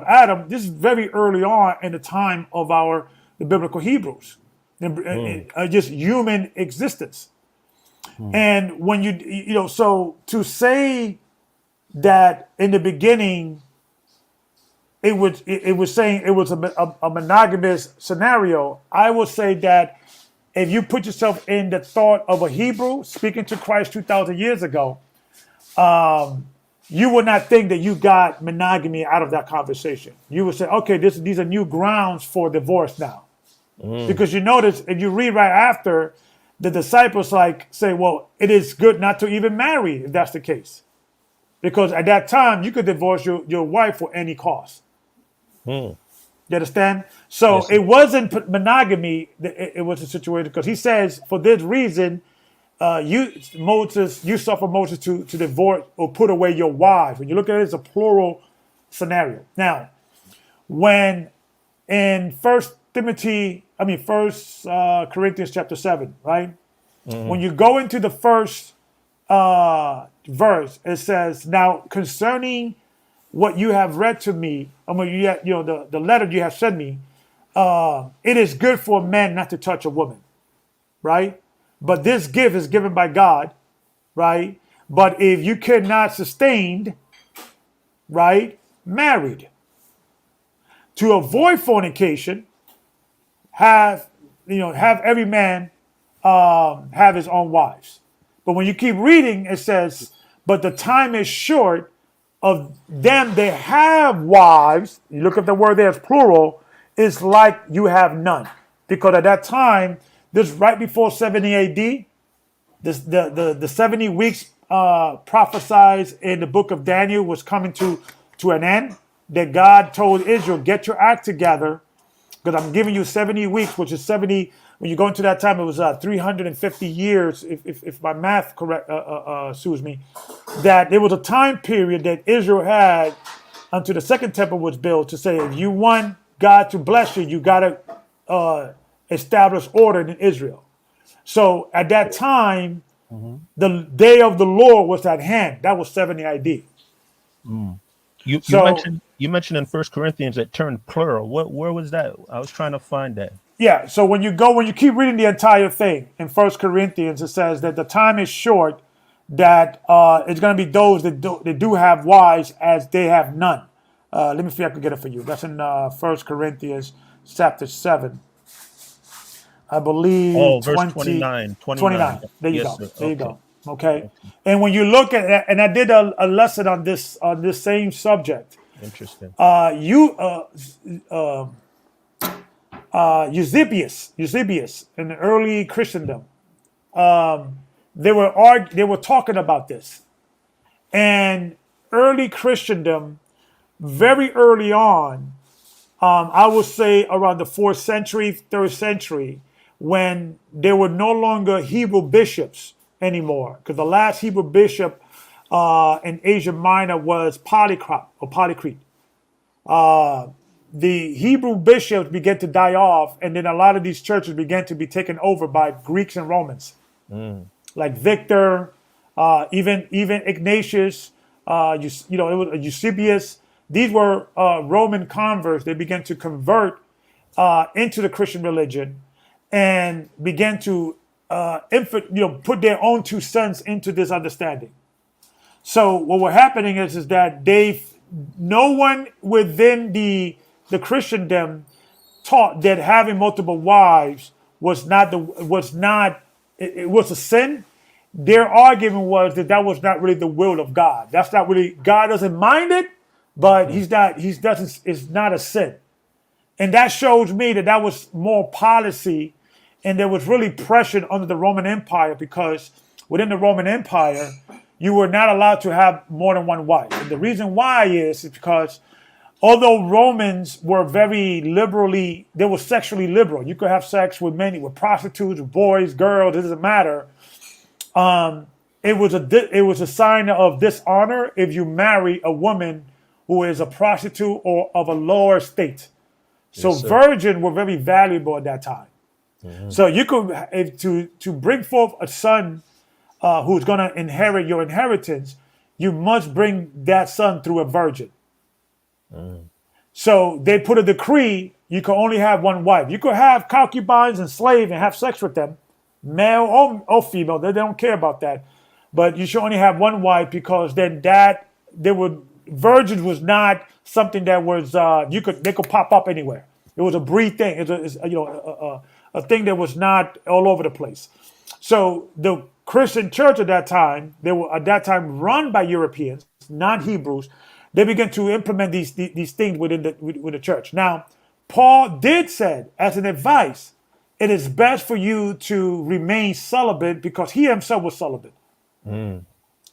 Adam, this is very early on in the time of the biblical Hebrews, just human existence. And when so to say that in the beginning, it was saying it was a monogamous scenario, I would say that if you put yourself in the thought of a Hebrew speaking to Christ 2,000 years ago, you would not think that you got monogamy out of that conversation. You would say, okay, these are new grounds for divorce now. Because you notice, if you read right after, the disciples say, well, it is good not to even marry if that's the case. Because at that time, you could divorce your wife for any cause. You understand? So Yes, sir. it wasn't monogamy. It was a situation because he says, for this reason, you suffer Moses to divorce or put away your wife. When you look at it, it's a plural scenario. Now, when in First Corinthians chapter 7, right? When you go into the first verse, it says, now concerning what you have read to me, the letter you have sent me, it is good for a man not to touch a woman, right? But this gift is given by God, right? But if you cannot sustain, right, married. To avoid fornication, have every man have his own wives. But when you keep reading, it says, but the time is short of them that have wives. You look at the word there, it's plural. It's like you have none. Because at that time, this right before 70 AD, the 70 weeks prophesied in the book of Daniel was coming to an end. That God told Israel, get your act together, because I'm giving you 70 weeks, which is 70. When you go into that time, it was 350 years, if my math correct sues me. That there was a time period that Israel had until the second temple was built to say, if you want God to bless you, you got to establish order in Israel. So at that time, the day of the Lord was at hand. That was 70 AD. You mentioned in First Corinthians that turned plural. Where was that? I was trying to find that. Yeah, so when you keep reading the entire thing in First Corinthians, it says that the time is short, that it's going to be those that do have wives as they have none. Let me see if I can get it for you. That's in First Corinthians chapter 7. I believe verse 29. There you Yes, go. sir. There you go. Okay. And when you look at that, and I did a lesson on this same subject. Interesting. Eusebius in the early Christendom, they were talking about this, and early Christendom, very early on, I would say around the 4th century, 3rd century, when there were no longer Hebrew bishops anymore, because the last Hebrew bishop in Asia Minor was Polycarp. The Hebrew bishops began to die off, and then a lot of these churches began to be taken over by Greeks and Romans, like Victor, even Ignatius, it was Eusebius. These were Roman converts. They began to convert into the Christian religion and began to put their own 2 cents into this understanding. So what was happening is that no one within the Christendom taught that having multiple wives was a sin. Their argument was that was not really the will of God. That's not really, God doesn't mind it, but it's not a sin. And that shows me that was more policy, and there was really pressure under the Roman Empire, because within the Roman Empire, you were not allowed to have more than one wife. And the reason why is because although Romans were they were sexually liberal. You could have sex with prostitutes, with boys, girls, it doesn't matter. It was a sign of dishonor if you marry a woman who is a prostitute or of a lower state. So Yes, sir. virgin were very valuable at that time. So you could, to bring forth a son who's going to inherit your inheritance, you must bring that son through a virgin. So they put a decree, you can only have one wife. You could have concubines and slaves and have sex with them, male or female. They don't care about that. But you should only have one wife, because then virgins was not something that was they could pop up anywhere. It was a breed thing. It's a thing that was not all over the place. So the Christian church at that time, they were at that time run by Europeans, not Hebrews. They began to implement these things within the church. Now, Paul did say, as an advice, it is best for you to remain celibate, because he himself was celibate.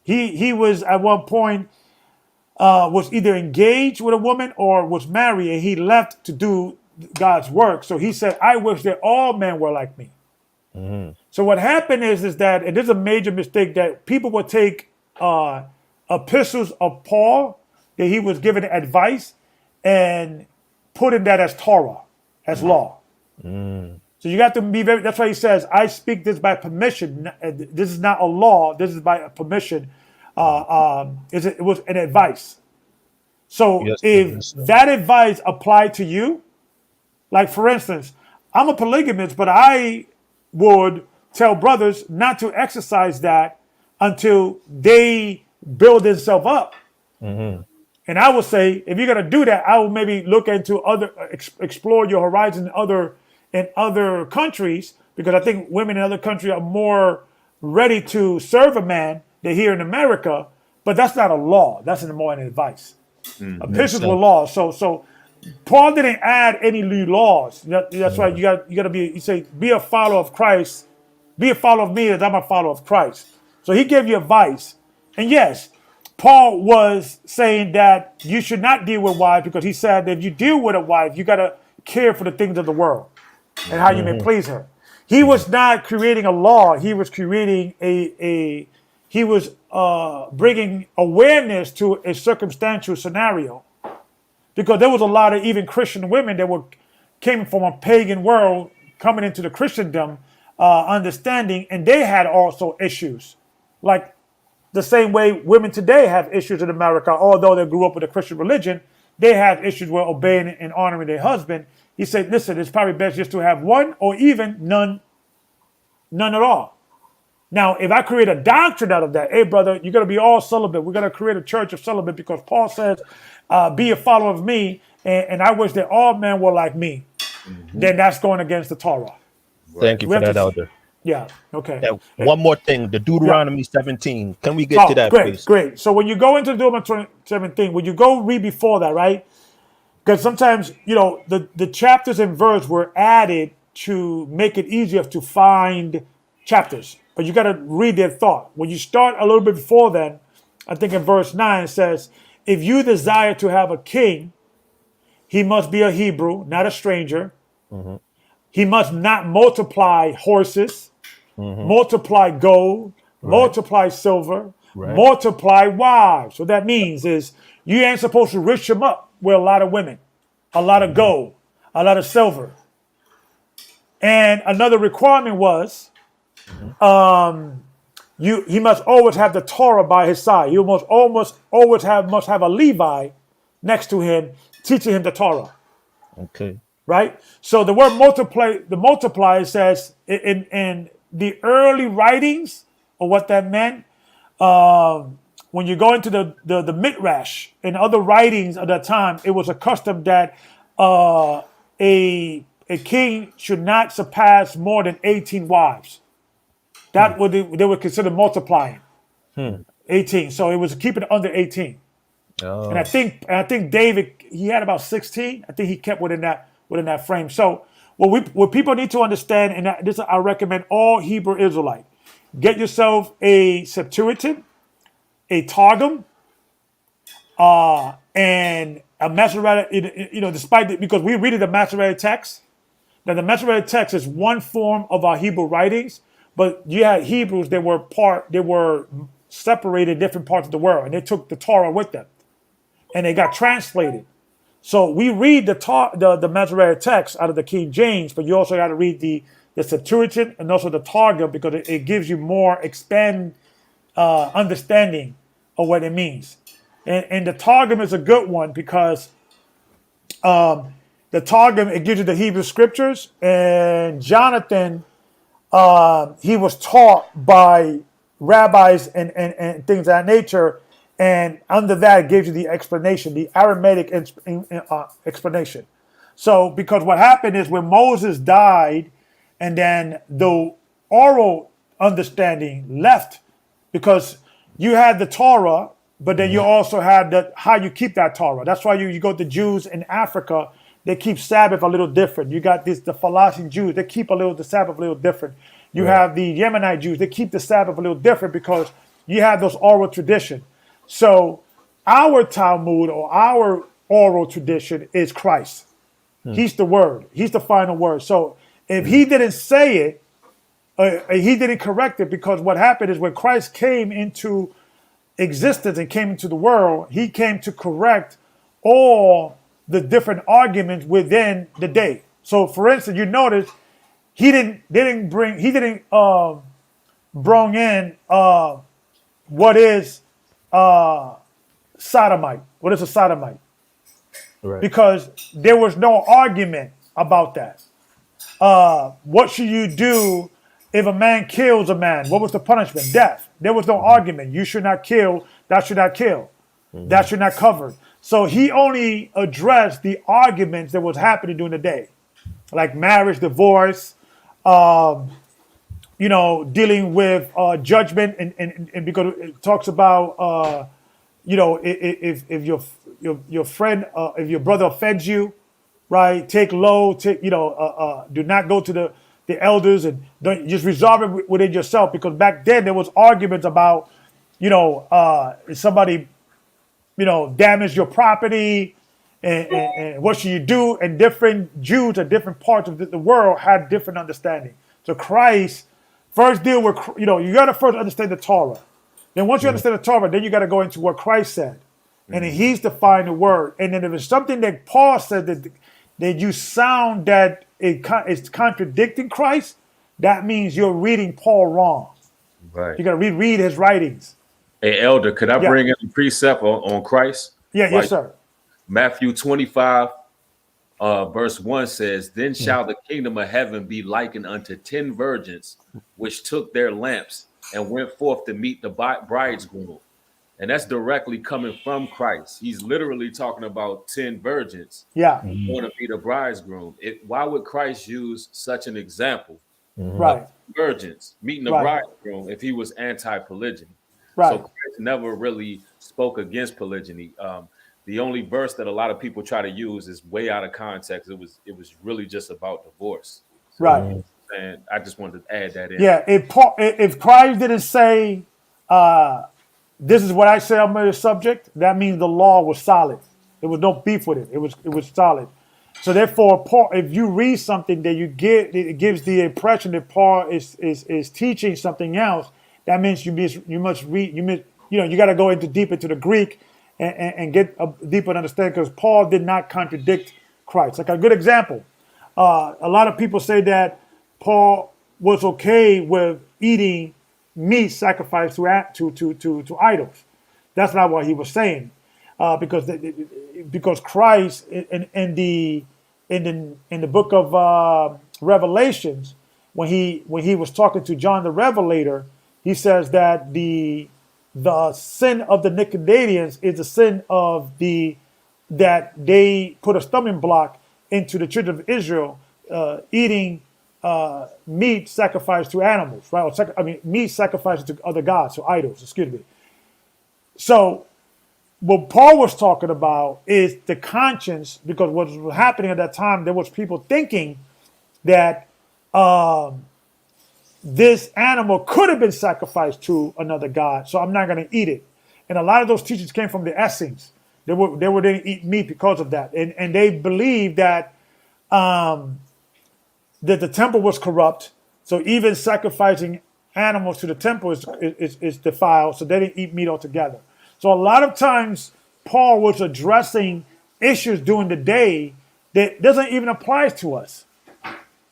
He was at one point was either engaged with a woman or was married, and he left to do God's work. So he said, I wish that all men were like me. So what happened is that, and this is a major mistake, that people would take epistles of Paul that he was giving advice and putting that as Torah, as law. So you got to be very, that's why he says, I speak this by permission. This is not a law. This is by permission. It was an advice. So if that advice applied to you, like for instance, I'm a polygamist, but I would tell brothers not to exercise that until they build themselves up. And I would say, if you're going to do that, I will maybe look into explore your horizon in other countries, because I think women in other countries are more ready to serve a man than here in America. But that's not a law. That's more an advice. Epistles were laws. So Paul didn't add any new laws. That's why you got to be. You say, be a follower of Christ. Be a follower of me as I'm a follower of Christ. So he gave you advice. And yes, Paul was saying that you should not deal with wives, because he said that if you deal with a wife, you got to care for the things of the world and how you may please her. He was not creating a law. He was creating he was bringing awareness to a circumstantial scenario, because there was a lot of even Christian women that came from a pagan world coming into the Christendom understanding, and they had also issues, like the same way women today have issues in America. Although they grew up with a Christian religion, they have issues with obeying and honoring their husband. He said, listen, it's probably best just to have one, or even none at all. Now, if I create a doctrine out of that, hey, brother, you're going to be all celibate. We're going to create a church of celibate, because Paul says, be a follower of me, and I wish that all men were like me. Then that's going against the Torah. Thank you for that, Elder. Yeah, okay. One more thing, the Deuteronomy 17. Can we get to that, please? Great. So when you go into Deuteronomy 17, when you go read before that, right? Because sometimes, the chapters and verse were added to make it easier to find chapters. But you got to read their thought. When you start a little bit before then, I think in verse 9 it says, if you desire to have a king, he must be a Hebrew, not a stranger. He must not multiply horses, multiply gold, multiply silver, multiply wives. What that means is you ain't supposed to rich him up with a lot of women, a lot of gold, a lot of silver. And another requirement was he must always have the Torah by his side. He must always have a Levi next to him, teaching him the Torah. Okay. Right? So the word multiply says in the early writings of what that meant, when you go into the Midrash and other writings of that time, it was a custom that a king should not surpass more than 18 wives. That would they would consider multiplying. 18. So it was keep it under 18. And I think David, he had about 16. I think he kept within that frame. So what people need to understand, and this I recommend all Hebrew Israelite, get yourself a Septuagint, a Targum, and a Masoretic. Because we read the Masoretic text. Now the Masoretic text is one form of our Hebrew writings, but you had Hebrews that were separated in different parts of the world, and they took the Torah with them, and they got translated. So we read the Masoretic text out of the King James, but you also got to read the Septuagint and also the Targum, because it gives you more understanding of what it means. And the Targum is a good one because the Targum, it gives you the Hebrew scriptures, and Jonathan, he was taught by rabbis and things of that nature, and under that it gives you the explanation, the Aramaic explanation. So because what happened is when Moses died, and then the oral understanding left, because you had the Torah, but then you also had how you keep that Torah. That's why you go to Jews in Africa, they keep Sabbath a little different. You got the Phalastic Jews, they keep the Sabbath a little different. You have the Yemenite Jews, they keep the Sabbath a little different because you have those oral tradition. So our Talmud or our oral tradition is Christ. He's the word. He's the final word. So if he didn't say it, he didn't correct it, because what happened is when Christ came into existence and came into the world, he came to correct all the different arguments within the day. So for instance, you notice he didn't bring in what is sodomite. What is a sodomite? Right. Because there was no argument about that. What should you do if a man kills a man? What was the punishment? Death. There was no argument. You should not kill. That should not kill. That should not cover. So he only addressed the arguments that was happening during the day, like marriage, divorce, dealing with judgment, and because it talks about if your friend, if your brother offends you, right? Take low. Do not go to the elders, and don't just resolve it within yourself, because back then there was arguments about if somebody damage your property, and what should you do, and different Jews at different parts of the world had different understanding. So Christ first deal with, you got to first understand the Torah. Then once you understand the Torah, then you got to go into what Christ said, and then he's defined the word. And then if it's something that Paul said that you sound that it's contradicting Christ, that means you're reading Paul wrong. Right. You got to reread his writings. Hey, Elder, could I bring in a precept on Christ? Yes, sir. Matthew 25, verse 1 says, "Then shall the kingdom of heaven be likened unto 10 virgins, which took their lamps and went forth to meet the bridegroom." And that's directly coming from Christ. He's literally talking about 10 virgins going to meet a bridegroom. Why would Christ use such an example? Right. Virgins meeting the bridegroom if he was anti-polygyny. Right. So Christ never really spoke against polygyny. The only verse that a lot of people try to use is way out of context. It was really just about divorce. So, right. And I just wanted to add that in. Yeah. If Christ didn't say, "This is what I say on the subject," that means the law was solid. There was no beef with it. It was solid. So therefore, Paul, if you read something that it gives the impression that Paul is teaching something else, that means you must read. You got to go deep into the Greek and get a deeper understanding, because Paul did not contradict Christ. Like a good example, a lot of people say that Paul was okay with eating meat sacrificed to idols. That's not what he was saying, because Christ in the book of Revelations, when he was talking to John the Revelator, he says that the sin of the Nicolaitans is the sin of that they put a stumbling block into the children of Israel, eating meat sacrificed to animals, right? Meat sacrificed to other gods, to idols, excuse me. So what Paul was talking about is the conscience, because what was happening at that time, there was people thinking that this animal could have been sacrificed to another god, so I'm not going to eat it. And a lot of those teachings came from the Essenes. They didn't eat meat because of that, and they believed that that the temple was corrupt. So even sacrificing animals to the temple is defiled. So they didn't eat meat altogether. So a lot of times Paul was addressing issues during the day that doesn't even apply to us.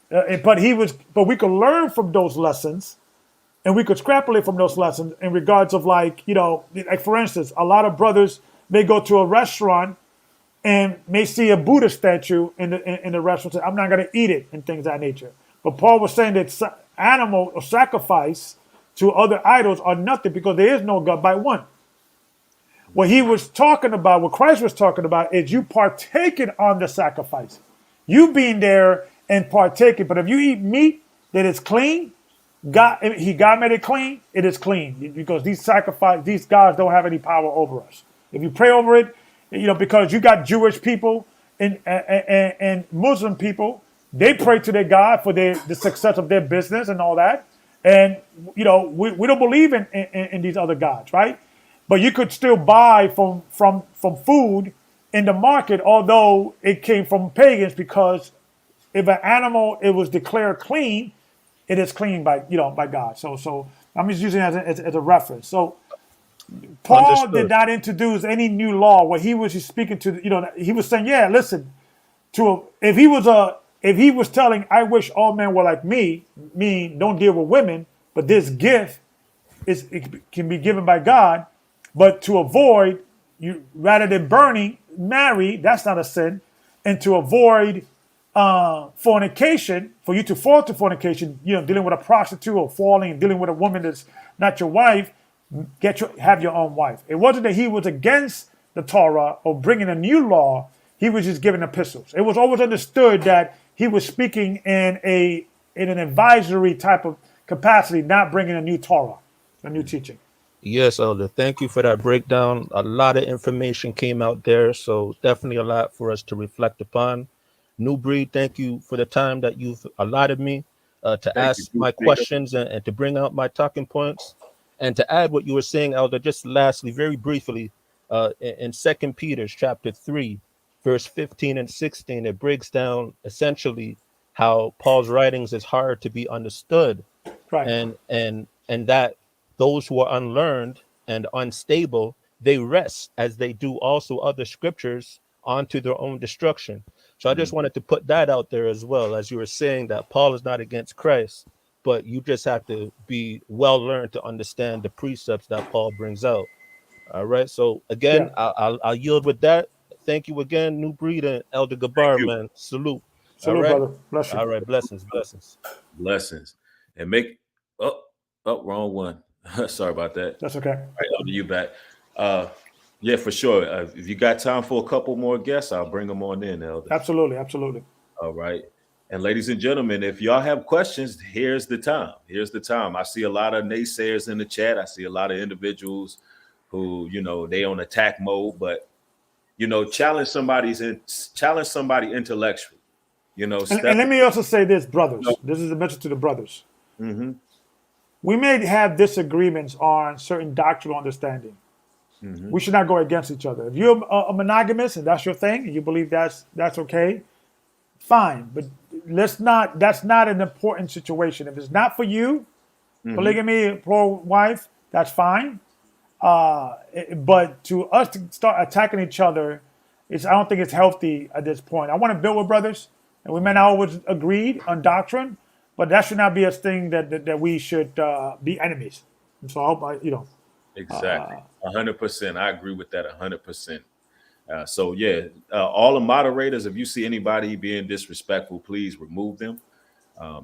But we could learn from those lessons, and we could extrapolate from those lessons in regards of like for instance, a lot of brothers may go to a restaurant and may see a Buddha statue in the restaurant. Say, I'm not going to eat it and things of that nature. But Paul was saying that animal or sacrifice to other idols are nothing because there is no God but one. What he was talking about, what Christ was talking about, is you partaking on the sacrifice. You being there and partaking. But if you eat meat that is clean, God made it clean, it is clean. Because these gods don't have any power over us. If you pray over it, because you got Jewish people and Muslim people, they pray to their God for the success of their business and all that. And, we don't believe in these other gods, right? But you could still buy from food in the market, although it came from pagans, because if an animal, it was declared clean, it is clean by God. So I'm just using it as a reference. So Paul Understood. Did not introduce any new law. What he was just speaking to, he was saying, yeah, listen, if he was telling, I wish all men were like me, don't deal with women, but this gift can be given by God. But to avoid, rather than burning, marry, that's not a sin. And to avoid fornication, for you to fall to fornication, dealing with a prostitute or dealing with a woman that's not your wife, have your own wife. It wasn't that he was against the Torah or bringing a new law. He was just giving epistles. It was always understood that he was speaking in an advisory type of capacity, not bringing a new Torah, a new teaching. Yes, Elder. Thank you for that breakdown. A lot of information came out there, so definitely a lot for us to reflect upon. New Breed, thank you for the time that you've allotted me to ask my questions and to bring out my talking points. And to add what you were saying, Elder, just lastly, very briefly, in 2 Peter chapter 3, verse 15 and 16, it breaks down essentially how Paul's writings is hard to be understood. Right. And that those who are unlearned and unstable, they rest as they do also other scriptures onto their own destruction. So I just wanted to put that out there as well, as you were saying that Paul is not against Christ, but you just have to be well learned to understand the precepts that Paul brings out. All right. So again, I'll yield with that. Thank you again, New Breed and Elder Gabar, man. Salute. Salute, all right, brother. Bless you. All right. Blessings. And make wrong one. Sorry about that. That's okay. All right, Elder, you back. Yeah, for sure. If you got time for a couple more guests, I'll bring them on in, Elder. Absolutely. All right. And ladies and gentlemen, if y'all have questions, here's the time. I see a lot of naysayers in the chat. I see a lot of individuals who, they on attack mode, but challenge somebody intellectually. And let me also say this, brothers. This is a message to the brothers. Mm-hmm. We may have disagreements on certain doctrinal understanding. Mm-hmm. We should not go against each other. If you're a monogamous and that's your thing, and you believe that's okay, fine. But that's not an important situation. If it's not for you, polygamy, pro-wife, that's fine. But to us to start attacking each other, I don't think it's healthy at this point. I want to build with brothers, and we may not always agree on doctrine, but that should not be a thing that we should be enemies. And so I hope Exactly. 100%. I agree with that 100%. All the moderators, if you see anybody being disrespectful, please remove them.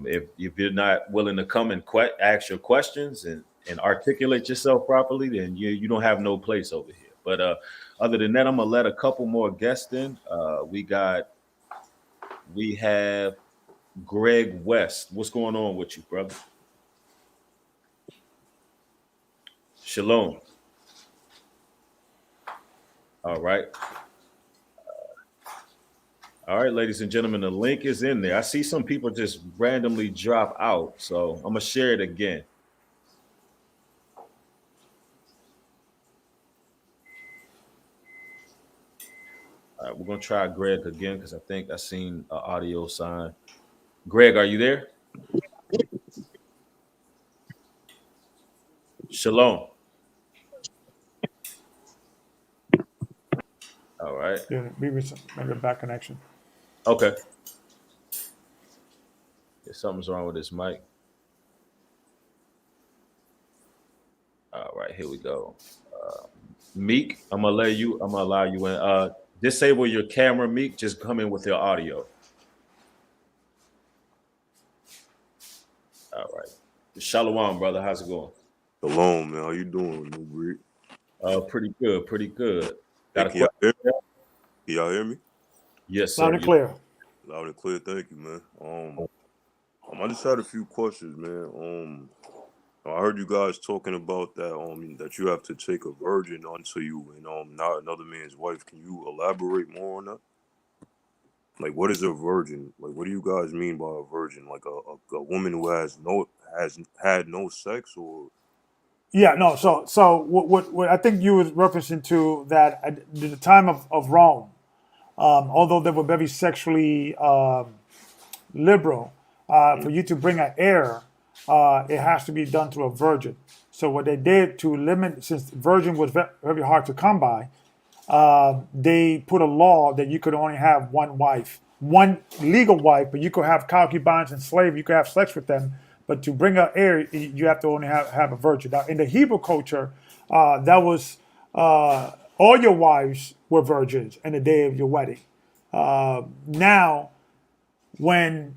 If you're not willing to come and ask your questions and articulate yourself properly, then you don't have no place over here. But other than that, I'm gonna let a couple more guests in. We have Greg West. What's going on with you, brother? Shalom. All right. All right, ladies and gentlemen, the link is in there. I see some people just randomly drop out, so I'm going to share it again. All right, we're going to try Greg again because I think I seen an audio sign. Greg, are you there? Shalom. All right. Yeah, maybe a bad connection. Okay. Yeah, something's wrong with this mic. All right, here we go. Meek, I'm gonna allow you in. Disable your camera, Meek. Just come in with your audio. All right. Shalom, brother. How's it going? Shalom, man. How you doing, New Breed? Pretty good, pretty good. Hey, Got a question? Can y'all hear me? Yes, Loud sir. and clear. Loud and clear. Thank you, man. I just had a few questions, man. I heard you guys talking about that that you have to take a virgin unto you and not another man's wife. Can you elaborate more on that? Like, what is a virgin? Like, what do you guys mean by a virgin? Like a woman who has had no sex, or Yeah, no. So what I think you was referencing to that at the time of Rome, although they were very sexually liberal, for you to bring an heir, it has to be done through a virgin. So what they did to limit, since virgin was very hard to come by, they put a law that you could only have one wife, one legal wife, but you could have concubines and slaves. You could have sex with them, but to bring an heir, you have to only have a virgin. Now, in the Hebrew culture, that was all your wives were virgins in the day of your wedding. Now, when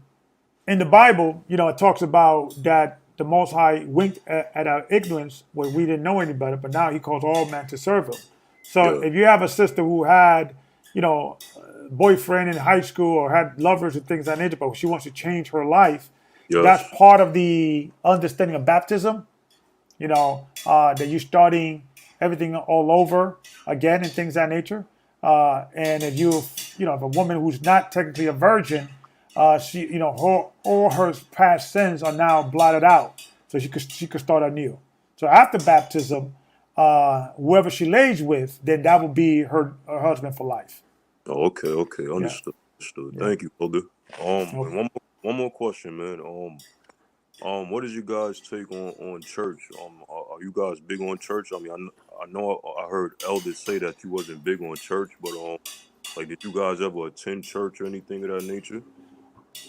in the Bible, it talks about that the Most High winked at our ignorance when we didn't know any better, but now He calls all men to serve Him. So yeah, if you have a sister who had, a boyfriend in high school or had lovers and things of that nature, but she wants to change her life, yes, that's part of the understanding of baptism. That you're starting everything all over again and things of that nature. And if if a woman who's not technically a virgin, all her past sins are now blotted out, so she could start anew. So after baptism, whoever she lays with, then that will be her husband for life. Oh, okay, Yeah, understood. yeah. Thank you, brother. And Okay. one more question, man. What is your guys' take on church? Are you guys big on church? I mean, I know I heard elders say that you wasn't big on church, but like, did you guys ever attend church or anything of that nature?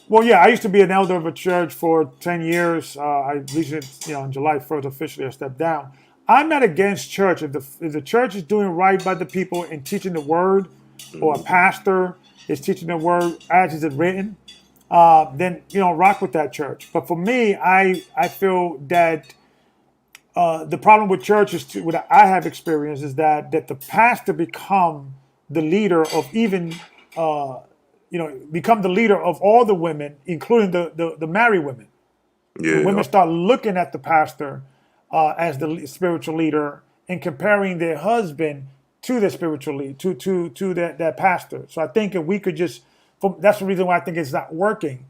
Well, yeah, I used to be an elder of a church for 10 years. I recently, on July 1st, officially I stepped down. I'm not against church. If the church is doing right by the people and teaching the word, or a Hmm. pastor is teaching the word as is it written, then, rock with that church. But for me, I feel that the problem with church is, what I have experienced, is that the pastor become the leader of even become the leader of all the women, including the married women. The Yeah, women start looking at the pastor as the spiritual leader and comparing their husband to the spiritual lead, to that pastor. So I think if we could just, that's the reason why I think it's not working.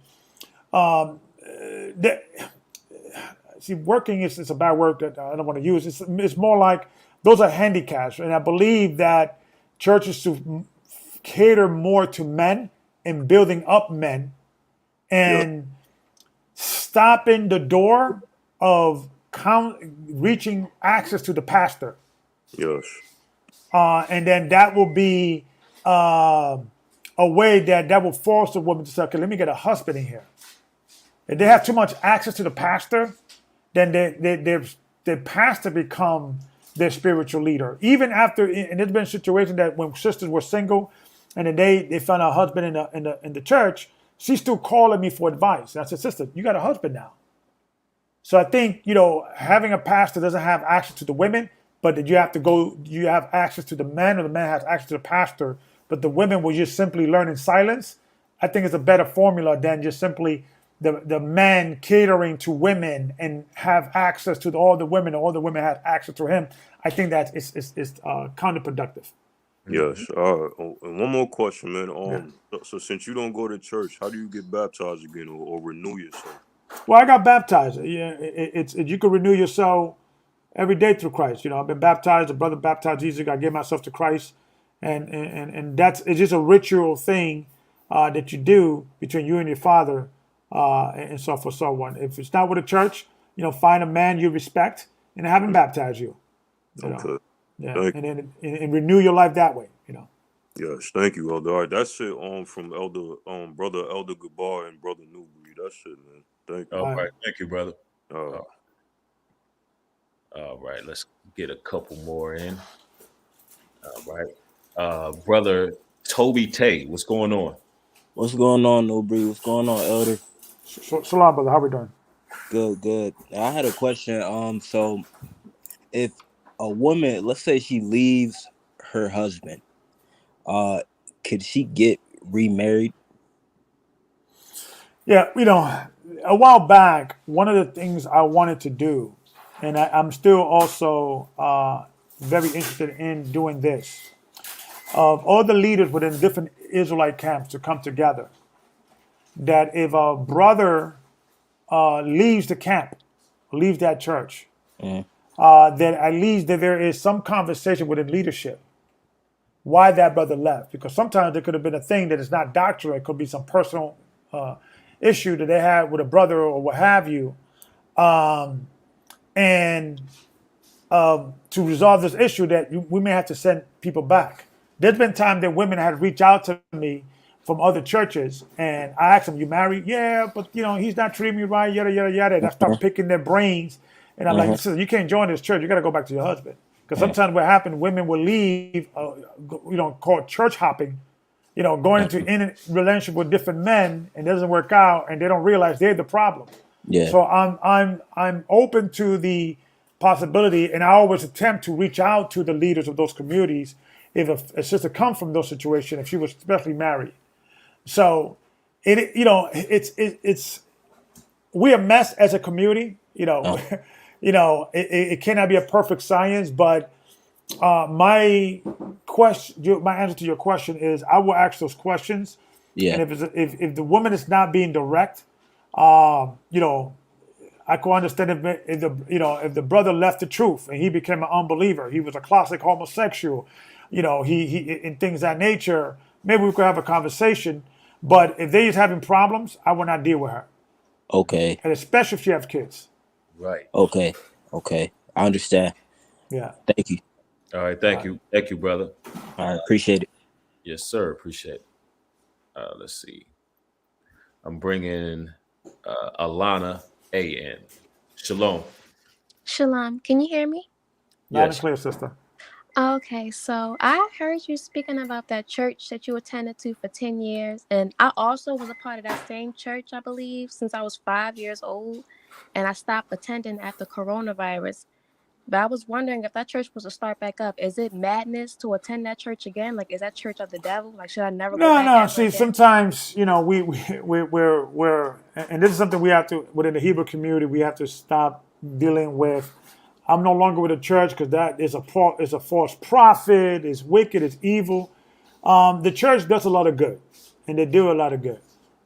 That, see, working is a bad word that I don't want to use. It's more like those are handicaps, and I believe that churches should cater more to men and building up men yeah, and stopping the door of reaching access to the pastor, yes, and then that will be a way that will force a woman to say, okay, let me get a husband in here. If they have too much access to the pastor, then their pastor become their spiritual leader. Even after, and there's been situations that when sisters were single, and then they found a husband in the church, she's still calling me for advice. And I said, sister, you got a husband now. So I think having a pastor doesn't have access to the women, but that you have access to the men, or the man has access to the pastor, but the women will just simply learn in silence. I think it's a better formula than just simply the men catering to women and have access to all the women, and all the women have access to him. I think that is counterproductive. yes. And one more question, man. Yeah. So since you don't go to church, how do you get baptized again or renew yourself? Well, I got baptized. Yeah, you can renew yourself every day through Christ. I've been baptized. A brother baptized Jesus. I gave myself to Christ, and it's just a ritual thing that you do between you and your Father, and so forth, so on. If it's not with a church, find a man you respect and have him baptize you. Okay, Yeah, thank and then and renew your life that way. Yes, thank you, Elder. All right, that's it. From brother Elder Gabar and brother Newbury. That's it, man. Thank you. All All right. right, thank you, brother. Uh, All right, let's get a couple more in. All right, brother Toby Tay, what's going on? What's going on, Nobri? What's going on, Elder? Salam, brother. How we doing? Good, good. I had a question. So if a woman, let's say she leaves her husband, could she get remarried? Yeah, a while back, one of the things I wanted to do, and I'm still also very interested in doing this, of all the leaders within different Israelite camps to come together, that if a brother leaves the camp, leaves that church, Mm, then at least that there is some conversation within leadership why that brother left. Because sometimes there could have been a thing that is not doctrinal. It could be some personal issue that they had with a brother or what have you. And to resolve this issue, that we may have to send people back. There's been time that women had reached out to me from other churches, and I asked them, "You married?" "Yeah, but he's not treating me right." Yada yada yada. And I start picking their brains, and I'm like, mhm, "Listen, you can't join this church. You got to go back to your husband." Because mhm, sometimes what happened, women will leave, called church hopping, going into mhm. in a relationship with different men, and it doesn't work out, and they don't realize they're the problem. Yeah. So I'm open to the possibility, and I always attempt to reach out to the leaders of those communities if a sister comes from those situations, if she was especially married. So it's we're a mess as a community. Uh, It cannot be a perfect science, but my my answer to your question is I will ask those questions, yeah. and if the woman is not being direct, you know, I can understand if the brother left the truth and he became an unbeliever, he was a classic homosexual, he in things of that nature. Maybe we could have a conversation. But if they is having problems, I will not deal with her, Okay. and especially if she have kids. Right. Okay. Okay. I understand. Yeah. Thank you. All right, All thank you, brother. All right. Appreciate it. Yes, sir. Appreciate it. Let's see. I'm bringing Alana A in. Shalom. Shalom, can you hear me? Loud and Yes. clear, sister. Okay, so I heard you speaking about that church that you attended to for 10 years, and I also was a part of that same church, I believe, since I was 5 years old, and I stopped attending after coronavirus. But I was wondering if that church was to start back up, is it madness to attend that church again? Like, is that church of the devil? Like, should I never go No, back no. ever See, again? sometimes we're, and this is something we have to within the Hebrew community. We have to stop dealing with. I'm no longer with the church because that is a false prophet. It's wicked. It's evil. The church does a lot of good, and they do a lot of good.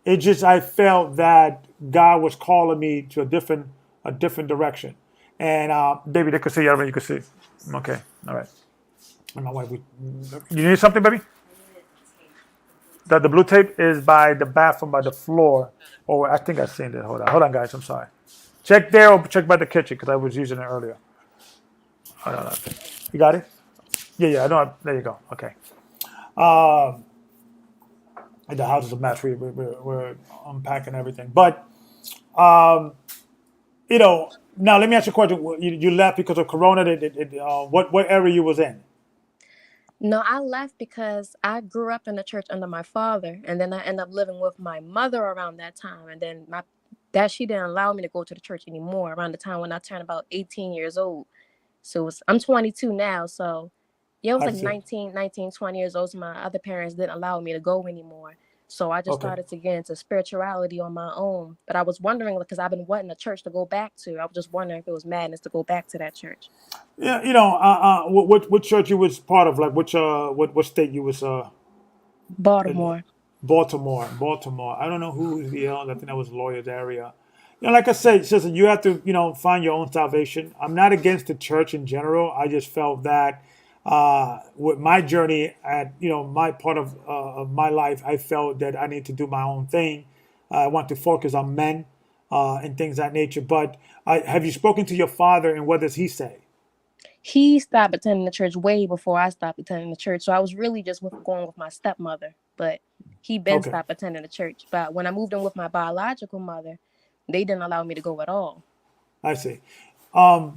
It just I felt that God was calling me to a different direction. And baby, they could see everything you could see. Okay, all right. And my wife, you need something, baby? The blue tape is by the bathroom, by the floor. Oh, I think I've seen it. Hold on, guys. I'm sorry. Check there or check by the kitchen because I was using it earlier. Hold on. You got it? Yeah. I know. There you go. Okay. And the house is a mess. We're unpacking everything. But, now let me ask you a question. You left because of Corona. What area you was in? No, I left because I grew up in the church under my father, and then I ended up living with my mother around that time, and then she didn't allow me to go to the church anymore around the time when I turned about 18 years old. So I'm 22 now, so yeah, it was I like see. 19, 20 years old. So my other parents didn't allow me to go anymore. So I just Okay. started to get into spirituality on my own. But I was wondering, because I've been wanting a church to go back to. I was just wondering if it was madness to go back to that church. Yeah. What church you was part of? Like which what state you was in? Baltimore. Baltimore. I don't know who's the I think that was lawyer's area. Like I said, sister, you have to, find your own salvation. I'm not against the church in general. I just felt that with my journey at, my part of my life, I felt that I need to do my own thing. I want to focus on men and things of that nature. But have you spoken to your father, and what does he say? he stopped attending the church way before I stopped attending the church. So I was really just going with my stepmother, but he been stopped attending the church. But when I moved in with my biological mother, they didn't allow me to go at all. I see. Are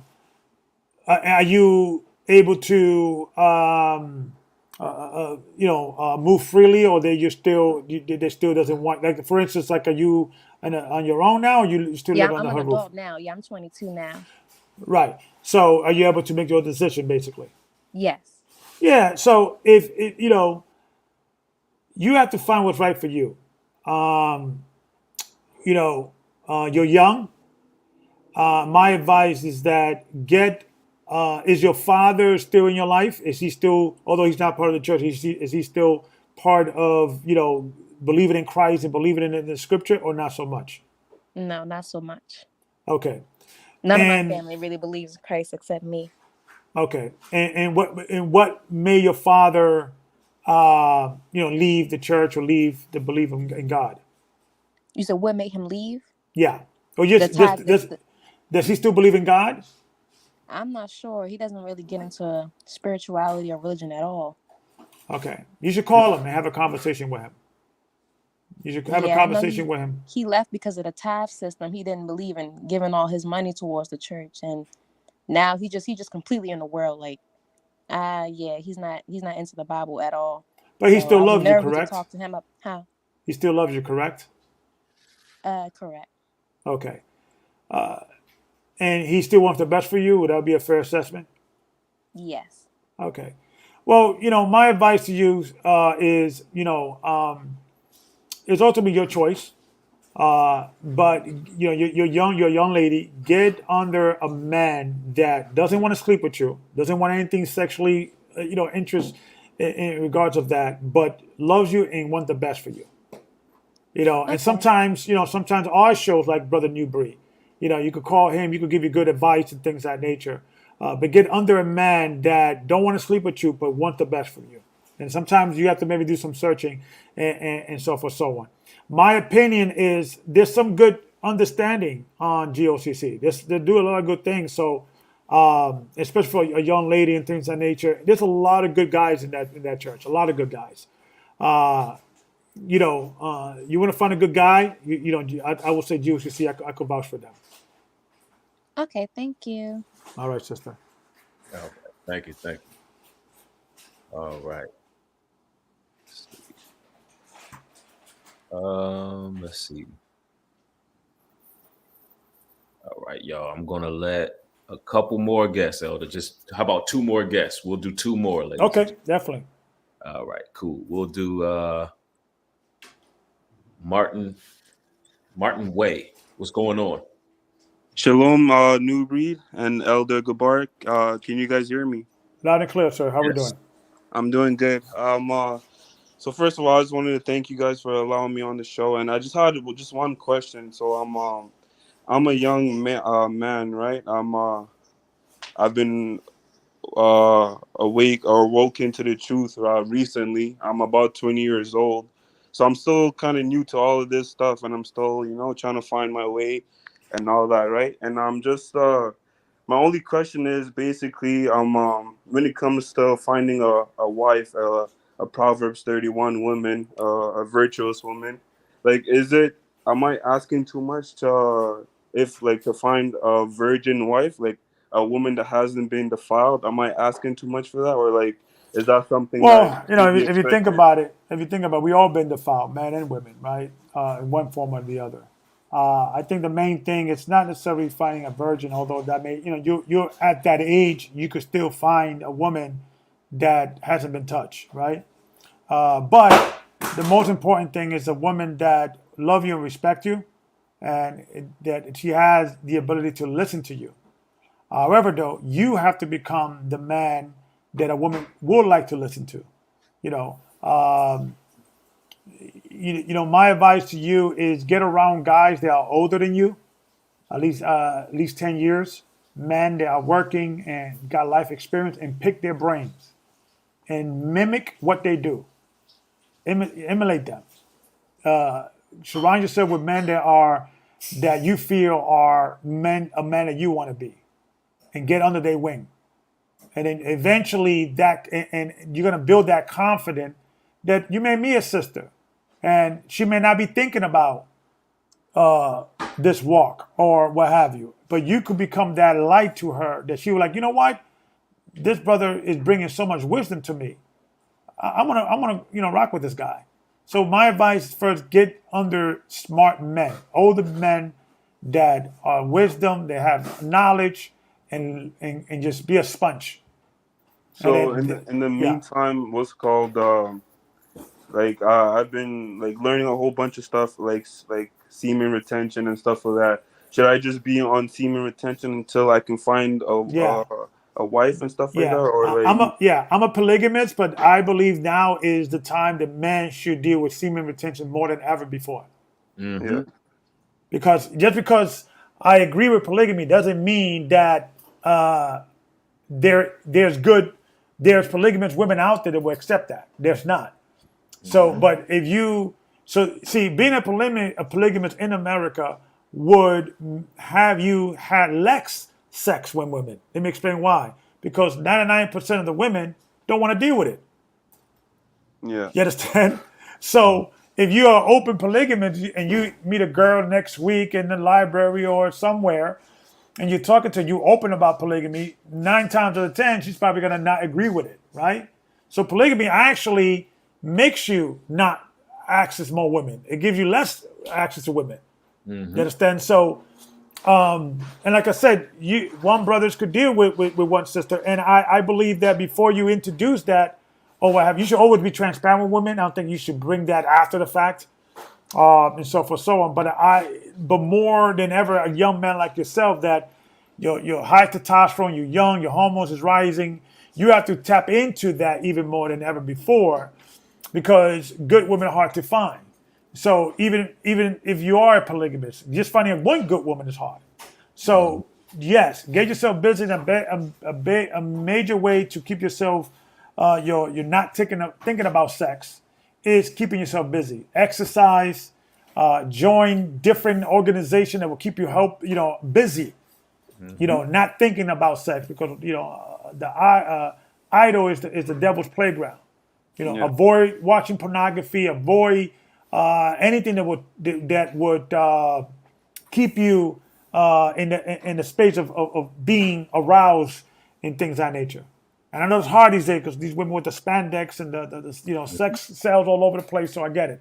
you able to move freely, or they still doesn't want, like, for instance, like, are you on your own now, or you still live under I'm her an roof? adult now. Yeah, I'm 22 now. Right. So are you able to make your decision, basically? Yes. Yeah. So if you have to find what's right for you. You're young. My advice is that is your father still in your life? Is he still, although he's not part of the church, is he still part of, believing in Christ and believing in the scripture, or not so much? No, not so much. Okay. None of my family really believes in Christ except me. Okay. And what made your father, leave the church or leave the belief in God? You said what made him leave? Yeah. Or does he still believe in God? I'm not sure. He doesn't really get into spirituality or religion at all. Okay. You should call him and have a conversation with him. You should have a conversation with him. He left because of the tithe system. He didn't believe in giving all his money towards the church, and now he just completely in the world. Like, he's not into the Bible at all. But he still loves you, nervous correct? to talk to him up. Huh? He still loves you, correct? Correct. Okay. And he still wants the best for you. Would that be a fair assessment? Yes. Okay. Well, my advice to you is, it's ultimately your choice. But you're young, you're a young lady. Get under a man that doesn't want to sleep with you, doesn't want anything sexually, interest in regards of that, but loves you and wants the best for you. Okay. And sometimes our shows, like Brother Newbury, you could call him, you could give you good advice and things of that nature. But get under a man that don't want to sleep with you, but want the best for you. And sometimes you have to maybe do some searching and so forth, so on. My opinion is there's some good understanding on GOCC. They do a lot of good things. So, especially for a young lady and things of that nature, there's a lot of good guys in that church. A lot of good guys. You want to find a good guy, I will say GOCC. I could vouch for them. Okay, thank you. All right, sister. All right. Thank you. All right. Let's see. All right, y'all. I'm gonna let a couple more guests, Elder. How about 2 more guests? We'll do 2 more, ladies. Okay, definitely. All right, cool. We'll do Martin Way. What's going on? Shalom, New Breed and Elder Gabar. Can you guys hear me? Loud and clear, sir. How are we doing? I'm doing good. So first of all, I just wanted to thank you guys for allowing me on the show, and I just had just one question. So I'm a young man, right? I've been awoken to the truth recently. I'm about 20 years old, so I'm still kind of new to all of this stuff, and I'm still trying to find my way and all that, right? And I'm just my only question is basically when it comes to finding a wife, a Proverbs 31 woman, a virtuous woman, like, am I asking too much to find a virgin wife, like a woman that hasn't been defiled? Am I asking too much for that, or like, is that something Well, that should be if you think expected? about it, we all been defiled, men and women, right? In one form or the other. I think the main thing is not necessarily finding a virgin, although that may, you're at that age, you could still find a woman that hasn't been touched, right? But the most important thing is a woman that love you and respect you, and that she has the ability to listen to you. However, though, you have to become the man that a woman would like to listen to. You know, um, my advice to you is get around guys that are older than you, at least 10 years. Men that are working and got life experience, and pick their brains and mimic what they do. Emulate them. Surround yourself with men that you feel are a man that you want to be, and get under their wing. And then eventually and you're going to build that confidence that you made me a sister. And she may not be thinking about this walk or what have you, but you could become that light to her that she was like, you know what? This brother is bringing so much wisdom to me. I'm gonna, rock with this guy. So my advice is first get under smart men, older men that are wisdom, they have knowledge, and just be a sponge. So Then, in the yeah. meantime, what's called I've been like learning a whole bunch of stuff like semen retention and stuff like that. Should I just be on semen retention until I can find a wife and stuff like that, or I'm a polygamist, but I believe now is the time that men should deal with semen retention more than ever before. Yeah. Because just because I agree with polygamy doesn't mean that there's polygamous women out there that will accept that. There's not. So, but if you being a polygamist in America would have you had less sex with women. Let me explain why. Because 99% of the women don't want to deal with it. Yeah. You understand? So if you are open polygamist and you meet a girl next week in the library or somewhere, and you're talking to her, you open about polygamy, 9 times out of 10, she's probably going to not agree with it, right? So polygamy actually makes you not access more women. It gives you less access to women. You understand? So, and like I said, one brothers could deal with one sister, and I believe that before you introduce that, you should always be transparent with women. I don't think you should bring that after the fact, and so forth, so on. But more than ever, a young man like yourself, that your high testosterone, you're young, your hormones is rising. You have to tap into that even more than ever before, because good women are hard to find. So even if you are a polygamist, just finding one good woman is hard. So yes, get yourself busy. A major way to keep yourself, you're not thinking about sex, is keeping yourself busy. Exercise, join different organizations that will keep you busy. Not thinking about sex, because the idol is the devil's playground. Avoid watching pornography. Avoid anything that would keep you in the space of being aroused in things of that nature. And I know it's hard these days because these women with the spandex and the sex sells all over the place. So I get it.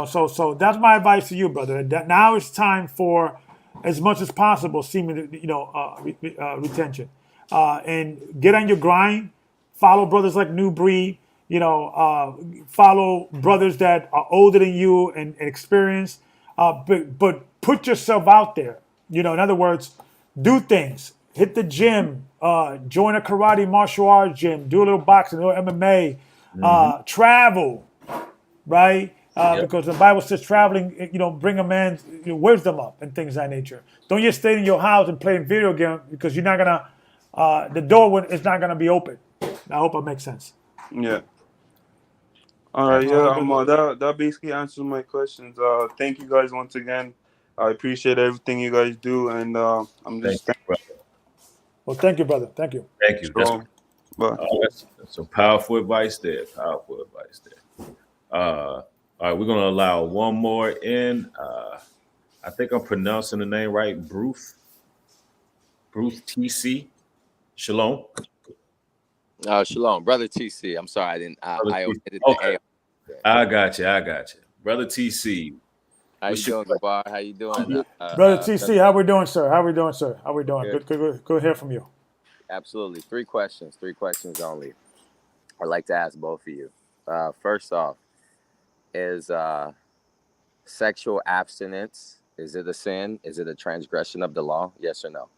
So that's my advice to you, brother. That now it's time for, as much as possible, semen retention, and get on your grind. Follow brothers like New Breed. Follow brothers that are older than you and experienced. But put yourself out there. In other words, do things. Hit the gym. Join a karate martial arts gym. Do a little boxing, a little MMA. Travel, right? Because the Bible says traveling, bring a man's wisdom up and things of that nature. Don't just stay in your house and play video games, because you're not gonna. The door is not gonna be open. I hope it makes sense. Yeah. All right. Yeah. That basically answers my questions. Thank you guys once again. I appreciate everything you guys do, and I'm just. Well, thank you, brother. Thank you. Thank you. That's some powerful advice there. All right, we're gonna allow one more in. I think I'm pronouncing the name right. Bruce TC. Shalom. Shalom, brother TC. I'm sorry, I didn't. I omitted okay. the A. I got you, brother TC. How you doing, Gabar? How you doing, brother TC? How we doing, sir? How we doing? Good to hear from you. Absolutely. 3 questions only. I'd like to ask both of you. First off, is sexual abstinence, is it a sin? Is it a transgression of the law? Yes or no?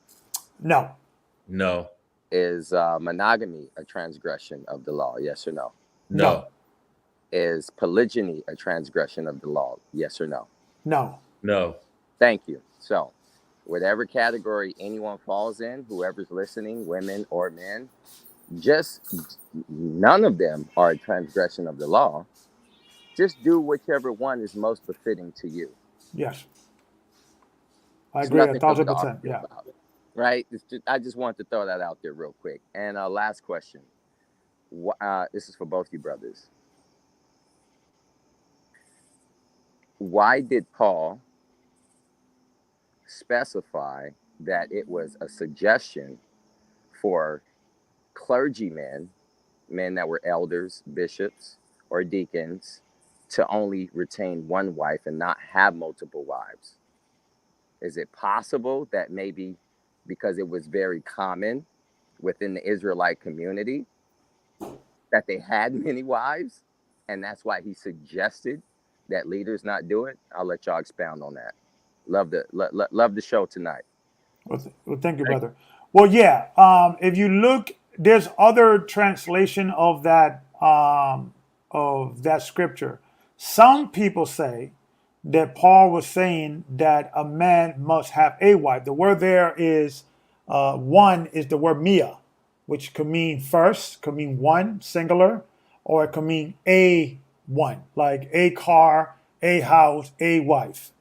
No. Is monogamy a transgression of the law? Yes or no? No. Is polygyny a transgression of the law? Yes or no? No. Thank you. So, whatever category anyone falls in, whoever's listening, women or men, just none of them are a transgression of the law. Just do whichever one is most befitting to you. Yes. I agree 1,000%. Yeah. right? I just wanted to throw that out there real quick. And last question. This is for both you brothers. Why did Paul specify that it was a suggestion for clergymen, men that were elders, bishops, or deacons, to only retain one wife and not have multiple wives? Is it possible that maybe because it was very common within the Israelite community that they had many wives, and that's why he suggested that leaders not do it? I'll let y'all expound on that. Love the show tonight. Well, thank you, brother. Well, yeah. If you look, there's other translation of that scripture. Some people say that Paul was saying that a man must have a wife. The word there is one is the word mia, which could mean first, could mean one, singular, or it could mean a one, like a car, a house, a wife.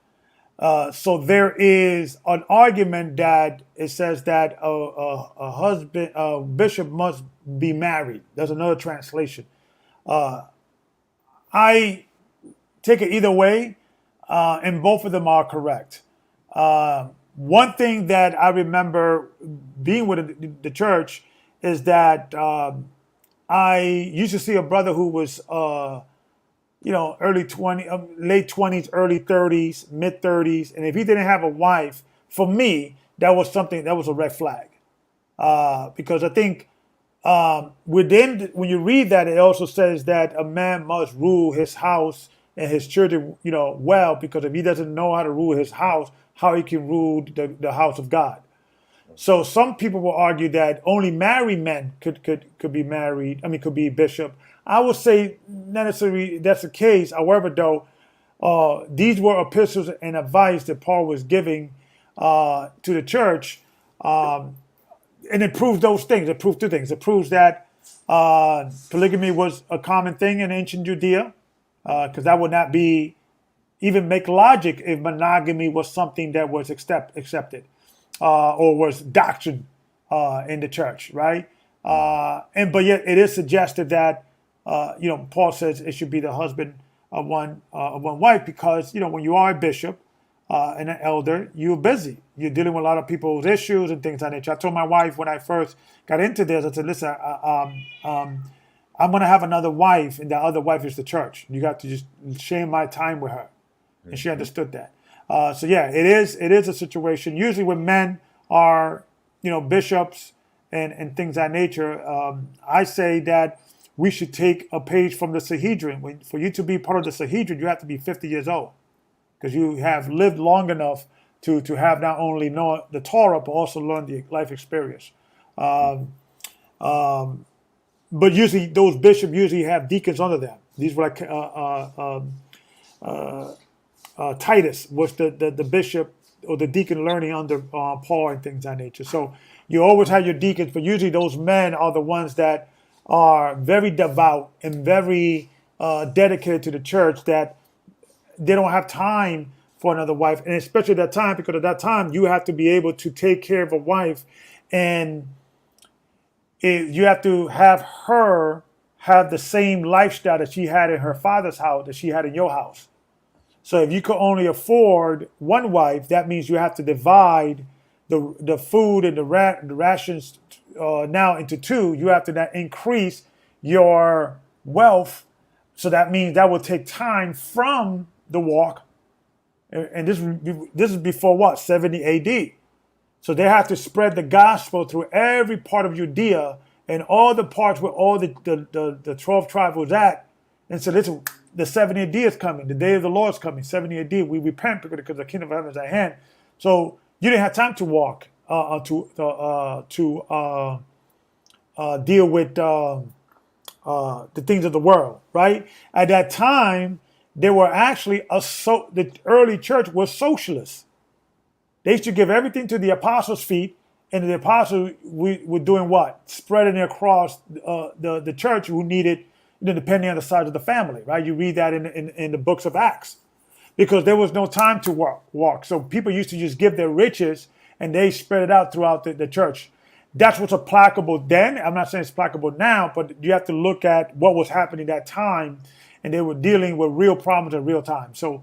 So there is an argument that it says that a bishop must be married. There's another translation. I take it either way, and both of them are correct. One thing that I remember being with the church is that I used to see a brother who was early 20, late 20s, early 30s, mid 30s. And if he didn't have a wife, for me, that was a red flag. Because I think when you read that, it also says that a man must rule his house and his children, well, because if he doesn't know how to rule his house, how he can rule the house of God. So some people will argue that only married men could be married. I mean, could be bishop. I would say not necessarily that's the case. However, though, these were epistles and advice that Paul was giving to the church, and it proves those things. It proves two things. It proves that polygamy was a common thing in ancient Judea, because that would not be even make logic if monogamy was something that was accepted. Or was doctrine in the church, right? But yet it is suggested that Paul says it should be the husband of one wife, because when you are a bishop and an elder, you're busy. You're dealing with a lot of people's issues and things like that. I told my wife when I first got into this, I said, "Listen, I'm going to have another wife, and the other wife is the church. You got to just share my time with her," and she understood that. So yeah, it is a situation. Usually when men are, bishops and things of that nature, I say that we should take a page from the Sanhedrin. For you to be part of the Sanhedrin, you have to be 50 years old, because you have lived long enough to have not only know the Torah, but also learn the life experience. But usually those bishops usually have deacons under them. These were like Titus was the bishop or the deacon learning under Paul and things of that nature. So you always have your deacons, but usually those men are the ones that are very devout and very dedicated to the church, that they don't have time for another wife. And especially at that time, because at that time you have to be able to take care of a wife, and you have to have her have the same lifestyle that she had in her father's house that she had in your house. So if you could only afford one wife, that means you have to divide the food and the rations now into two. You have to now increase your wealth. So that means that will take time from the walk. And this is before what? 70 AD. So they have to spread the gospel through every part of Judea and all the parts where all the 12 tribes was at. And so listen, the 70 AD is coming. The day of the Lord is coming. 70 AD. We repent because the kingdom of heaven is at hand. So you didn't have time to walk to deal with the things of the world, right? At that time, they were actually the early church was socialist. They used to give everything to the apostles' feet, and the apostles were doing what? Spreading it across the church who needed, depending on the size of the family, right? You read that in the books of Acts, because there was no time to walk. So people used to just give their riches and they spread it out throughout the church. That's what's applicable then. I'm not saying it's applicable now, but you have to look at what was happening that time, and they were dealing with real problems in real time. So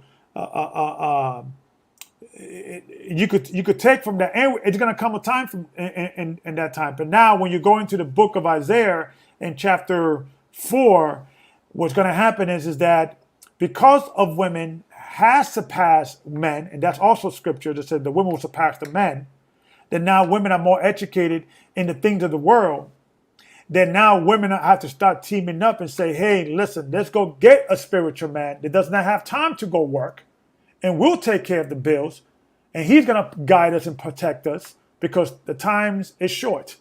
you could take from that, and it's going to come a time from in that time. But now, when you go into the book of Isaiah in chapter 4, what's going to happen is that because of women has surpassed men, and that's also scripture that said the women will surpass the men, that now women are more educated in the things of the world, that now women have to start teaming up and say, hey, listen, let's go get a spiritual man that does not have time to go work, and we'll take care of the bills, and he's going to guide us and protect us because the times is short.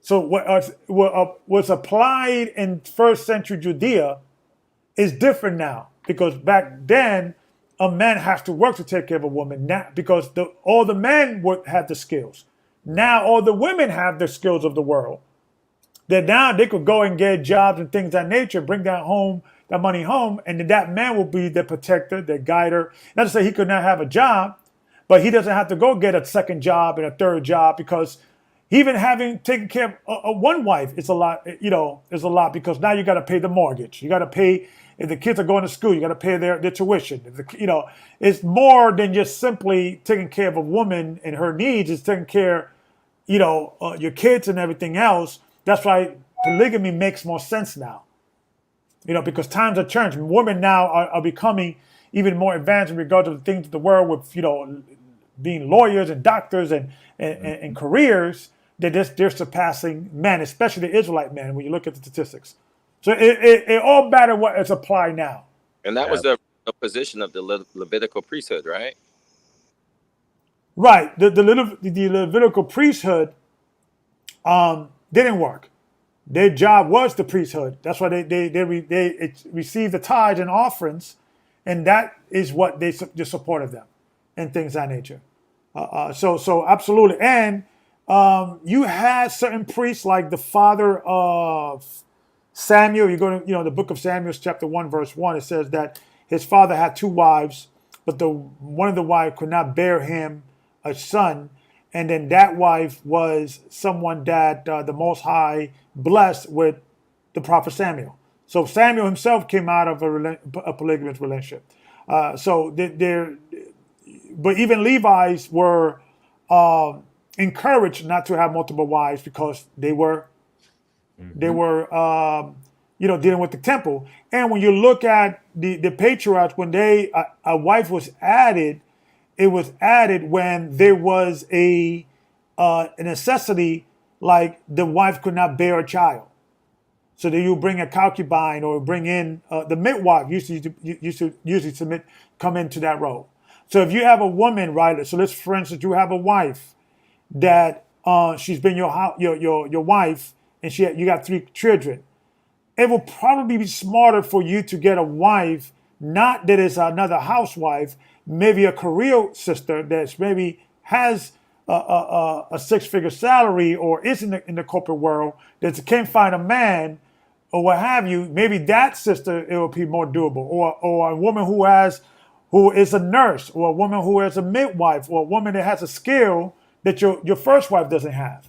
So what was applied in first century Judea is different now, because back then a man has to work to take care of a woman, now because all the men would have the skills. Now all the women have the skills of the world. That now they could go and get jobs and things of that nature, bring that money home, and then that man will be the protector, the guider. Not to say he could not have a job, but he doesn't have to go get a second job and a third job, because even taking care of one wife is a lot, is a lot, because now you got to pay the mortgage. You got to pay, if the kids are going to school, you got to pay their tuition. It's more than just simply taking care of a woman and her needs. It's taking care, your kids and everything else. That's why polygamy makes more sense now, because times are changing. Women now are becoming even more advanced in regard to the things of the world, with, being lawyers and doctors and careers, that they're surpassing men, especially the Israelite men, when you look at the statistics. So it all matters what is applied now. And that was the position of the Levitical priesthood, right? Right. The Levitical priesthood didn't work. Their job was the priesthood. That's why they received the tithes and offerings, and that is what they supported them, and things of that nature. So absolutely. And you had certain priests, like the father of Samuel. You go to the book of Samuel, chapter 1, verse 1. It says that his father had 2 wives, but one of the wives could not bear him a son. And then that wife was someone that the Most High blessed with the prophet Samuel. So Samuel himself came out of a polygamous relationship. But even Levites were encouraged not to have multiple wives, because they were dealing with the temple. And when you look at the patriarchs, when a wife was added, it was added when there was a necessity, like the wife could not bear a child. So then you bring a concubine, or bring in the midwife usually come into that role. So if you have a woman, right? So let's, for instance, you have a wife that she's been your wife, and you got 3 children. It will probably be smarter for you to get a wife, not that is another housewife, maybe a career sister that maybe has a 6-figure salary, or is in the corporate world, that can't find a man or what have you. Maybe that sister, it will be more doable, or a woman who is a nurse, or a woman who is a midwife, or a woman that has a skill that your first wife doesn't have.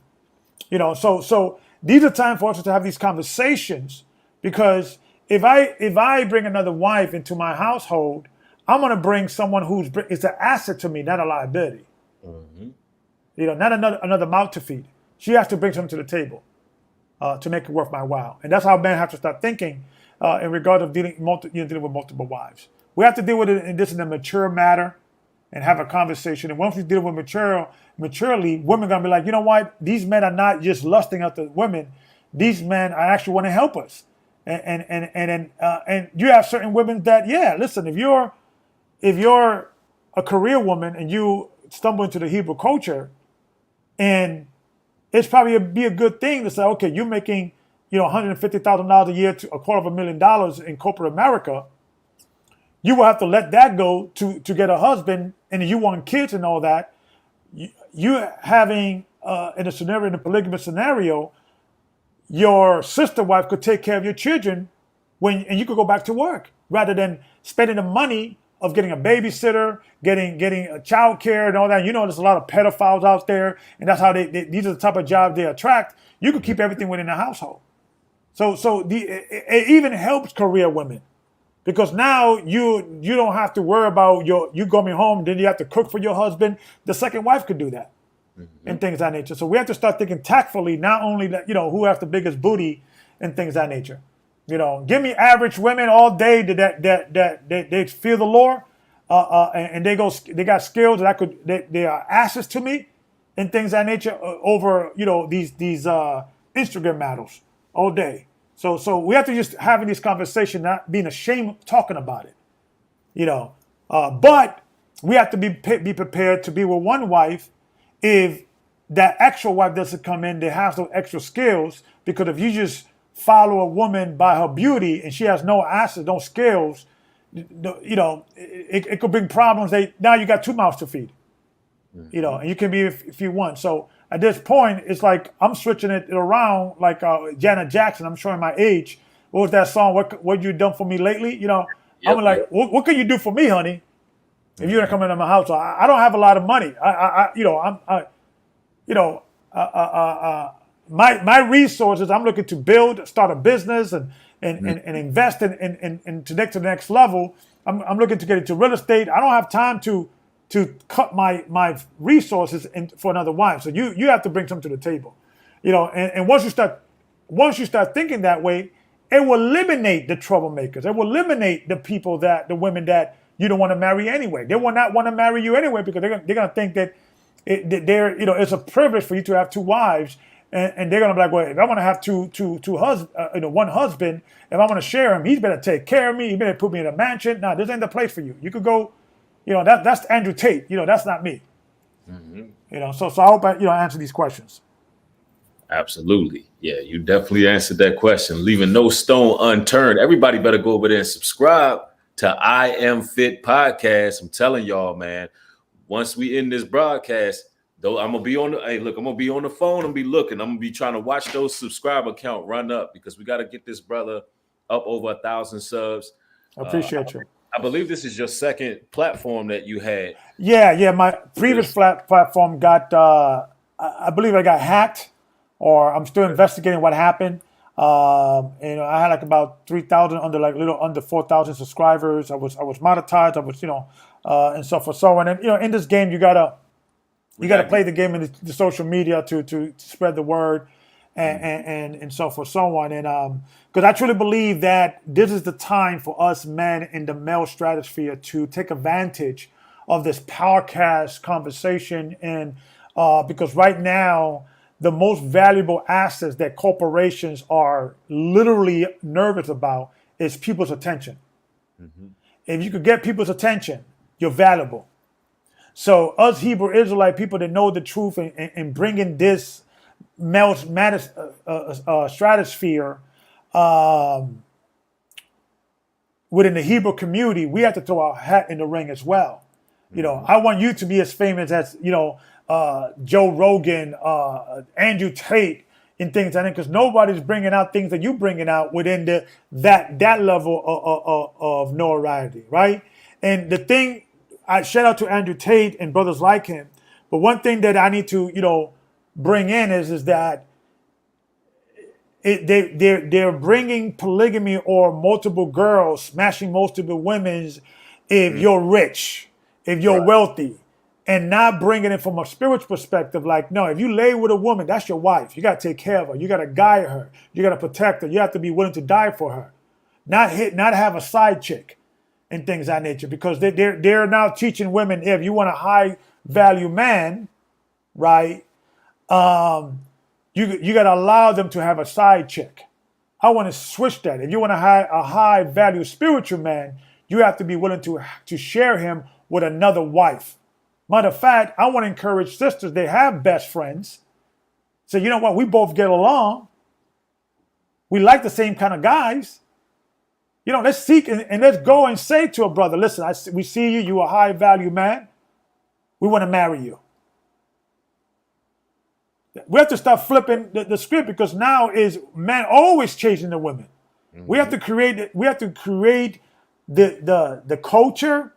So these are time for us to have these conversations, because if I bring another wife into my household, I'm going to bring someone is an asset to me, not a liability. Mm-hmm. Not another mouth to feed. She has to bring something to the table to make it worth my while. And that's how men have to start thinking in regard of dealing with multiple wives. We have to deal with it in a mature matter, and have a conversation. And once we deal with maturely, women are going to be like, you know what? These men are not just lusting after women. These men are actually want to help us. And you have certain women that, listen, if you're a career woman and you stumble into the Hebrew culture, and it's probably be a good thing to say, okay, you're making $150,000 a year to $250,000 in corporate America. You will have to let that go to get a husband, and you want kids and all that. You having in a polygamous scenario, your sister wife could take care of your children and you could go back to work, rather than spending the money of getting a babysitter, getting a child care and all that. You know, there's a lot of pedophiles out there, and that's how these are the type of jobs they attract. You could keep everything within the household. So it even helps career women, because now you don't have to worry about you coming home, then you have to cook for your husband. The second wife could do that, and things of that nature. So we have to start thinking tactfully, not only that, who has the biggest booty and things of that nature. Give me average women all day that they feel the Lord, and they got skills that they are asses to me, and things of that nature over these Instagram models all day. So we have to just having this conversation, not being ashamed of talking about it, But we have to be prepared to be with one wife if that extra wife doesn't come in that has those extra skills, because if you just follow a woman by her beauty and she has no assets, no skills, it could bring problems. Now you got two mouths to feed, and you can be if you want. So at this point, it's like I'm switching it around, like Janet Jackson. I'm showing my age. What was that song? What you done for me lately? I'm like, what can you do for me, honey? If you're gonna come into my house, I don't have a lot of money. My resources, I'm looking to start a business and invest and to the next level. I'm looking to get into real estate. I don't have time to cut my resources for another wife. So you have to bring something to the table, and once you start thinking that way, it will eliminate the troublemakers. It will eliminate the women that you don't want to marry anyway. They will not want to marry you anyway, because they're gonna think that it's a privilege for you to have two wives. And they're gonna be like, well, if I want to have one husband, if I want to share him, he's better take care of me. He better put me in a mansion. No, this ain't the place for you. You could go, that's Andrew Tate. That's not me. So I hope I answer these questions. Absolutely, yeah, you definitely answered that question, leaving no stone unturned. Everybody better go over there and subscribe to I Am Fit Podcast. I'm telling y'all, man. Once we end this broadcast, though, I'm gonna be on the phone and be looking. I'm gonna be trying to watch those subscriber count run up, because we got to get this brother up over 1,000 subs. I appreciate you. I believe this is your second platform that you had. Yeah. My previous platform got, I believe I got hacked, or I'm still investigating what happened. I had like about 3,000 under 4,000 subscribers. I was monetized. I was, and so forth, so on. And in this game, you gotta play the game in the social media to spread the word, and so forth, so on. And because I truly believe that this is the time for us men in the male stratosphere to take advantage of this podcast conversation, and because right now the most valuable assets that corporations are literally nervous about is people's attention. If you could get people's attention, you're valuable. So us Hebrew Israelite people that know the truth and bringing this male stratosphere within the Hebrew community, we have to throw our hat in the ring as well. I want you to be as famous as Joe Rogan, Andrew Tate, and things like that, because nobody's bringing out things that you're bringing out within that level of notoriety, right? And the thing, I shout out to Andrew Tate and brothers like him, but one thing that I need to bring in is that they're bringing polygamy or multiple girls, smashing multiple women, if you're rich, if you're wealthy, and not bringing it from a spiritual perspective. Like, no, if you lay with a woman, that's your wife. You got to take care of her. You got to guide her. You got to protect her. You have to be willing to die for her, not have a side chick and things of that nature. Because they're now teaching women, if you want a high value man, right? You got to allow them to have a side chick. I want to switch that. If you want a high value spiritual man, you have to be willing to share him with another wife. Matter of fact, I want to encourage sisters. They have best friends. So you know what? We both get along. We like the same kind of guys. Let's seek and let's go and say to a brother, listen, we see you. You're a high value man. We want to marry you. We have to start flipping the script, because now is men always chasing the women. We have to create the culture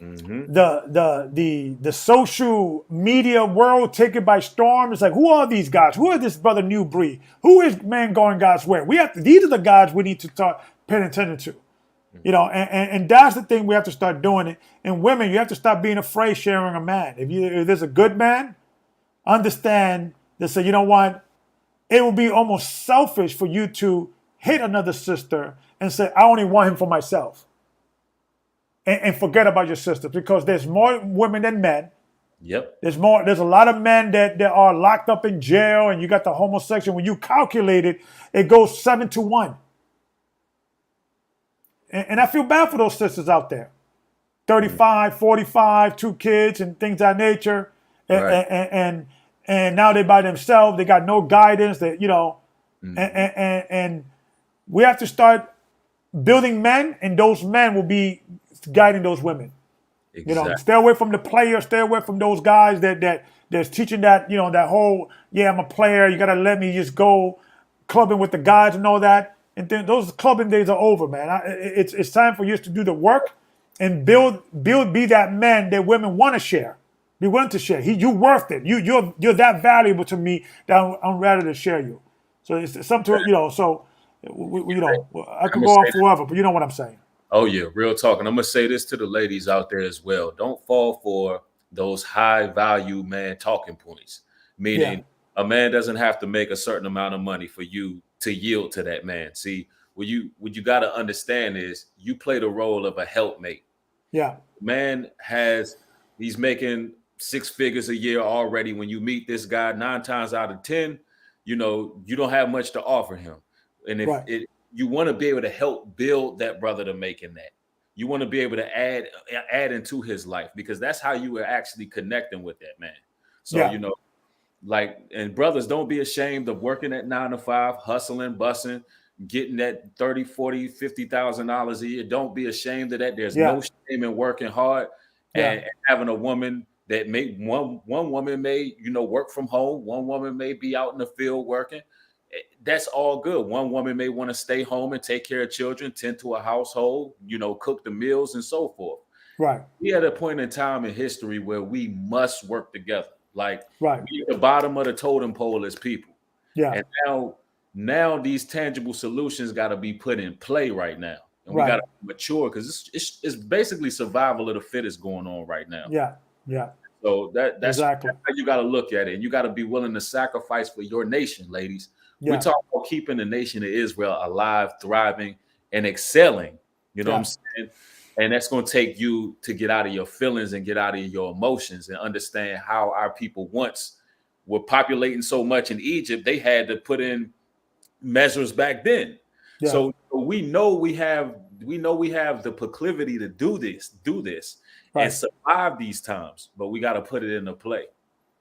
The social media world take it by storm. It's like, who are these guys? Who is this brother New Breed? Who is man going God's way? These are the guys we need to start paying attention to. And that's the thing we have to start doing it. And women, you have to stop being afraid sharing a man. If there's a good man, understand that say, you know what? It will be almost selfish for you to hit another sister and say, I only want him for myself. And forget about your sisters, because there's more women than men. Yep. There's a lot of men that are locked up in jail, and you got the homosexual. When you calculate it, it goes 7-1. And I feel bad for those sisters out there. 35, 45, 2 kids and things of that nature. And now they're by themselves. They got no guidance. And we have to start building men, and those men will be guiding those women. Exactly. Stay away from the players. Stay away from those guys that's teaching that, that whole, I'm a player. You got to let me just go clubbing with the guys and all that. And then those clubbing days are over, man. It's time for you to do the work and be that man that women want to share. Be willing to share. You're worth it. You're that valuable to me that I'm ready to share you. So it's something, so I could go on forever, but you know what I'm saying. Oh, yeah, real talk. And I'm going to say this to the ladies out there as well. Don't fall for those high value man talking points, meaning a man doesn't have to make a certain amount of money for you to yield to that man. See, what you got to understand is you play the role of a helpmate. Yeah. Man he's making 6 figures a year already. When you meet this guy, 9 times out of 10, you don't have much to offer him. And if you want to be able to help build that brother to making that. You want to be able to add into his life, because that's how you are actually connecting with that man. So, and brothers, don't be ashamed of working at 9 to 5, hustling, bussing, getting that $30,000, $40,000, $50,000 a year. Don't be ashamed of that. There's no shame in working hard and having a woman that one woman may, work from home. One woman may be out in the field working. That's all good. One woman may want to stay home and take care of children, tend to a household, cook the meals and so forth. Right. We at a point in time in history where we must work together. Like we at the bottom of the totem pole as people. Yeah. And now these tangible solutions got to be put in play right now. And we got to mature, because it's basically survival of the fittest going on right now. Yeah. Yeah. So that's exactly how you got to look at it. And you got to be willing to sacrifice for your nation, ladies. We talk about keeping the nation of Israel alive, thriving, and excelling. You know what I'm saying? And that's going to take you to get out of your feelings and get out of your emotions and understand how our people once were populating so much in Egypt. They had to put in measures back then. Yeah. So we know we have the proclivity to do this and survive these times, but we got to put it into play.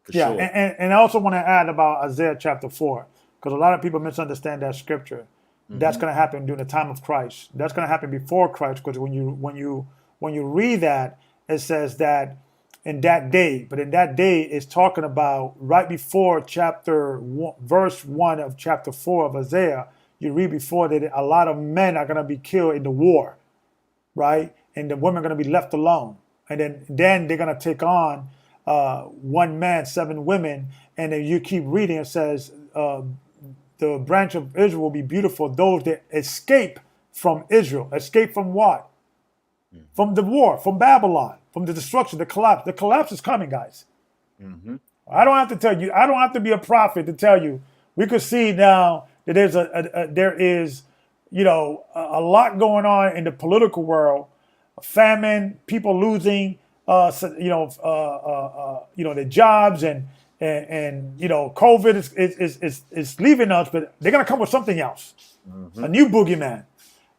For sure. And I also want to add about Isaiah chapter 4. Because a lot of people misunderstand that scripture. Mm-hmm. That's going to happen during the time of Christ. That's going to happen before Christ. Because when you read that, it says that in that day. But in that day, it's talking about right before verse 1 of chapter 4 of Isaiah. You read before that a lot of men are going to be killed in the war, right? And the women are going to be left alone. And then they're going to take on 1 man, 7 women. And then you keep reading, it says, the branch of Israel will be beautiful. Those that escape from Israel. Escape from what? Mm-hmm. From the war, from Babylon, from the destruction, the collapse. The collapse is coming, guys. Mm-hmm. I don't have to tell you. I don't have to be a prophet to tell you. We could see now that there is a lot going on in the political world. Famine, people losing, their jobs and COVID is leaving us, but they're going to come with something else, a new boogeyman.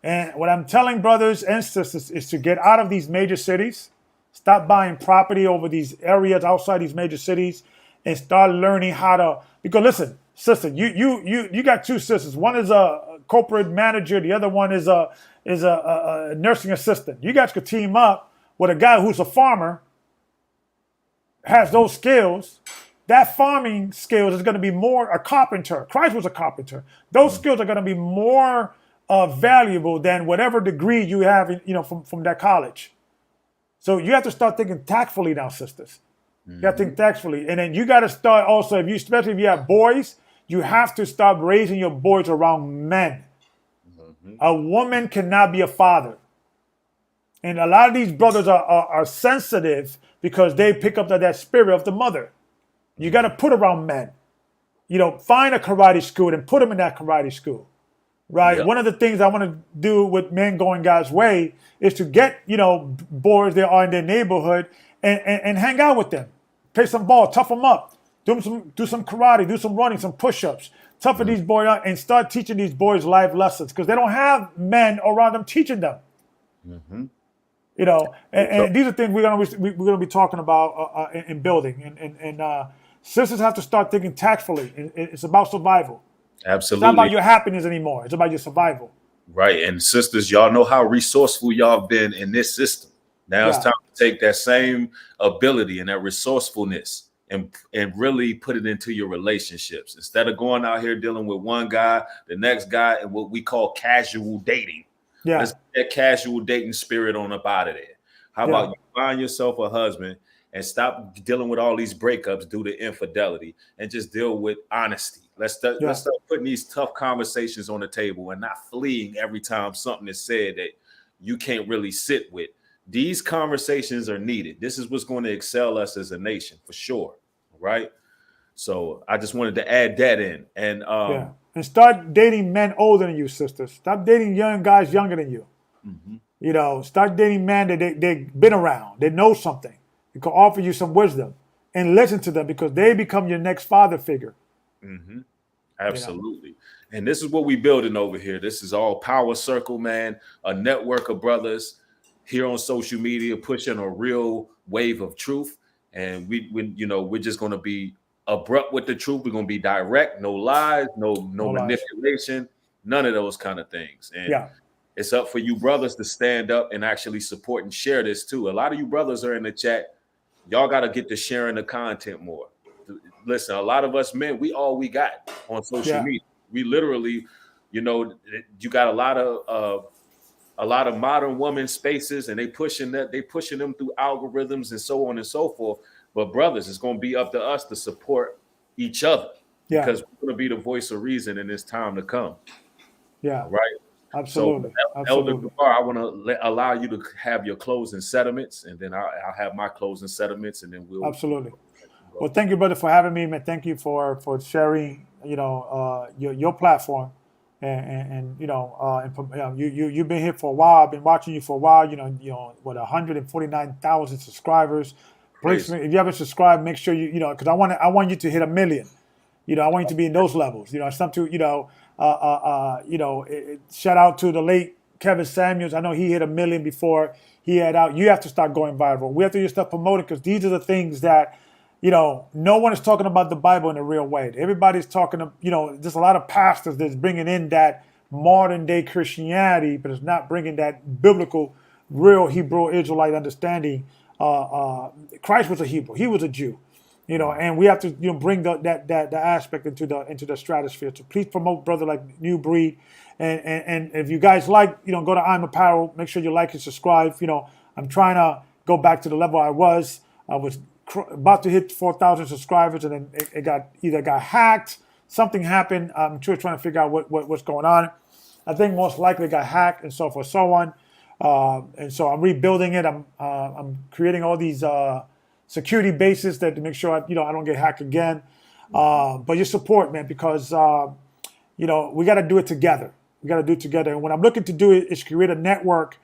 And what I'm telling brothers and sisters is to get out of these major cities, stop buying property over these areas outside these major cities, and start learning how to. Because listen, sister, you got 2 sisters. One is a corporate manager, the other one is a nursing assistant. You guys could team up with a guy who's a farmer, has those skills. That farming skills is going to be more a carpenter. Christ was a carpenter. Those skills are going to be more valuable than whatever degree you have, from that college. So you have to start thinking tactfully now, sisters. You got to think tactfully. And then you got to start also, especially if you have boys, you have to start raising your boys around men. A woman cannot be a father. And a lot of these brothers are sensitive because they pick up that spirit of the mother. You got to put around men. Find a karate school and put them in that karate school. Right. Yep. One of the things I want to do with Men Going God's Way is to get, boys that are in their neighborhood and hang out with them. Play some ball, tough them up, do some karate, do some running, some push-ups, toughen these boys up and start teaching these boys life lessons because they don't have men around them teaching them. And these are things we're gonna be talking about in building. And sisters have to start thinking tactfully. It's about survival. Absolutely. It's not about your happiness anymore. It's about your survival. Right. And sisters, y'all know how resourceful y'all have been in this system. Now it's time to take that same ability and that resourcefulness and really put it into your relationships. Instead of going out here dealing with one guy, the next guy, and what we call casual dating. Yeah. Let's get that casual dating spirit on up out of there. How about you find yourself a husband and stop dealing with all these breakups due to infidelity and just deal with honesty. Let's start putting these tough conversations on the table and not fleeing every time something is said that you can't really sit with. These conversations are needed. This is what's going to excel us as a nation for sure. Right. So I just wanted to add that in. And start dating men older than you, sisters. Stop dating young guys younger than you. Start dating men that they've been around. They know something. They can offer you some wisdom and listen to them because they become your next father figure. Absolutely. And this is what we building over here. This is all Power Circle, man. A network of brothers here on social media pushing a real wave of truth. And we're just going to be abrupt with the truth. We're going to be direct, no lies, no manipulation, none of those kind of things. And it's up for you brothers to stand up and actually support and share this too. A lot of you brothers are in the chat. Y'all got to get to sharing the content more. Listen, a lot of us men, we got on social media. We literally, you got a lot of modern woman spaces, and they pushing them through algorithms and so on and so forth. But brothers, it's going to be up to us to support each other because we're going to be the voice of reason in this time to come. Yeah. Right. Absolutely. So, Elder Gabar, I want to allow you to have your closing sentiments, and then I'll have my closing sentiments, and then we'll. Absolutely. Well, thank you, brother, for having me, man. Thank you for sharing, your platform, and you've been here for a while. I've been watching you for a while. 149,000 subscribers. Please, if you haven't subscribed, make sure because I want you to hit 1 million. I want you to be in those levels. Shout out to the late Kevin Samuels. I know he hit 1 million before he had out. You have to start going viral. We have to just start promoting because these are the things that. No one is talking about the Bible in a real way. Everybody's talking, there's a lot of pastors that's bringing in that modern day Christianity, but it's not bringing that biblical, real Hebrew Israelite understanding. Christ was a Hebrew. He was a Jew, and we have to, bring that aspect into the stratosphere. So please promote brother like New Breed. And if you guys like, go to I'm Apparel, make sure you like and subscribe. I'm trying to go back to the level I was about to hit 4,000 subscribers, and then it either got hacked, something happened. I'm trying to figure out what's going on. I think most likely it got hacked and so forth, so on. And so I'm rebuilding it. I'm creating all these security bases to make sure I don't get hacked again. But your support, man, because we got to do it together. We got to do it together. And what I'm looking to do is create a network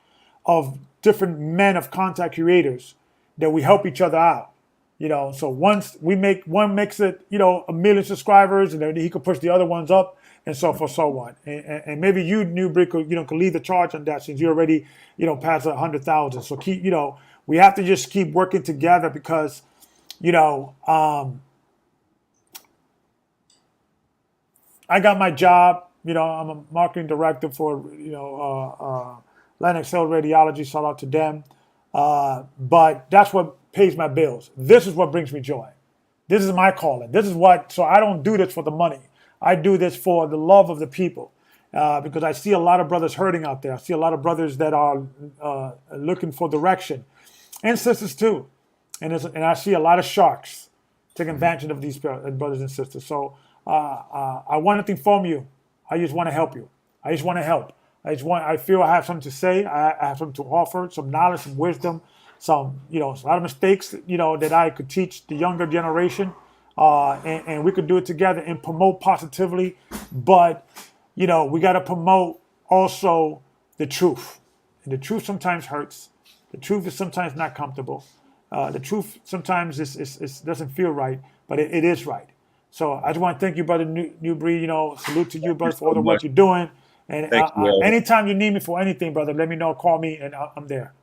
of different men of content creators that we help each other out. So once one makes it, 1 million subscribers, and then he could push the other ones up, and so forth, so on. And maybe you, New Brick, could lead the charge on that since you already, past 100,000. So keep, we have to just keep working together because, I got my job. I'm a marketing director for, Lennox Hill Radiology. Shout out to them. But that's what pays my bills. This is what brings me joy. This is my calling. So I don't do this for the money. I do this for the love of the people. Because I see a lot of brothers hurting out there. I see a lot of brothers that are looking for direction. and sisters too. And I see a lot of sharks taking advantage of these brothers and sisters. So I want nothing from you. I just want to help you. I just want to help. I feel I have something to say. I have something to offer, some knowledge, some wisdom, some, a lot of mistakes, that I could teach the younger generation. And we could do it together and promote positively. But, we got to promote also the truth. And the truth sometimes hurts. The truth is sometimes not comfortable. The truth sometimes doesn't feel right, but it is right. So I just want to thank you, Brother New Breed. Salute to you, brother, for all the work you're doing. And Thank you, Elder. anytime you need me for anything, brother, let me know. Call me, and I'm there.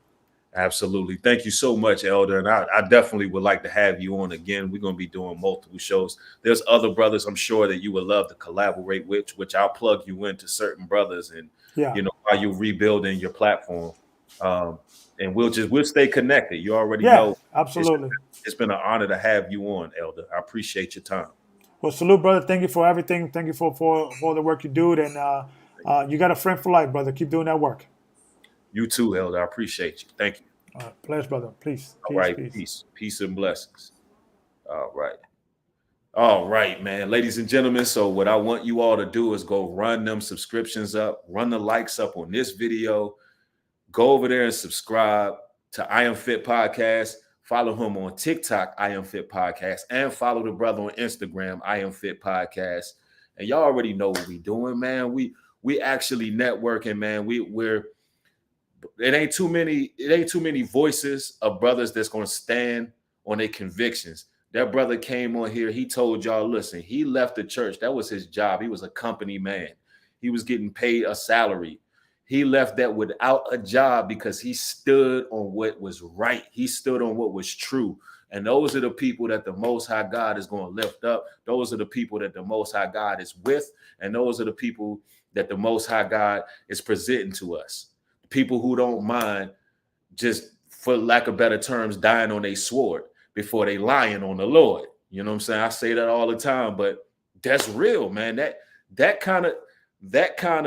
Absolutely. Thank you so much, Elder. And I definitely would like to have you on again. We're going to be doing multiple shows. There's other brothers I'm sure that you would love to collaborate with, which I'll plug you into certain brothers and, while you're rebuilding your platform. And we'll stay connected. You already know. Absolutely. It's been an honor to have you on, Elder. I appreciate your time. Well, salute, brother. Thank you for everything. Thank you for the work you do. And you got a friend for life, brother. Keep doing that work. You too, Elder. I appreciate you. Thank you. Pleasure, brother. Peace. All right. Peace and blessings. All right, man. Ladies and gentlemen, so what I want you all to do is go run them subscriptions up, run the likes up on this video. Go over there and subscribe to I Am Fit Podcast. Follow him on TikTok, I Am Fit Podcast, and follow the brother on Instagram, I Am Fit Podcast. And y'all already know what we doing, man. We actually networking, man. It ain't too many voices of brothers that's gonna stand on their convictions. That brother came on here. He told y'all, listen, he left the church. That was his job. He was a company man. He was getting paid a salary. He left that without a job because he stood on what was right. He stood on what was true. And those are the people that the Most High God is going to lift up. Those are the people that the Most High God is with. And those are the people that the Most High God is presenting to us. People who don't mind, just for lack of better terms, dying on a sword before they lying on the Lord. You know what I'm saying? I say that all the time, but that's real, man. That kind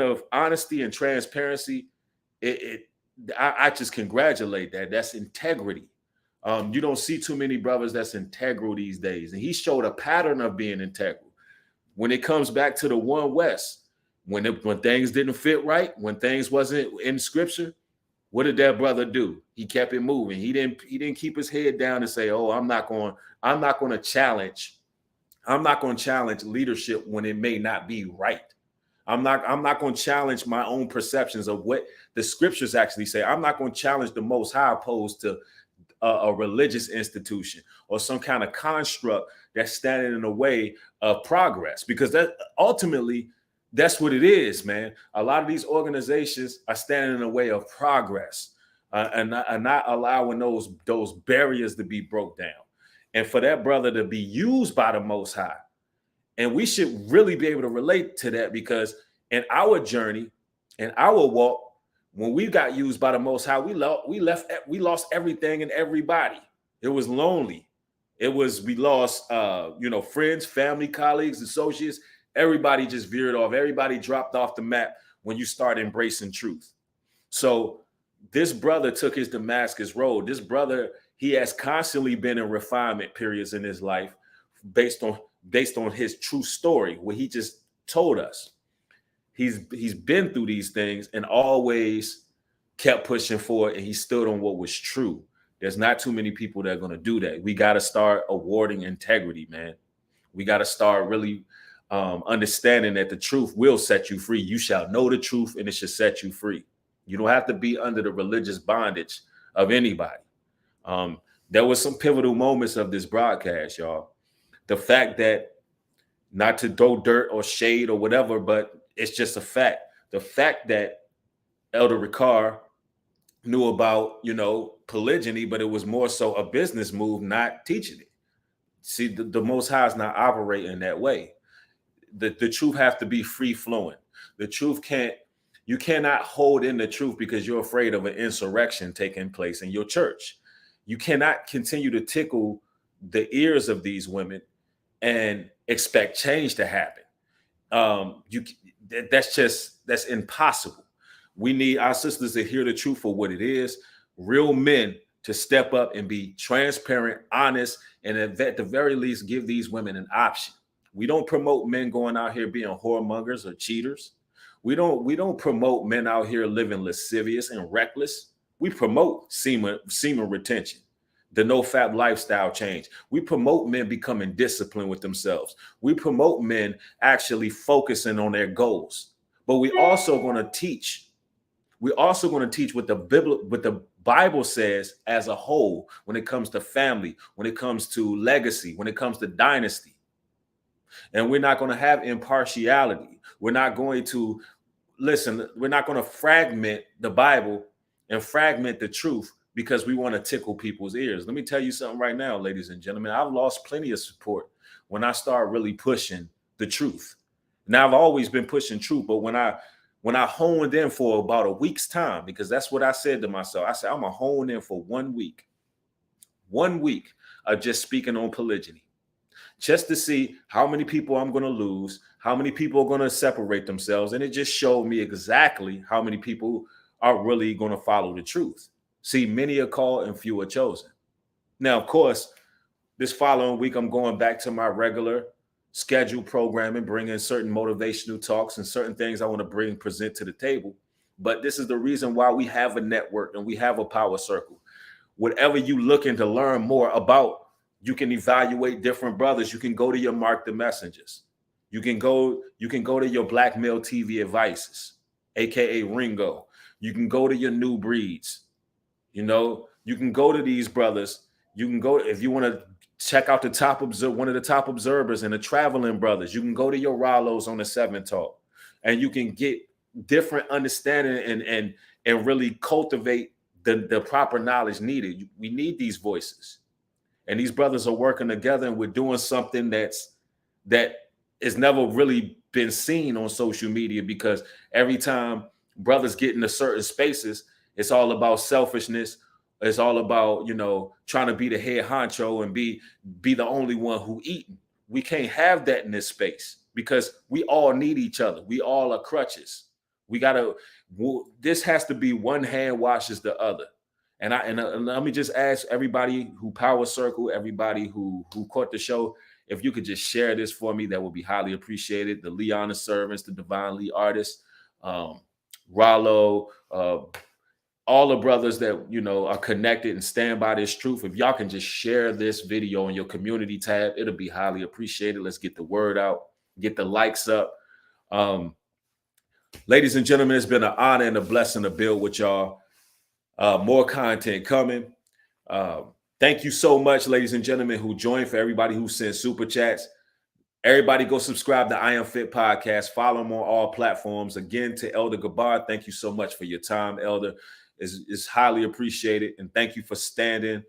of honesty and transparency, I just congratulate that. That's integrity. You don't see too many brothers that's integral these days. And he showed a pattern of being integral. When it comes back to the One West, when things didn't fit right, when things wasn't in scripture, what did that brother do? He kept it moving. He didn't keep his head down and say, "Oh, I'm not going to challenge leadership when it may not be right. I'm not going to challenge my own perceptions of what the scriptures actually say. I'm not going to challenge the Most High opposed to a religious institution or some kind of construct that's standing in the way of progress, because that ultimately that's what it is, man. A lot of these organizations are standing in the way of progress and not allowing those barriers to be broke down. And for that brother to be used by the Most High, and we should really be able to relate to that, because in our journey, in our walk, when we got used by the Most High, we lost everything and everybody. It was lonely. We lost, friends, family, colleagues, associates. Everybody just veered off. Everybody dropped off the map when you start embracing truth. So this brother took his Damascus road. This brother, he has constantly been in refinement periods in his life based on his true story, what he just told us. He's been through these things and always kept pushing forward, and he stood on what was true. There's not too many people that are going to do that. We got to start awarding integrity, man. We got to start really understanding that the truth will set you free. You shall know the truth, and it should set you free. You don't have to be under the religious bondage of anybody. There was some pivotal moments of this broadcast, y'all. The fact that, not to throw dirt or shade or whatever, but it's just a fact. The fact that Elder Ricard knew about, polygyny, but it was more so a business move, not teaching it. See, the Most High is not operating that way. The truth has to be free flowing. The truth you cannot hold in the truth because you're afraid of an insurrection taking place in your church. You cannot continue to tickle the ears of these women and expect change to happen. That's impossible. We need our sisters to hear the truth for what it is. Real men to step up and be transparent, honest, and at the very least give these women an option. We don't promote men going out here being whoremongers or cheaters. We don't promote men out here living lascivious and reckless. We promote semen retention, the no-fap lifestyle change. We promote men becoming disciplined with themselves. We promote men actually focusing on their goals. But we also going to teach. We're also going to teach what the Bible says as a whole when it comes to family, when it comes to legacy, when it comes to dynasty. And we're not going to have impartiality. We're not going to we're not going to fragment the Bible and fragment the truth because we want to tickle people's ears. Let me tell you something right now, ladies and gentlemen. I've lost plenty of support when I start really pushing the truth. Now, I've always been pushing truth, but when I honed in for about a week's time, because that's what I said to myself. I said, I'm going to hone in for 1 week. 1 week of just speaking on polygyny, just to see how many people I'm going to lose, how many people are going to separate themselves. And it just showed me exactly how many people are really going to follow the truth. See, many are called and few are chosen. Now, of course, this following week, I'm going back to my regular scheduled programming, bringing certain motivational talks and certain things I want to present to the table. But this is the reason why we have a network and we have a power circle. Whatever you looking to learn more about, you can evaluate different brothers. You can go to your Mark the Messengers. You can go to your Black Male TV Advices, aka Ringo. You can go to your New Breeds. You can go to these brothers. You can go if you want to check out one of the top observers and the Traveling Brothers. You can go to your Rollos on the 7 Talk, and you can get different understanding and really cultivate the proper knowledge needed. We need these voices. And these brothers are working together, and we're doing something that has never really been seen on social media, because every time brothers get into certain spaces, it's all about selfishness. It's all about, trying to be the head honcho and be the only one who eating. We can't have that in this space because we all need each other. We all are crutches. This has to be one hand washes the other. And let me just ask everybody who power circle, everybody who caught the show, if you could just share this for me, that would be highly appreciated. The Leon servants, the Divine Lee artists, Rollo, all the brothers that are connected and stand by this truth. If y'all can just share this video on your community tab, it'll be highly appreciated. Let's get the word out, get the likes up. Ladies and gentlemen, it's been an honor and a blessing to build with y'all. More content coming. Thank you so much, ladies and gentlemen, who joined, for everybody who sent super chats. Everybody go subscribe to I Am Fit Podcast. Follow him on all platforms. Again, to Elder Gabar, thank you so much for your time, Elder. It's highly appreciated. And thank you for standing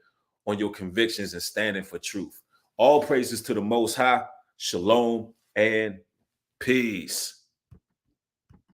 on your convictions and standing for truth. All praises to the Most High. Shalom and peace.